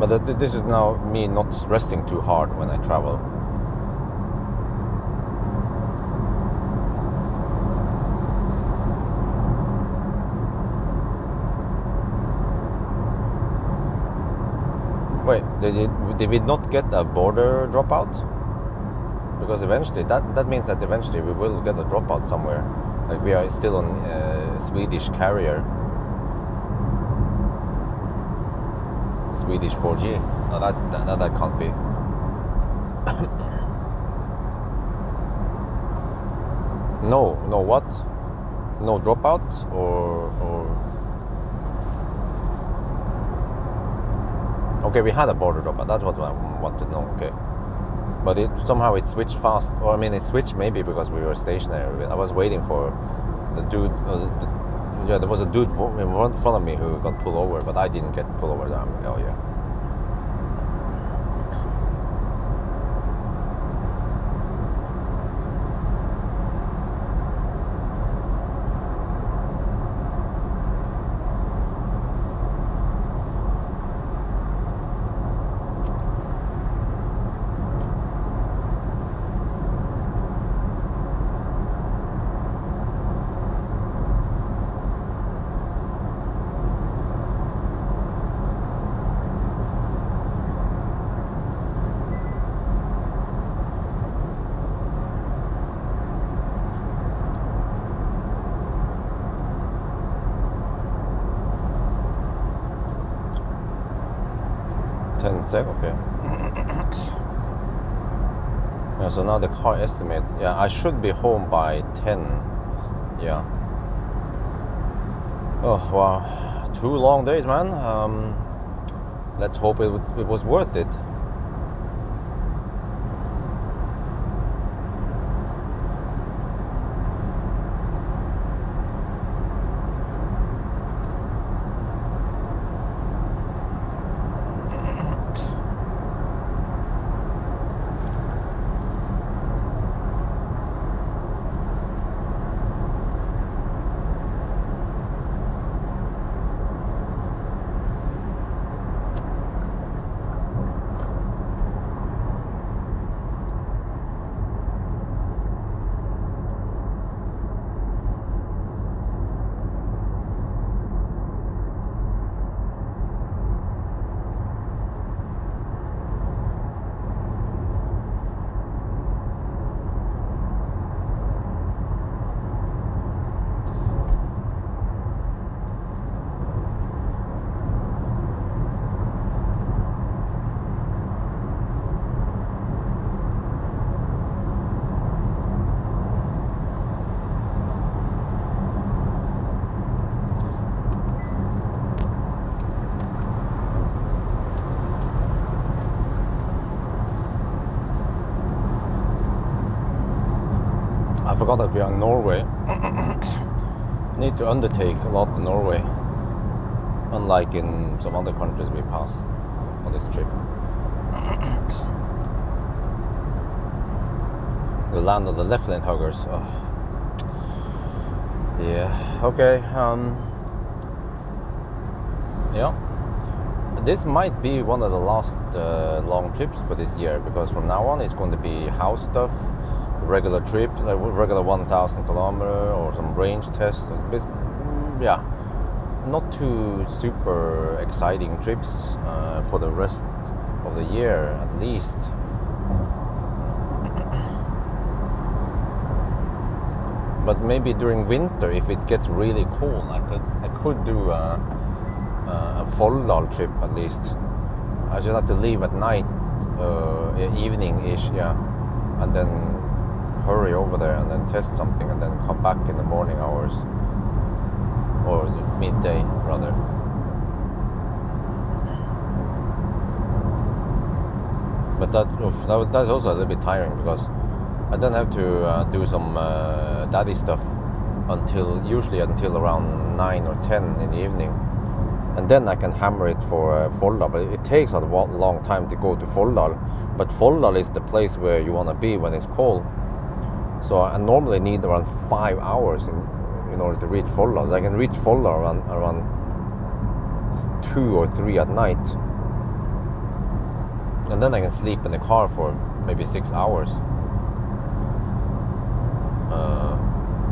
But this is now me not stressing too hard when I travel. Wait, did we not get a border dropout? Because eventually, that means that eventually we will get a dropout somewhere. Like we are still on Swedish carrier. Swedish 4G. No, that can't be. No what? No dropout or okay, we had a border dropout. That's what I want to know. Okay, but somehow it switched fast. Or I mean, it switched maybe because we were stationary. I was waiting for the dude. Yeah, there was a dude in front of me who got pulled over, but I didn't get pulled over. I'm like, oh yeah. Okay. Yeah, so now the car estimate. Yeah, I should be home by 10. Yeah. Oh wow, 2 long days, man. Let's hope it was worth it. I forgot that we are in Norway. Need to undertake a lot in Norway, unlike in some other countries we passed on this trip. The land of the left lane huggers. Oh. Yeah. Okay. Yeah. This might be one of the last long trips for this year, because from now on it's going to be house stuff, regular trip, like regular 1,000 kilometer or some range tests. Yeah, not too super exciting trips for the rest of the year, at least. But maybe during winter, if it gets really cold, I could do a Folldal trip at least. I just have to leave at night, evening-ish, yeah, and then hurry over there and then test something and then come back in the morning hours, or midday rather. But that's also a little bit tiring because I then have to do some daddy stuff usually until around 9 or 10 in the evening, and then I can hammer it for Folldal. But it takes a long time to go to Folldal, but Folldal is the place where you want to be when it's cold. So I normally need around 5 hours in order to reach Folldal. So I can reach Folldal around 2 or 3 at night, and then I can sleep in the car for maybe 6 hours.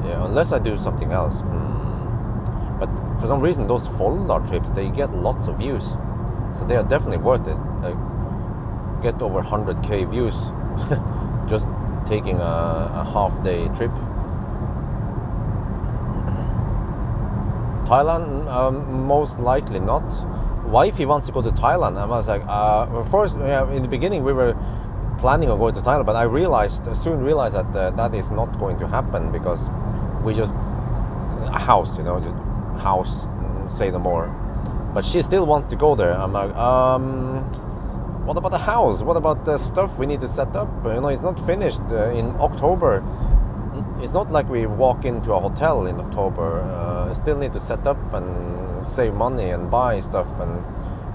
Yeah, unless I do something else. But for some reason, those Folldal trips, they get lots of views, so they are definitely worth it. I get over 100k views just taking a half-day trip. Thailand, most likely not. Wifey wants to go to Thailand. I was like, first, in the beginning we were planning on going to Thailand, but I soon realized that that is not going to happen because we just a house, just house, say no more. But she still wants to go there. I'm like, what about the house? What about the stuff we need to set up? It's not finished in October. It's not like we walk into a hotel in October. Still need to set up and save money and buy stuff. And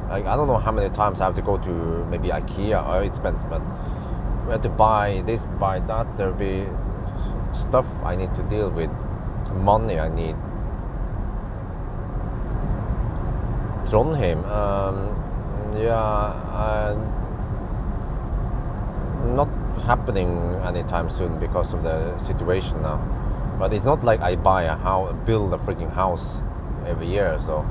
I don't know how many times I have to go to maybe IKEA. It's expensive, but we have to buy this, buy that. There'll be stuff I need to deal with, money I need. Trondheim, not happening anytime soon because of the situation now. But it's not like I build a freaking house every year. So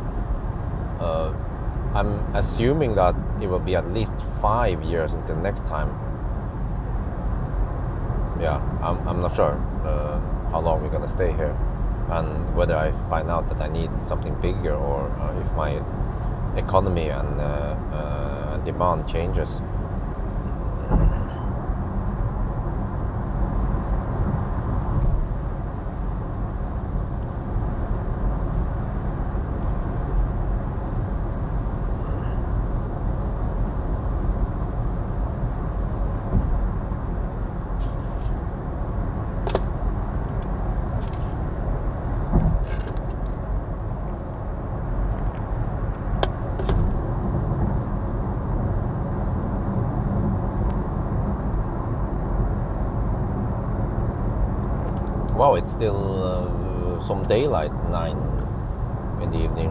I'm assuming that it will be at least 5 years until next time. Yeah, I'm not sure how long we're gonna stay here, and whether I find out that I need something bigger, or if my economy and demand changes. Wow, it's still some daylight, 9 in the evening.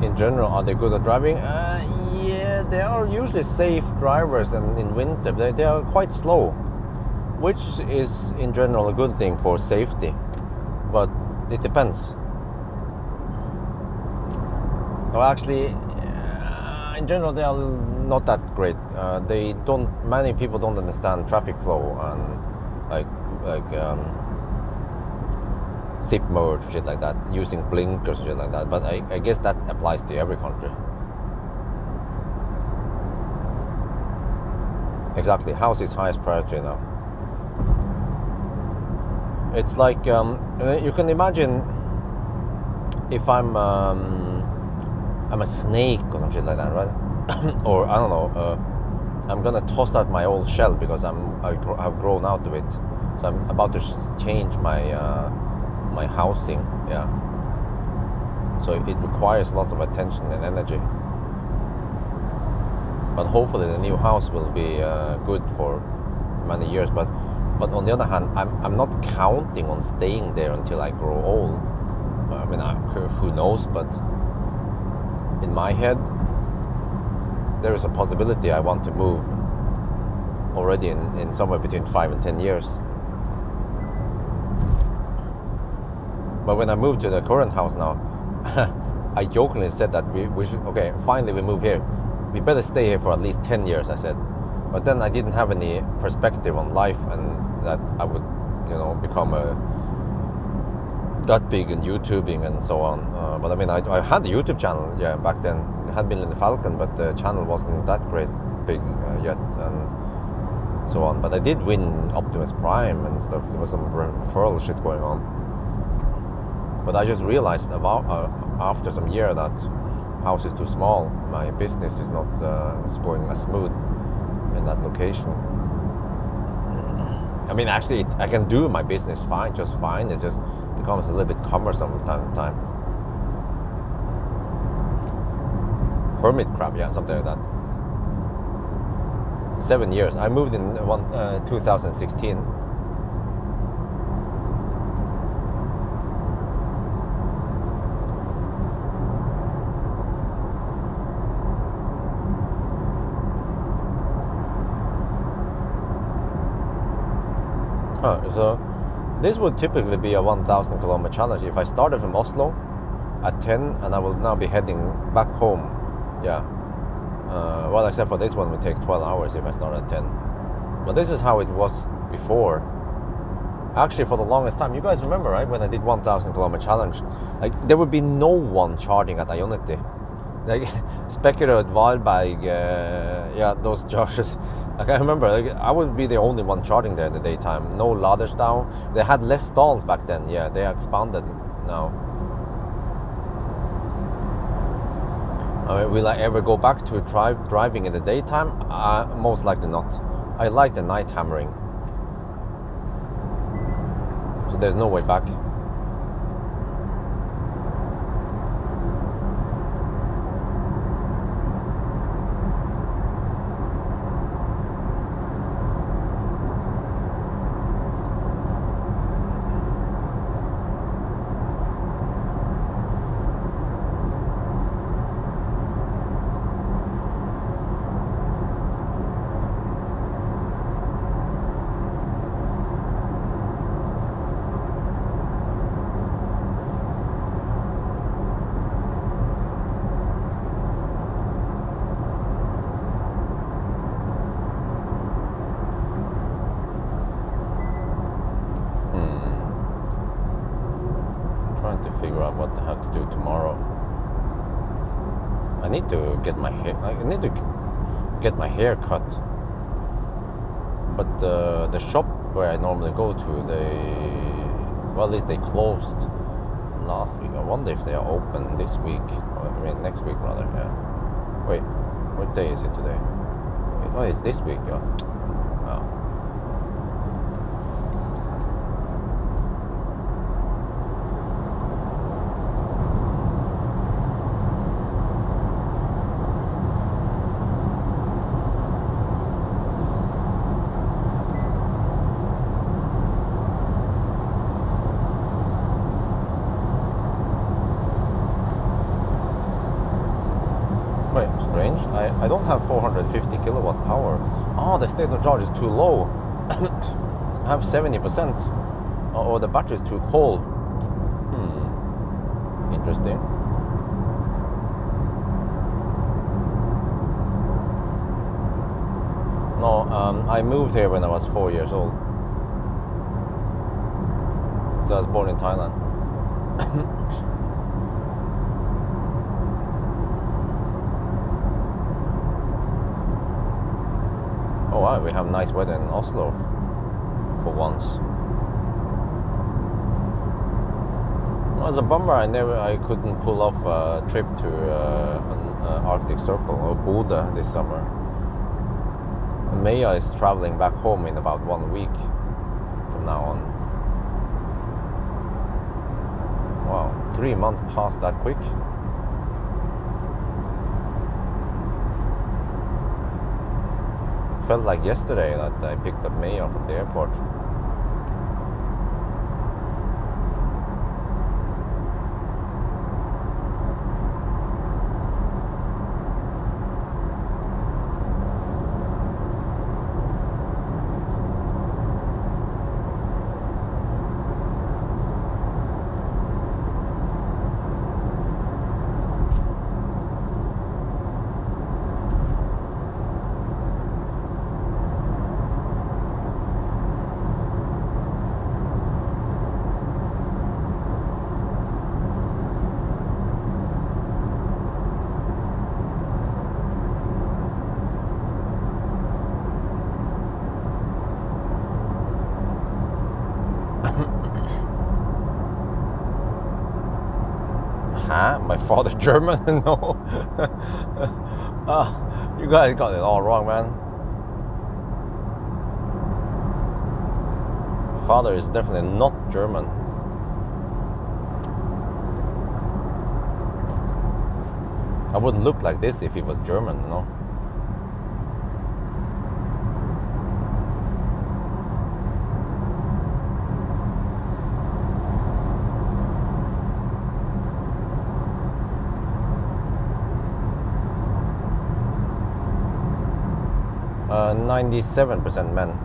In general, are they good at driving? Yeah, they are usually safe drivers, and in winter they are quite slow, which is in general a good thing for safety, but it depends. Well, actually, in general, they are not that great. Many people don't understand traffic flow and like zip merge, shit like that, using blinkers, shit like that. But I guess that applies to every country. Exactly, house is highest priority now. It's like you can imagine if I'm a snake or some shit like that, right? Or I don't know. I'm gonna toss out my old shell because I've grown out of it. So I'm about to change my housing. Yeah. So it requires lots of attention and energy. But hopefully the new house will be good for many years. But on the other hand, I'm not counting on staying there until I grow old. I mean, who knows? But in my head, there is a possibility I want to move already in somewhere between 5 and 10 years. But when I moved to the current house now, I jokingly said that we should, okay, finally we move here. We better stay here for at least 10 years, I said. But then I didn't have any perspective on life and that I would, become that big in YouTubing and so on. But I mean, I had a YouTube channel, back then. It had been in the Falcon, but the channel wasn't that great big yet. And so on. But I did win Optimus Prime and stuff. There was some referral shit going on. But I just realized after some year that house is too small. My business is not going as smooth in that location. I mean, actually, I can do my business fine, just fine. It just becomes a little bit cumbersome from time to time. Hermit crab, yeah, something like that. 7 years. I moved in 2016. So this would typically be a 1,000 kilometer challenge. If I started from Oslo at 10 and I will now be heading back home, yeah. Well, except for this one would take 12 hours if I start at 10. But this is how it was before. Actually, for the longest time, you guys remember, right, when I did 1,000 kilometer challenge, like there would be no one charging at Ionity. Like Spekkere, Valberg, yeah, those chargers. Like I remember, like, I would be the only one charging there in the daytime. No Ladersdown. They had less stalls back then. Yeah, they expanded now. Will I ever go back to driving in the daytime? Most likely not. I like the night hammering. So there's no way back. Figure out what I have to do tomorrow. I need to get my hair. I need to get my hair cut. But the shop where I normally go to, well, at least they closed last week. I wonder if they are open this week. I mean, next week rather. Yeah. Wait, what day is it today? Oh, it's this week. Yeah. Oh. I don't have 450 kilowatt power. Oh, the state of charge is too low. I have 70%. Or the battery is too cold. Interesting. No, I moved here when I was 4 years old. So I was born in Thailand. Oh wow, we have nice weather in Oslo for once. Well, it's a bummer I couldn't pull off a trip to an Arctic Circle or Bodø this summer. Maya is traveling back home in about 1 week from now on. Wow, 3 months passed that quick. Felt like yesterday that I picked up Maya from the airport. Huh? My father German? No. You guys got it all wrong, man. Father is definitely not German. I wouldn't look like this if he was German, no. Uh, 97% men.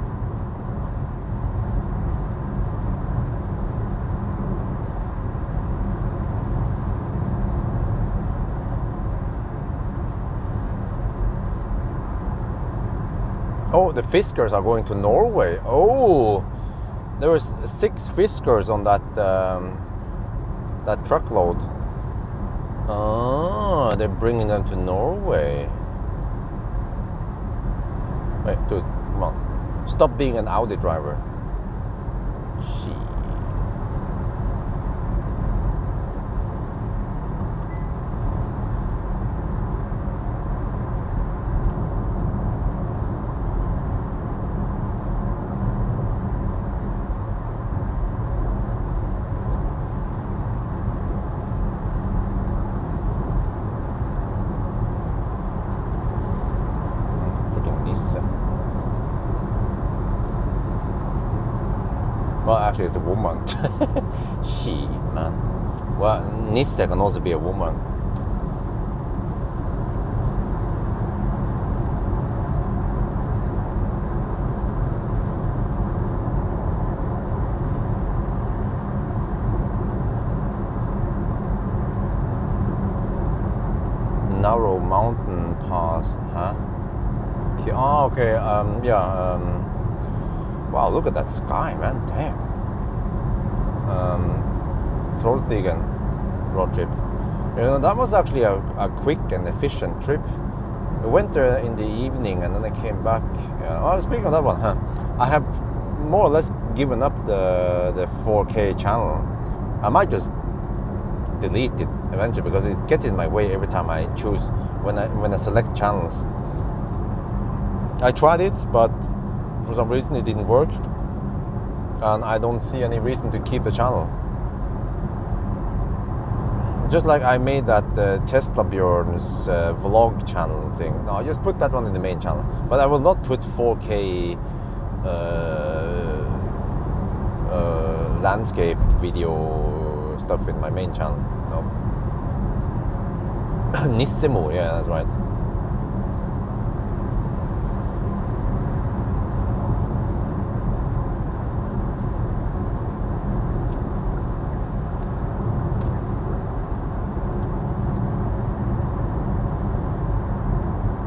Oh, the Fiskars are going to Norway. Oh, there was 6 Fiskars on that that truckload. Oh, they're bringing them to Norway. Wait, dude, come on. Stop being an Audi driver. Gee. Well, actually, it's a woman. She, man. Well, Nisse can also be a woman. Narrow mountain pass, huh? Oh, okay. Yeah. Wow, look at that sky, man. Damn. Trollstigen road trip. You know, that was actually a quick and efficient trip. We went there in the evening and then I came back. Oh, speaking of that one, huh? I have more or less given up the 4K channel. I might just delete it eventually because it gets in my way every time I choose when I select channels. I tried it, but for some reason it didn't work, and I don't see any reason to keep the channel. Just like I made that Tesla Bjorn's vlog channel thing. No, I just put that one in the main channel, but I will not put 4K landscape video stuff in my main channel. No. Nissemo, yeah, that's right.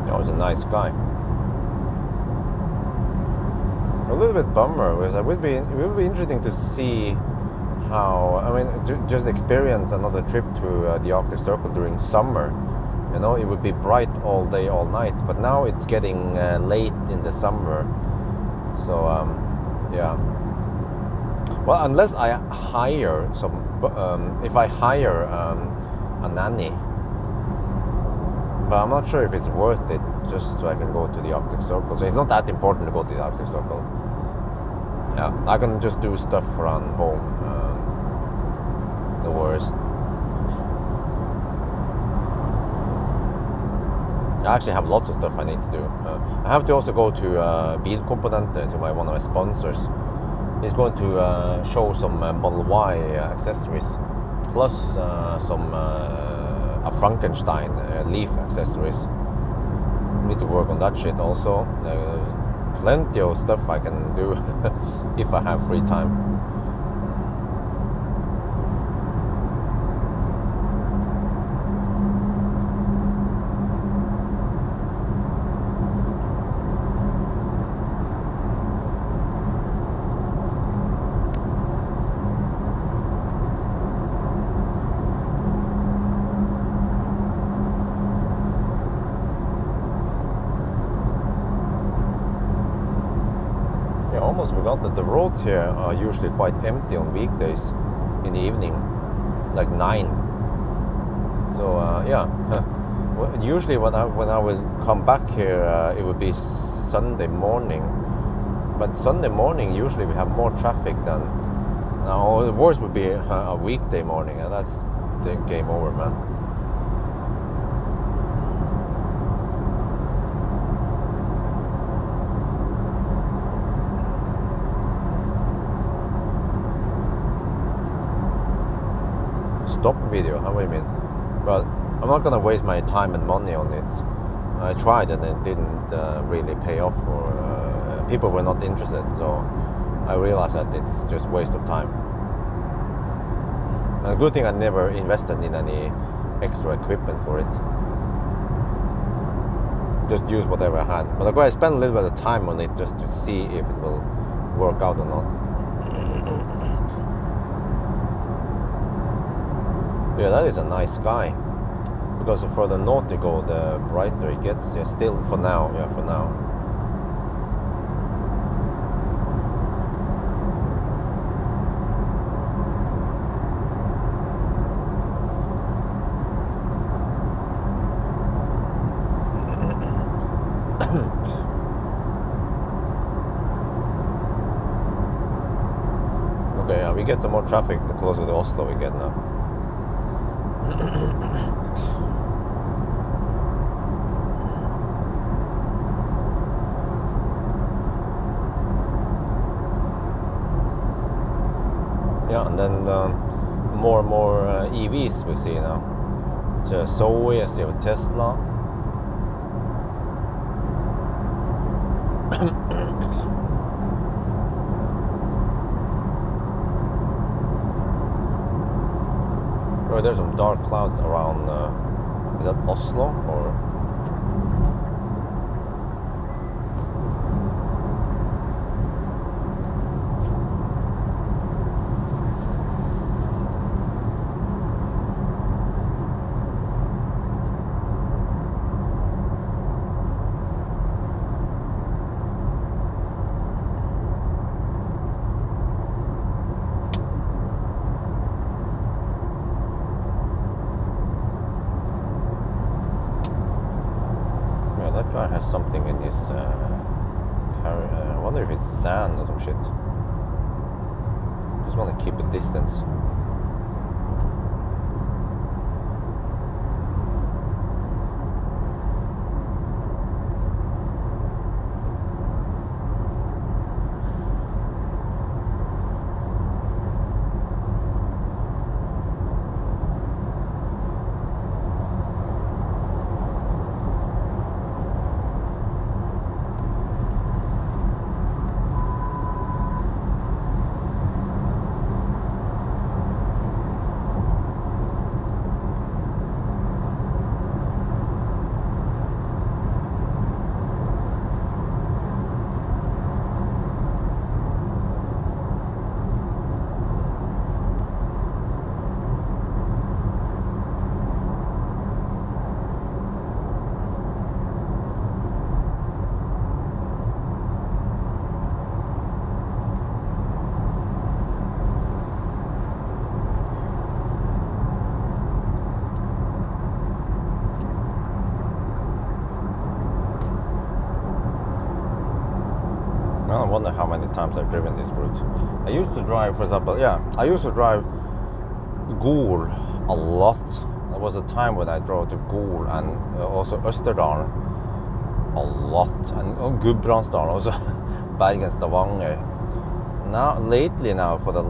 That was a nice guy. A little bit bummer because it would be interesting to see how, I mean, just experience another trip to the Arctic Circle during summer. You know, it would be bright all day, all night, but now it's getting late in the summer. So, yeah. Well, unless I hire if I hire a nanny, but I'm not sure if it's worth it just so I can go to the Arctic Circle. So it's not that important to go to the Arctic Circle. Yeah, I can just do stuff around home. No worries. I actually have lots of stuff I need to do. I have to also go to Bilkomponenter, to one of my sponsors. He's going to show some Model Y accessories, plus some a Frankenstein leaf accessories. Need to work on that shit also. Plenty of stuff I can do if I have free time. Almost forgot that the roads here are usually quite empty on weekdays in the evening, like 9. So yeah, usually when I will come back here, it would be Sunday morning. But Sunday morning usually we have more traffic than now. The worst would be a weekday morning, and that's the game over, man. Stop video, how do you mean? Well, I'm not gonna waste my time and money on it. I tried and it didn't really pay off, or people were not interested, so I realized that it's just waste of time. And a good thing I never invested in any extra equipment for it. Just use whatever I had. But I spent a little bit of time on it just to see if it will work out or not. Yeah, that is a nice sky. Because the further north you go, the brighter it gets. Yeah, still for now. Yeah, for now. Okay, yeah, we get some more traffic the closer to Oslo we get now. Yeah, and then more and more EVs we see now. So Zoe, I see a Tesla. Oh, there's some dark clouds around. Is that Oslo or? That guy has something in his carry. I wonder if it's sand or some shit. Just want to keep a distance. I wonder how many times I've driven this route. I used to drive, for example, I used to drive Gol a lot. There was a time when I drove to Gol and also Østerdalen a lot, and Gudbrandsdalen, also Bergen, Stavanger. Now, lately for the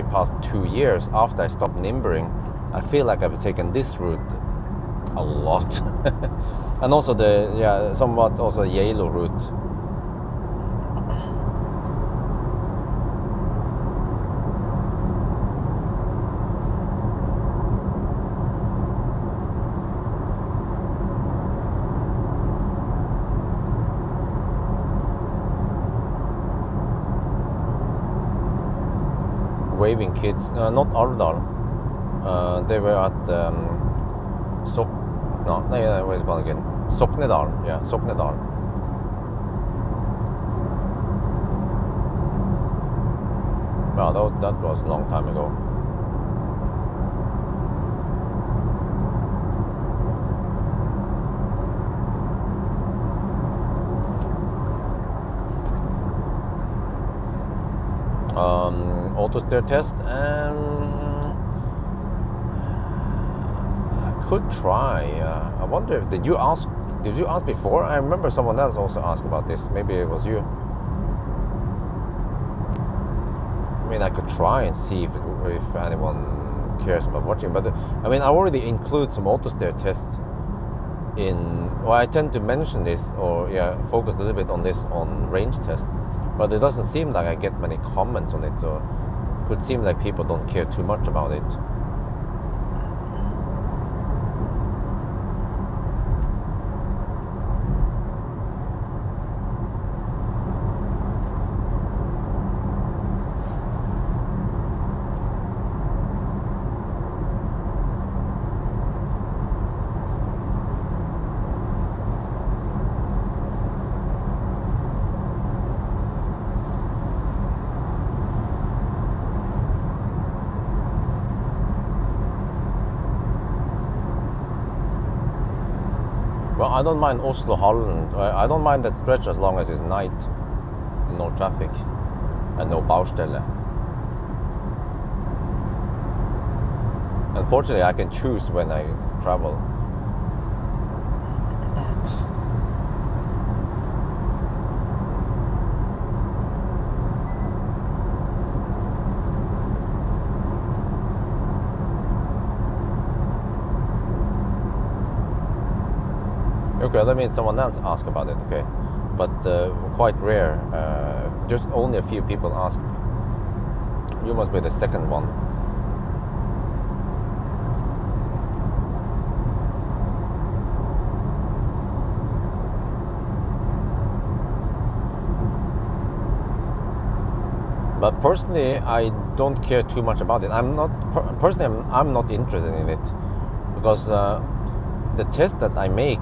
past 2 years, after I stopped nimbering, I feel like I've taken this route a lot. And also somewhat also the Yellow route. Waving kids, not Alvdal. They were at where's it called again? Soknedal. Yeah, Soknedal. Wow, that was a long time ago. auto steer test, and I could try. I wonder if did you ask before? I remember someone else also asked about this. Maybe it was you. I mean, I could try and see if anyone cares about watching, but I mean, I already include some auto steer tests in. Well, I tend to mention this or focus a little bit on this on range test, but it doesn't seem like I get many comments on it, so it could seem like people don't care too much about it. Well, I don't mind Oslo, Holland. I don't mind that stretch as long as it's night, no traffic, and no Baustelle. Unfortunately, I can choose when I travel. Okay, that means someone else asked about it, okay. But quite rare. Just only a few people ask. You must be the second one. But personally, I don't care too much about it. I'm not interested in it because the test that I make,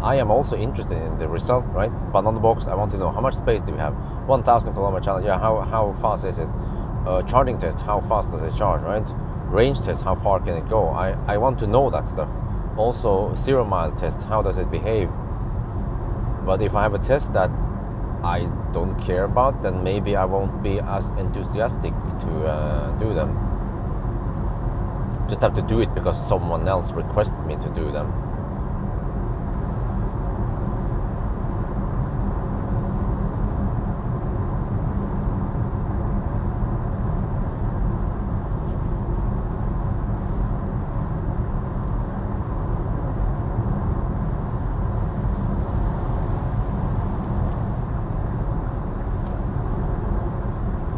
I am also interested in the result, right? But on the box, I want to know how much space do we have? 1,000 kilometer challenge, yeah, how fast is it? Charging test, how fast does it charge, right? Range test, how far can it go? I want to know that stuff. Also, 0 mile test, how does it behave? But if I have a test that I don't care about, then maybe I won't be as enthusiastic to do them. Just have to do it because someone else requested me to do them.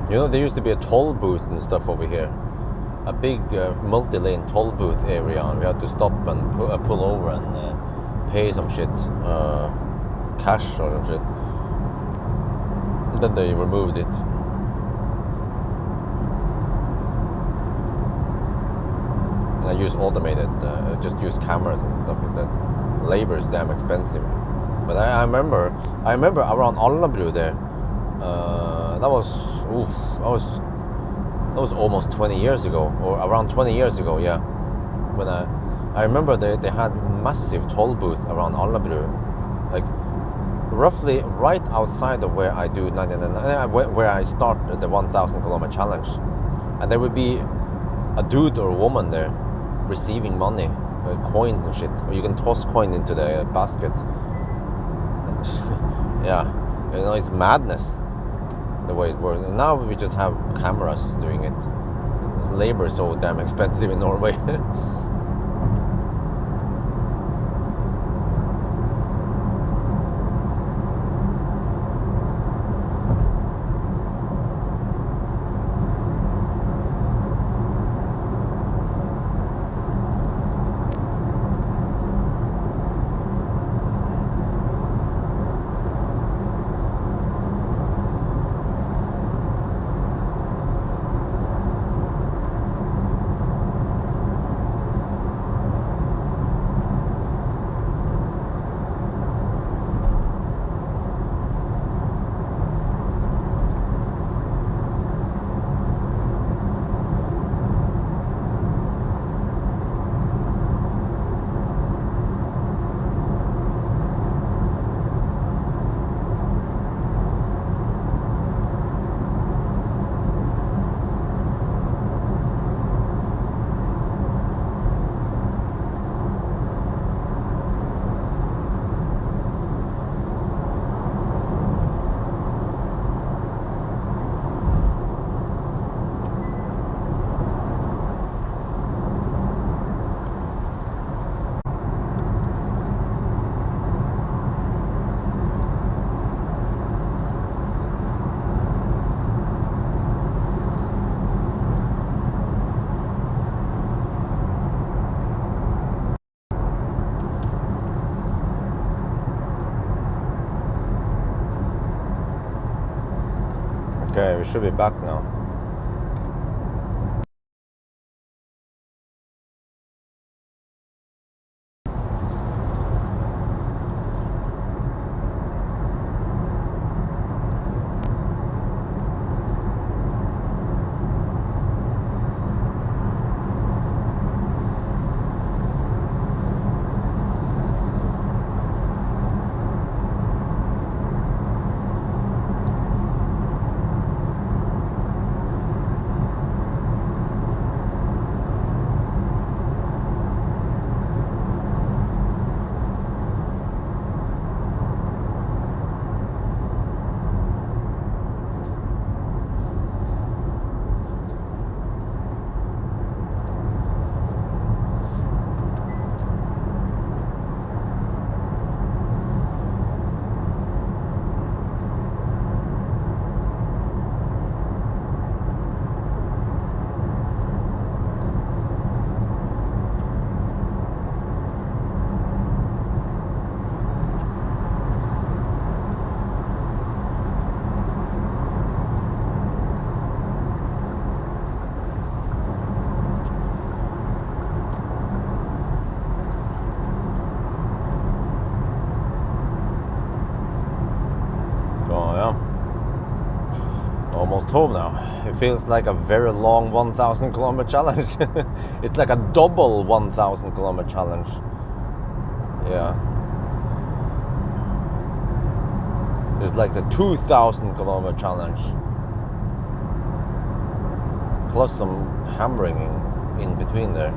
You know, there used to be a toll booth and stuff over here. A big multi-lane toll booth area. And we had to stop and pull over and pay some shit. Cash or some shit. And then they removed it. I use automated, just use cameras and stuff like that. Labor is damn expensive. But I remember around Alnabru there, that was almost 20 years ago, or around 20 years ago, yeah. When I remember they had massive toll booth around Alnabru, like roughly right outside of where I do 99, where I start the 1,000 kilometer challenge, and there would be a dude or a woman there receiving money, coins and shit, or you can toss coin into the basket. Yeah, you know, it's madness the way it works. And now we just have cameras doing it. Labor is so damn expensive in Norway. Okay, we should be back now. Almost home now. It feels like a very long 1,000 kilometer challenge. It's like a double 1,000 kilometer challenge. Yeah. It's like the 2,000 kilometer challenge. Plus some hammering in between there.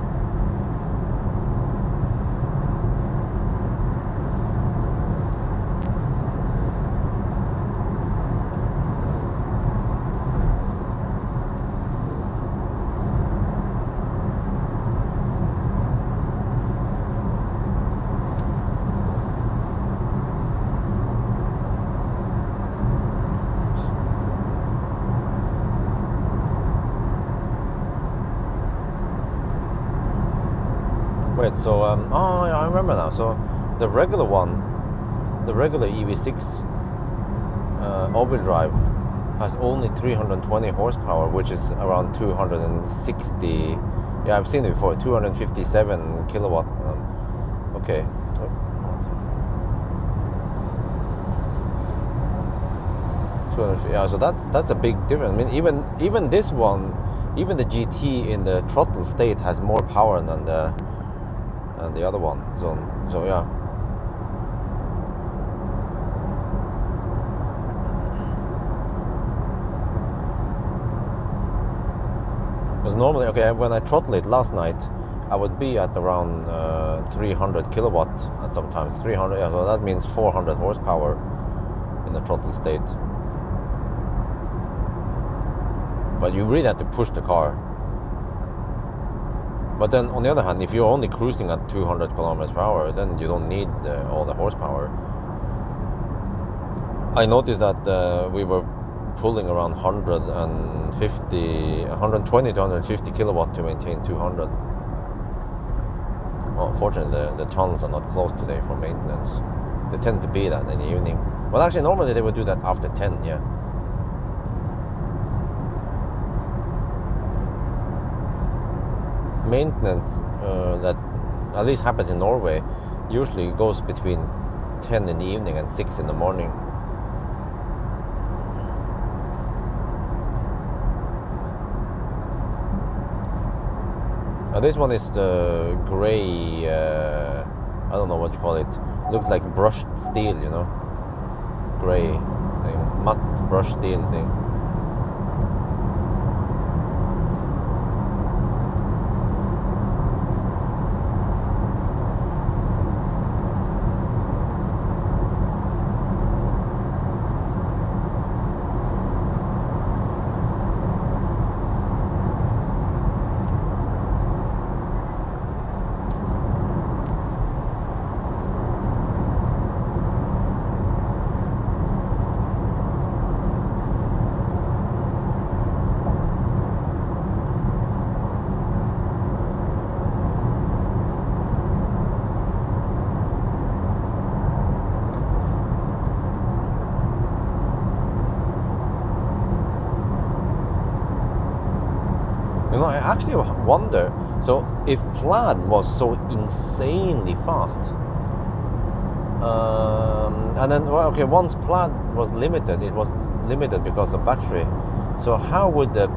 Wait, so oh yeah, I remember now. So the regular one, the regular EV6 all-wheel drive has only 320 horsepower, which is around 260. Yeah, I've seen it before. 257 kilowatt. Okay. Yeah, so that's a big difference. I mean, even this one, even the GT in the throttle state has more power than the other one. So yeah. Because normally, okay, when I throttle it last night, I would be at around 300 kilowatt at sometimes 300. Yeah, so that means 400 horsepower in the throttle state. But you really have to push the car. But then, on the other hand, if you're only cruising at 200 kilometers per hour, then you don't need all the horsepower. I noticed that we were pulling around 120 to 150 kilowatt to maintain 200. Well, fortunately, the tunnels are not closed today for maintenance. They tend to be that in the evening. Well, actually, normally they would do that after 10, yeah. Maintenance that at least happens in Norway usually goes between 10 in the evening and 6 in the morning. This one is the gray, I don't know what you call it. Looks like brushed steel, you know, gray, matte brushed steel thing. You know, I actually wonder, so if Plaid was so insanely fast, and then, well, okay, once Plaid was limited, it was limited because of battery. So how would the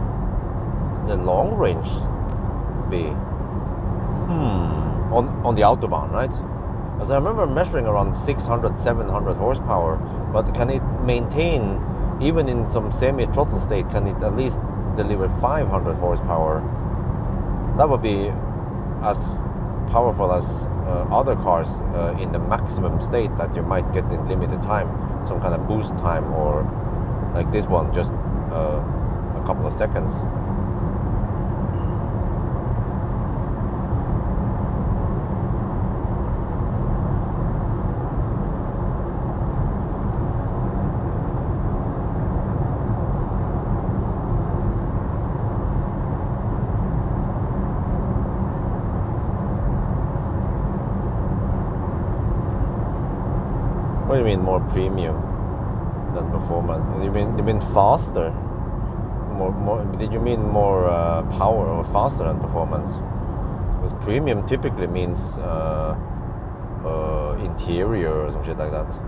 long range be? On the Autobahn, right? As I remember measuring around 600, 700 horsepower, but can it maintain, even in some semi-throttle state, can it at least deliver 500 horsepower? That would be as powerful as other cars in the maximum state that you might get in limited time, some kind of boost time, or like this one, just a couple of seconds. What do you mean more premium than performance? You mean faster? More? Did you mean more power or faster than performance? Because premium typically means interior or some shit like that.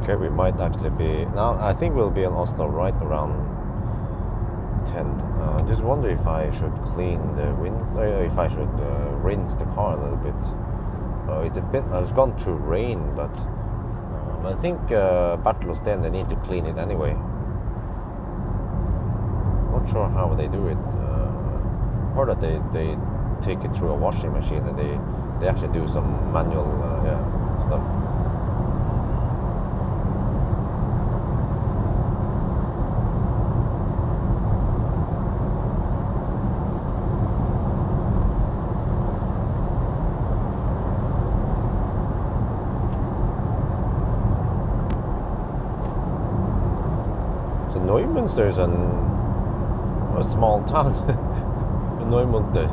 Okay, we might actually be now. I think we'll be in Oslo right around 10. I just wonder if I should clean the wind, if I should rinse the car a little bit. It's a bit. It's gone through rain, but I think Bartlosten, they need to clean it anyway. Not sure how they do it. Or that they take it through a washing machine and they actually do some manual stuff. Neumünster is a small town. Neumünster.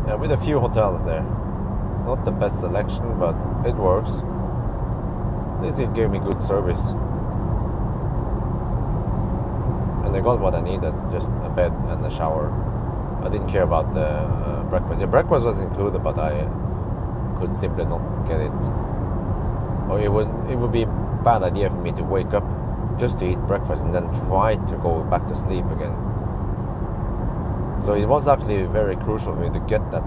Yeah, with a few hotels there. Not the best selection, but it works. At least it gave me good service. And I got what I needed, just a bed and a shower. I didn't care about the breakfast. Yeah, breakfast was included, but I could simply not get it. Or it would be a bad idea for me to wake up just to eat breakfast and then try to go back to sleep again. So it was actually very crucial for me to get that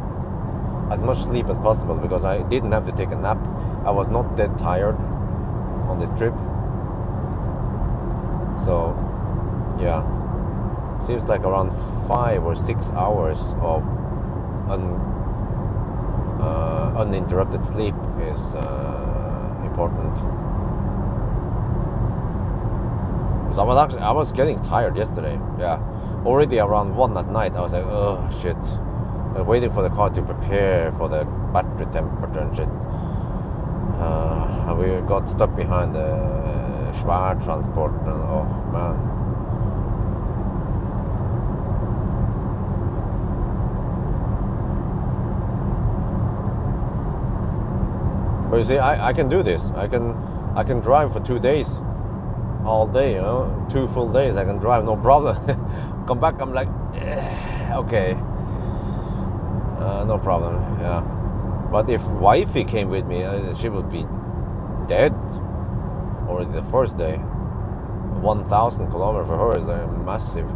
as much sleep as possible, because I didn't have to take a nap. I was not dead tired on this trip. So yeah, seems like around 5 or 6 hours of uninterrupted sleep is important. I was getting tired yesterday. Yeah, already around 1 at night I was like, oh shit. I was waiting for the car to prepare for the battery temperature and shit. And we got stuck behind the Schwar transport and oh man. But you see, I can do this. I can drive for 2 days. All day, you know, 2 full days I can drive, no problem. Come back, I'm like, okay, no problem, yeah. But if wifey came with me, she would be dead already the first day. 1,000 kilometers for her is like massive.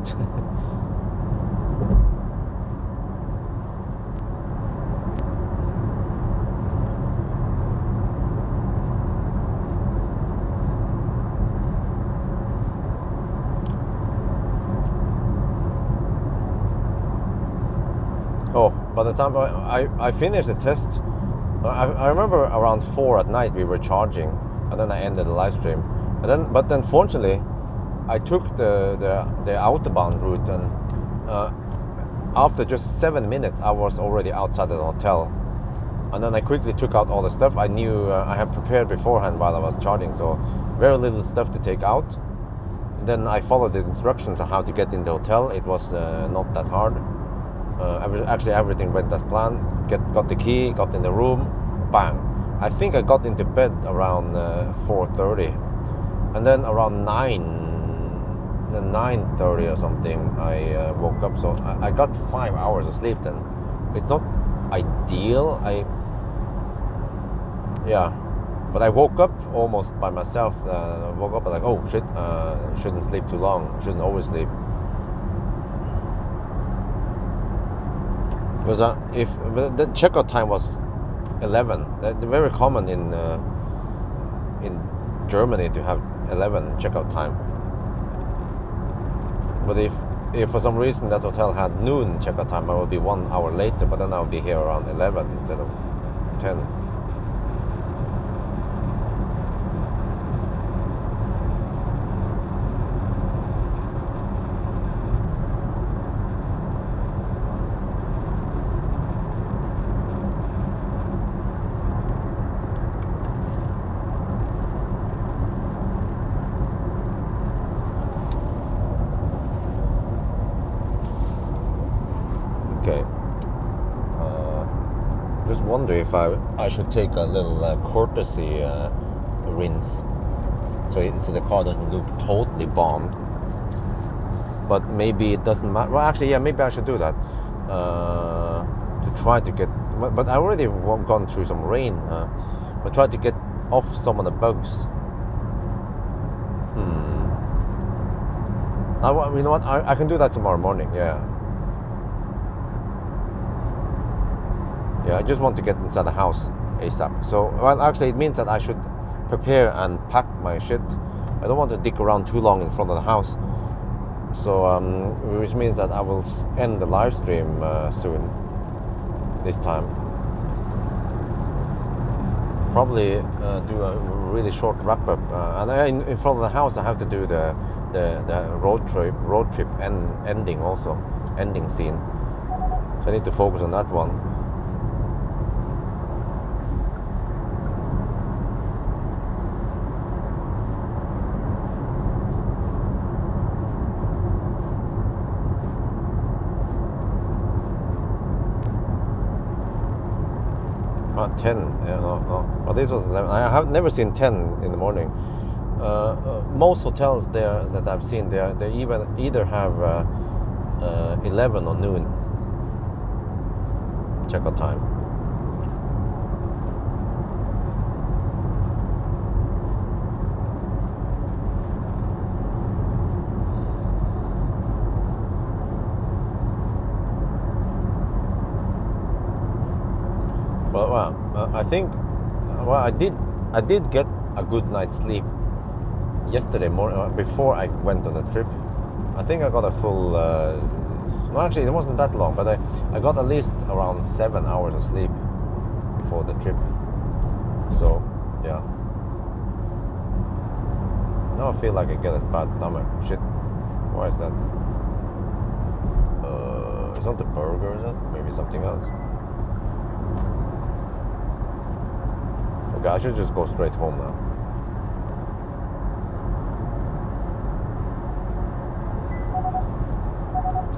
Oh, by the time I finished the test, I remember around 4 at night we were charging, and then I ended the live stream. But then fortunately, I took the Autobahn route, and after just 7 minutes, I was already outside the hotel. And then I quickly took out all the stuff I knew I had prepared beforehand while I was charging, so very little stuff to take out. Then I followed the instructions on how to get in the hotel. It was not that hard. Actually, everything went as planned. Got the key, got in the room, bang. I think I got into bed around 4:30, and then around 9:30 or something, I woke up. So I got 5 hours of sleep then. It's not ideal. But I woke up almost by myself. Woke up like, oh shit, shouldn't sleep too long, shouldn't oversleep. Because if the checkout time was 11, that's very common in Germany to have 11 checkout time. But if for some reason that hotel had noon checkout time, I would be 1 hour later, but then I would be here around 11 instead of 10. Okay. Just wonder if I should take a little courtesy rinse, so the car doesn't look totally bombed. But maybe it doesn't matter. Well, actually, yeah, maybe I should do that to try to get. But I already gone through some rain. But try to get off some of the bugs. You know what? I can do that tomorrow morning. Yeah. Yeah, I just want to get inside the house ASAP. So, well, actually, it means that I should prepare and pack my shit. I don't want to dick around too long in front of the house. So, which means that I will end the live stream soon. This time. Probably do a really short wrap up. And in front of the house, I have to do the road trip ending also, ending scene. So I need to focus on that one. 10, no. But this was 11. I have never seen 10 in the morning. Most hotels there that I've seen, they either have 11 or noon checkout time. I think, I did get a good night's sleep yesterday morning before I went on the trip. I think I got a full. No, actually, it wasn't that long, but I got at least around 7 hours of sleep before the trip. So, yeah. Now I feel like I get a bad stomach. Shit. Why is that? It's not the burger, is it? Maybe something else. Okay, I should just go straight home now.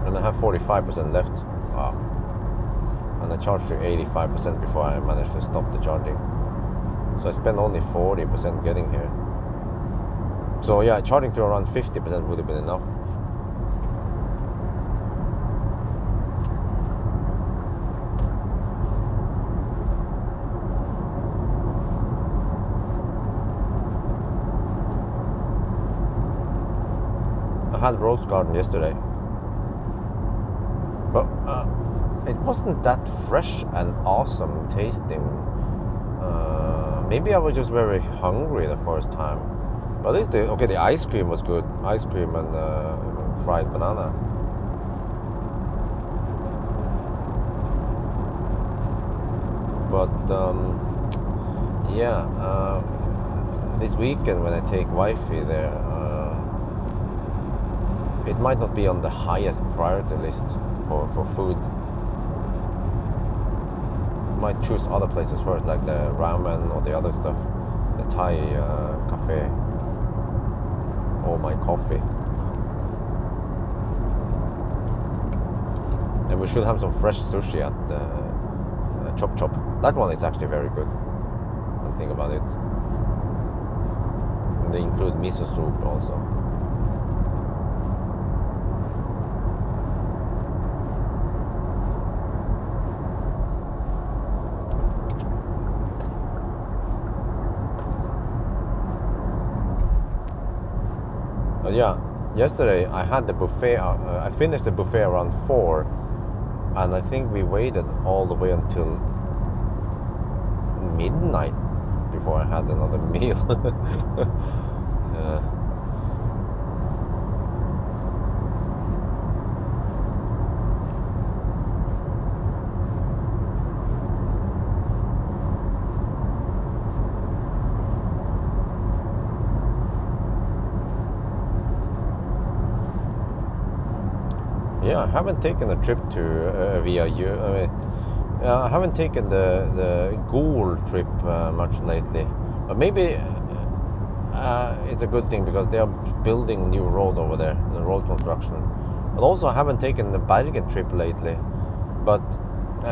And I have 45% left. Wow. And I charged to 85% before I managed to stop the charging. So I spent only 40% getting here. So yeah, charging to around 50% would have been enough. I had Rose Garden yesterday, but it wasn't that fresh and awesome tasting. Maybe I was just very hungry the first time. But at least the ice cream was good. Ice cream and fried banana. But this weekend when I take wifey there, it might not be on the highest priority list for food. Might choose other places first, like the ramen or the other stuff, the Thai cafe, or my coffee. And we should have some fresh sushi at Chop Chop. That one is actually very good. Don't think about it. And they include miso soup also. But yeah, yesterday I had the buffet. I finished the buffet around 4, and I think we waited all the way until midnight before I had another meal. Yeah, I haven't taken a trip to via you. I haven't taken the Goal trip much lately, but maybe it's a good thing because they are building new road over there, the road construction. But also, I haven't taken the Bergen trip lately. But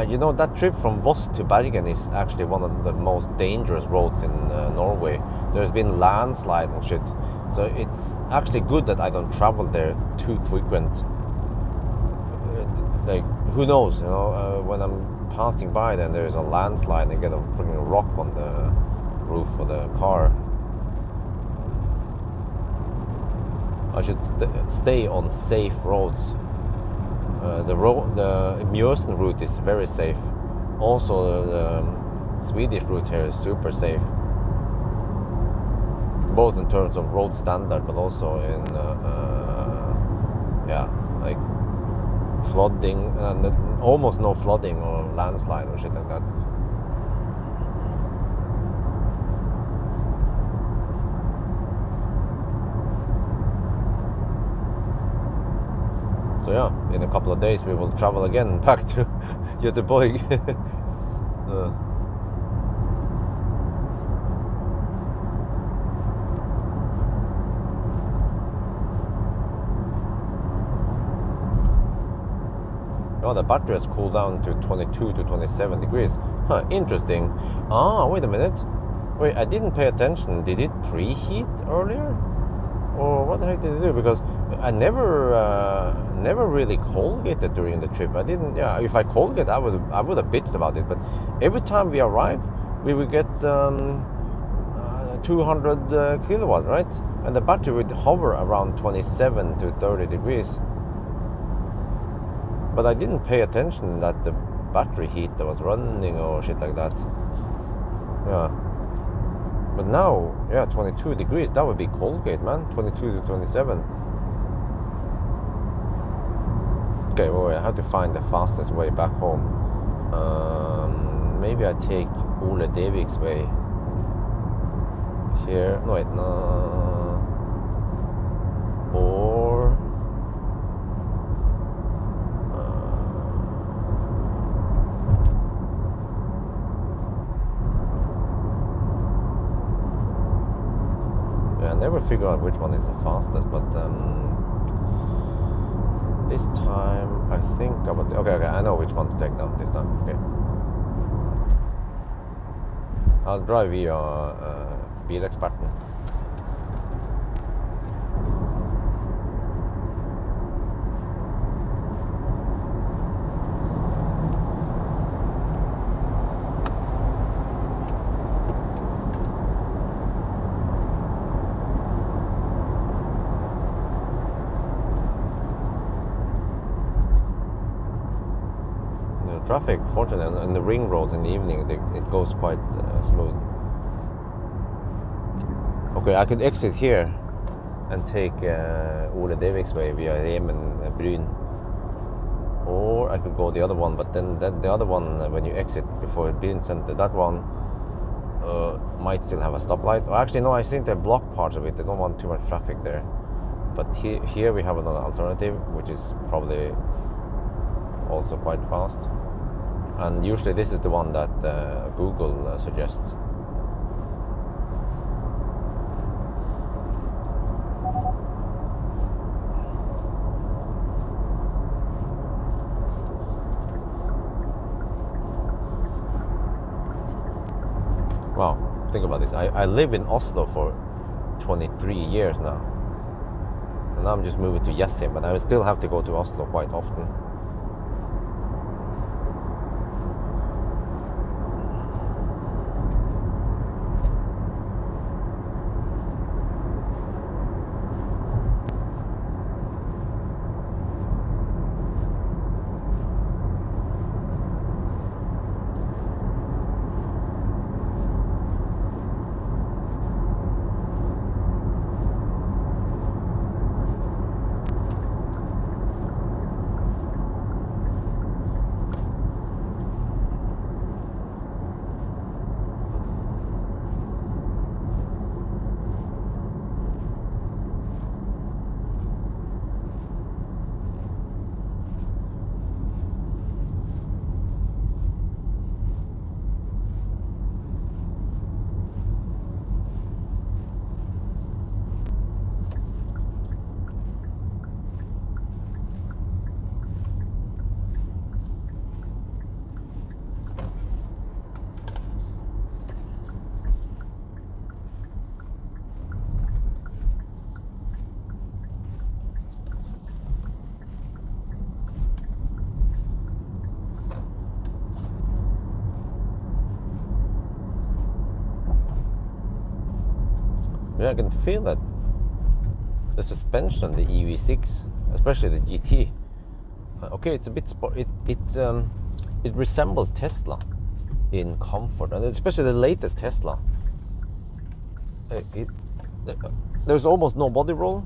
you know, that trip from Voss to Bergen is actually one of the most dangerous roads in Norway. There's been landslide and shit, so it's actually good that I don't travel there too frequent. Like, who knows, you know, when I'm passing by, then there's a landslide and get a freaking rock on the roof of the car. I should stay on safe roads. The Mjøsen route is very safe. Also, the Swedish route here is super safe, both in terms of road standard, but also in yeah, like flooding, and almost no flooding or landslide or shit like that. So yeah, in a couple of days we will travel again back to Göteborg. Oh, the battery has cooled down to 22 to 27 degrees. Huh, interesting. Ah, wait a minute. Wait, I didn't pay attention. Did it preheat earlier? Or what the heck did it do? Because I never really colgated during the trip. I didn't. Yeah, if I colgate, I would have bitched about it. But every time we arrive, we would get 200 kilowatt, right? And the battery would hover around 27 to 30 degrees. But I didn't pay attention that the battery heater was running or shit like that. Yeah. But now, yeah, 22 degrees, that would be Colgate, man. 22 to 27. Okay, wait, I have to find the fastest way back home. Maybe I take Ole Devik's way. Here, no wait, no. Or... I never figure out which one is the fastest, but this time I think I would. Okay, I know which one to take now. This time, okay. I'll drive via Bileksperten. Traffic, fortunately, on the ring roads in the evening, it goes quite smooth. Okay, I could exit here and take Ole Devik's way via Remen Bryn, or I could go the other one. But then the other one, when you exit before Bryn Center, that one might still have a stoplight. Or actually, no, I think they block parts of it. They don't want too much traffic there. But here we have another alternative, which is probably also quite fast. And usually this is the one that Google suggests. Wow, think about this. I live in Oslo for 23 years now. And now I'm just moving to Jessheim, but I will still have to go to Oslo quite often. Yeah, I can feel that the suspension on the EV6, especially the GT. Okay, it's a bit it resembles Tesla in comfort, and especially the latest Tesla. There's almost no body roll,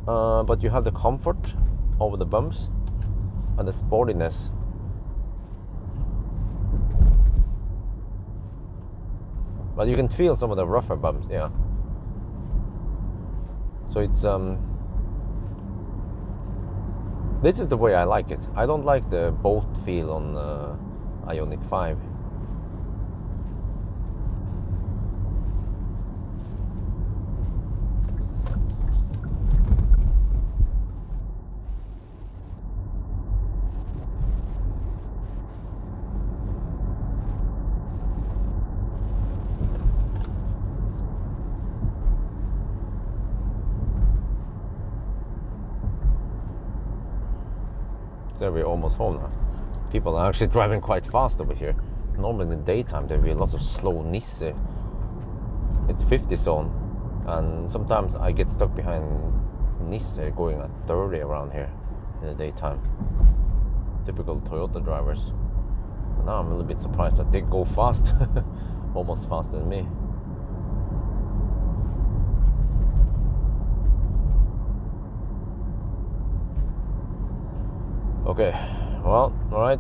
but you have the comfort over the bumps and the sportiness. But you can feel some of the rougher bumps, yeah. So it's this is the way I like it. I don't like the boat feel on Ioniq 5. So we're almost home now. People are actually driving quite fast over here. Normally in the daytime there'll be lots of slow Nisse. It's 50 zone, and sometimes I get stuck behind Nisse going at 30 around here in the daytime. Typical Toyota drivers. And now I'm a little bit surprised that they go fast, almost faster than me. Okay, well, all right.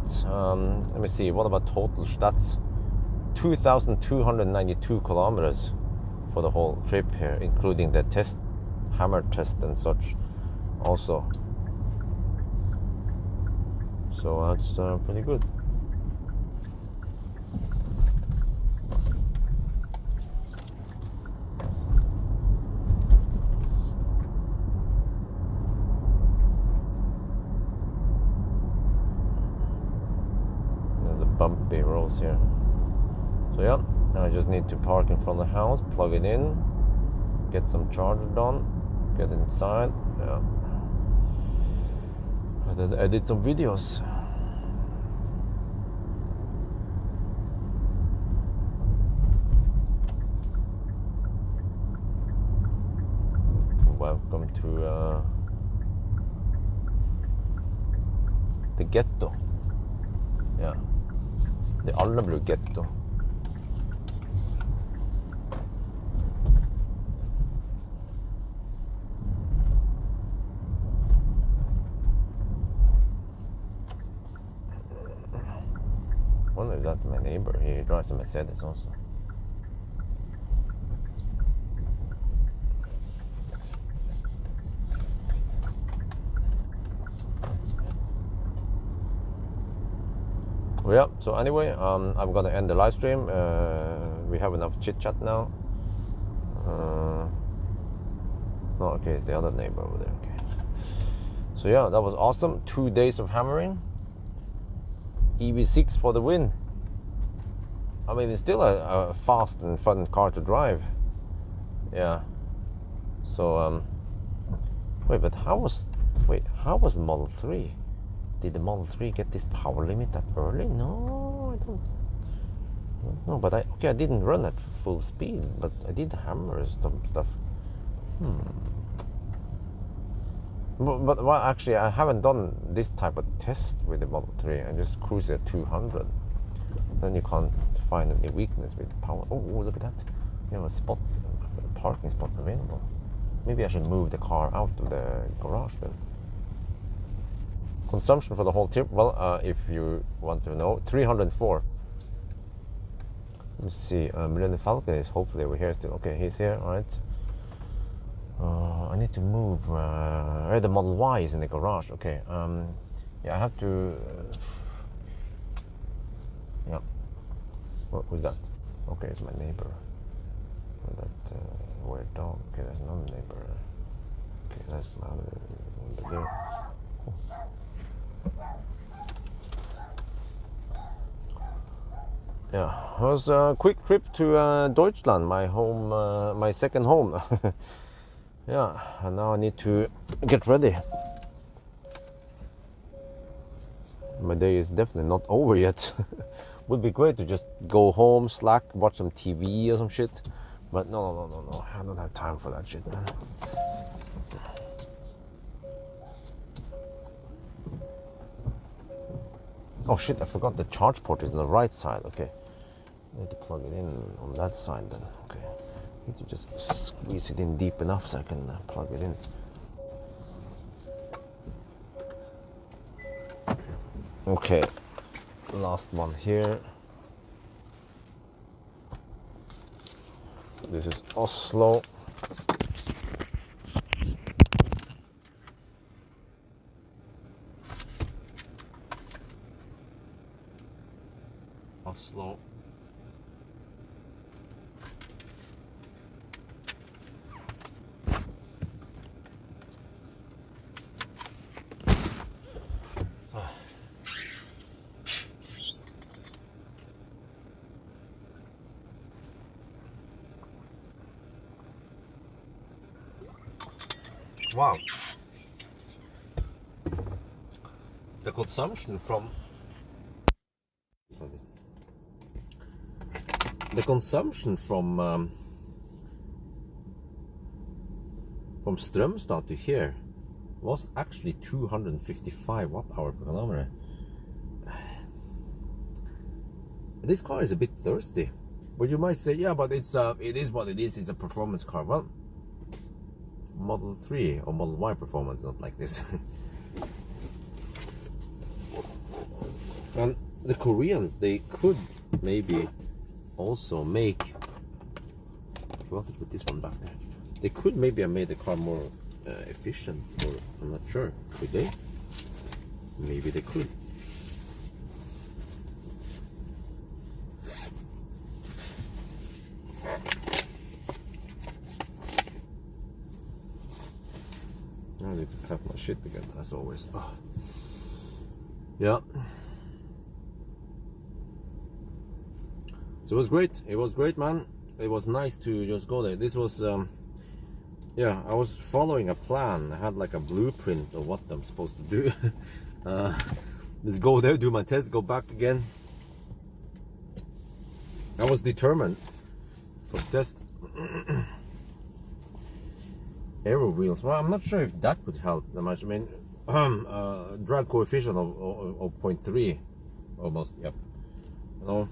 Let me see. What about total stats? 2,292 kilometers for the whole trip here, including the test, hammer test and such, also. So that's pretty good. Bumpy roads here. So yeah, I just need to park in front of the house, plug it in, get some charger done, get inside, yeah, and then edit some videos. Welcome to the ghetto. Yeah. The Alnabru ghetto. I wonder if that's my neighbor. He drives a Mercedes also. Yeah, so anyway, I'm gonna end the live stream. We have enough chit chat now. No, okay, it's the other neighbor over there. Okay. So yeah, that was awesome. 2 days of hammering. EV6 for the win. I mean, it's still a fast and fun car to drive. Yeah. So wait, but how was the Model 3? Did the Model 3 get this power limit that early? No, I don't know. But I didn't run at full speed, but I did hammer some stuff. But well, actually, I haven't done this type of test with the Model 3. I just cruise at 200. Then you can't find any weakness with power. Oh, look at that! You have a parking spot available. Maybe I should move the car out of the garage then. Consumption for the whole trip, well, if you want to know, 304. Let me see, Millennium Falcon is hopefully over here still. Okay, he's here, alright. I need to move, the Model Y is in the garage, okay. Yeah, I have to, yeah. Who's that? Okay, it's my neighbor. That weird dog. Okay, there's another neighbor. Okay, that's my other there. Yeah, it was a quick trip to Deutschland, my home, my second home. Yeah, and now I need to get ready. My day is definitely not over yet. Would be great to just go home, slack, watch some TV or some shit. But no, I don't have time for that shit, man. Oh shit, I forgot the charge port is on the right side. Okay, I need to plug it in on that side then. Okay, I need to just squeeze it in deep enough so I can plug it in. Okay, last one here. This is Oslo. Oslo. Wow. The consumption from Strømstad to here was actually 255 watt-hour per kilometer. This car is a bit thirsty, but you might say, yeah, but it is what it is. It's a performance car. Well, Model 3 or Model Y performance not like this. And the Koreans, they could maybe also make, I forgot to put this one back there. They could maybe have made the car more efficient, or I'm not sure. Could they? Maybe they could. I need to cut my shit again, as always. Oh. Yeah. So it was great. It was great, man. It was nice to just go there. This was, yeah, I was following a plan. I had like a blueprint of what I'm supposed to do. Let's go there, do my test, go back again. I was determined for test. Aero wheels. Well, I'm not sure if that would help that much. I mean, drag coefficient of 0.3, almost. Yep. No.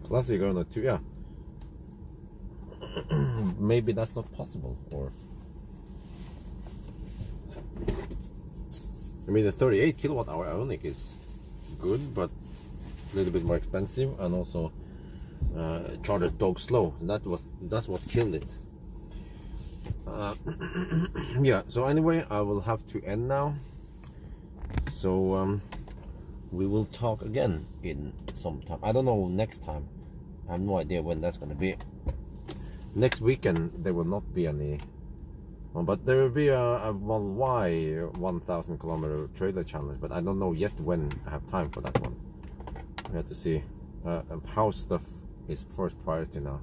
Classic Renault 2, yeah. Maybe that's not possible, or I mean, the 38 kilowatt hour Ioniq is good, but a little bit more expensive, and also charges dog slow. That's what killed it. yeah, so anyway, I will have to end now. So we will talk again in some time. I don't know next time. I have no idea when that's gonna be. Next weekend there will not be any, but there will be a Model Y 1,000 kilometer trailer challenge, but I don't know yet when I have time for that one. We have to see. House stuff is first priority now.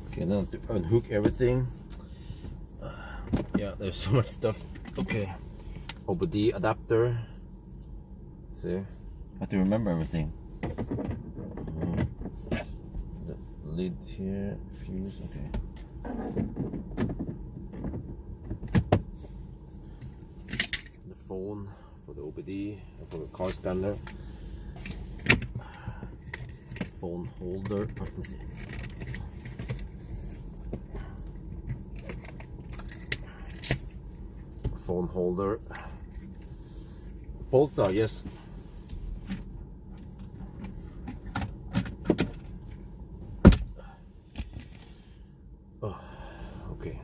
Okay, now to unhook everything. Yeah, there's so much stuff. Okay, OBD adapter. See, I have to remember everything. The lid here, fuse. Okay. The phone for the OBD for the car scanner. Phone holder. Let me see. Phone holder. Polestar, yes. Oh, okay.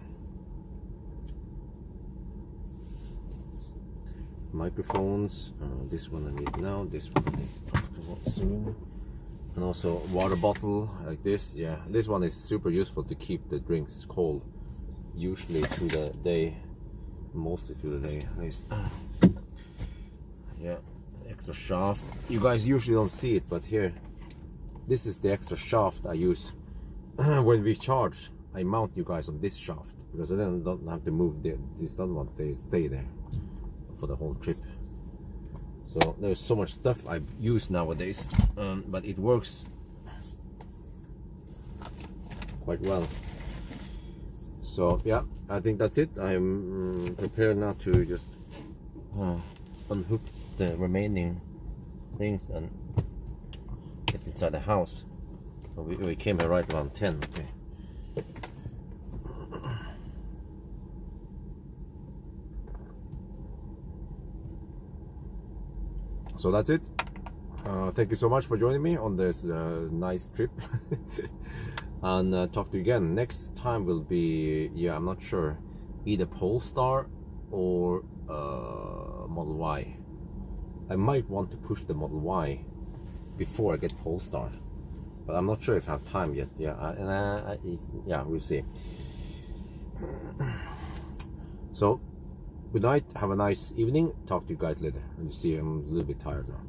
Microphones. This one I need now. This one I need after soon. And also water bottle like this. Yeah, this one is super useful to keep the drinks cold. Usually through the day. Mostly through the day at least. Yeah, extra shaft. You guys usually don't see it, but here, this is the extra shaft I use when we charge. I mount you guys on this shaft because I then don't have to move these other ones. They stay there for the whole trip. So there's so much stuff I use nowadays, but it works quite well. So yeah, I think that's it. I'm prepared now to just unhook the remaining things and get inside the house. We came here right around 10. Okay. So that's it. Thank you so much for joining me on this nice trip. And talk to you again. Next time will be, yeah, I'm not sure, either Polestar or Model Y. I might want to push the Model Y before I get Polestar, but I'm not sure if I have time yet. Yeah, yeah, we'll see. So good night, have a nice evening, talk to you guys later. And you see I'm a little bit tired now.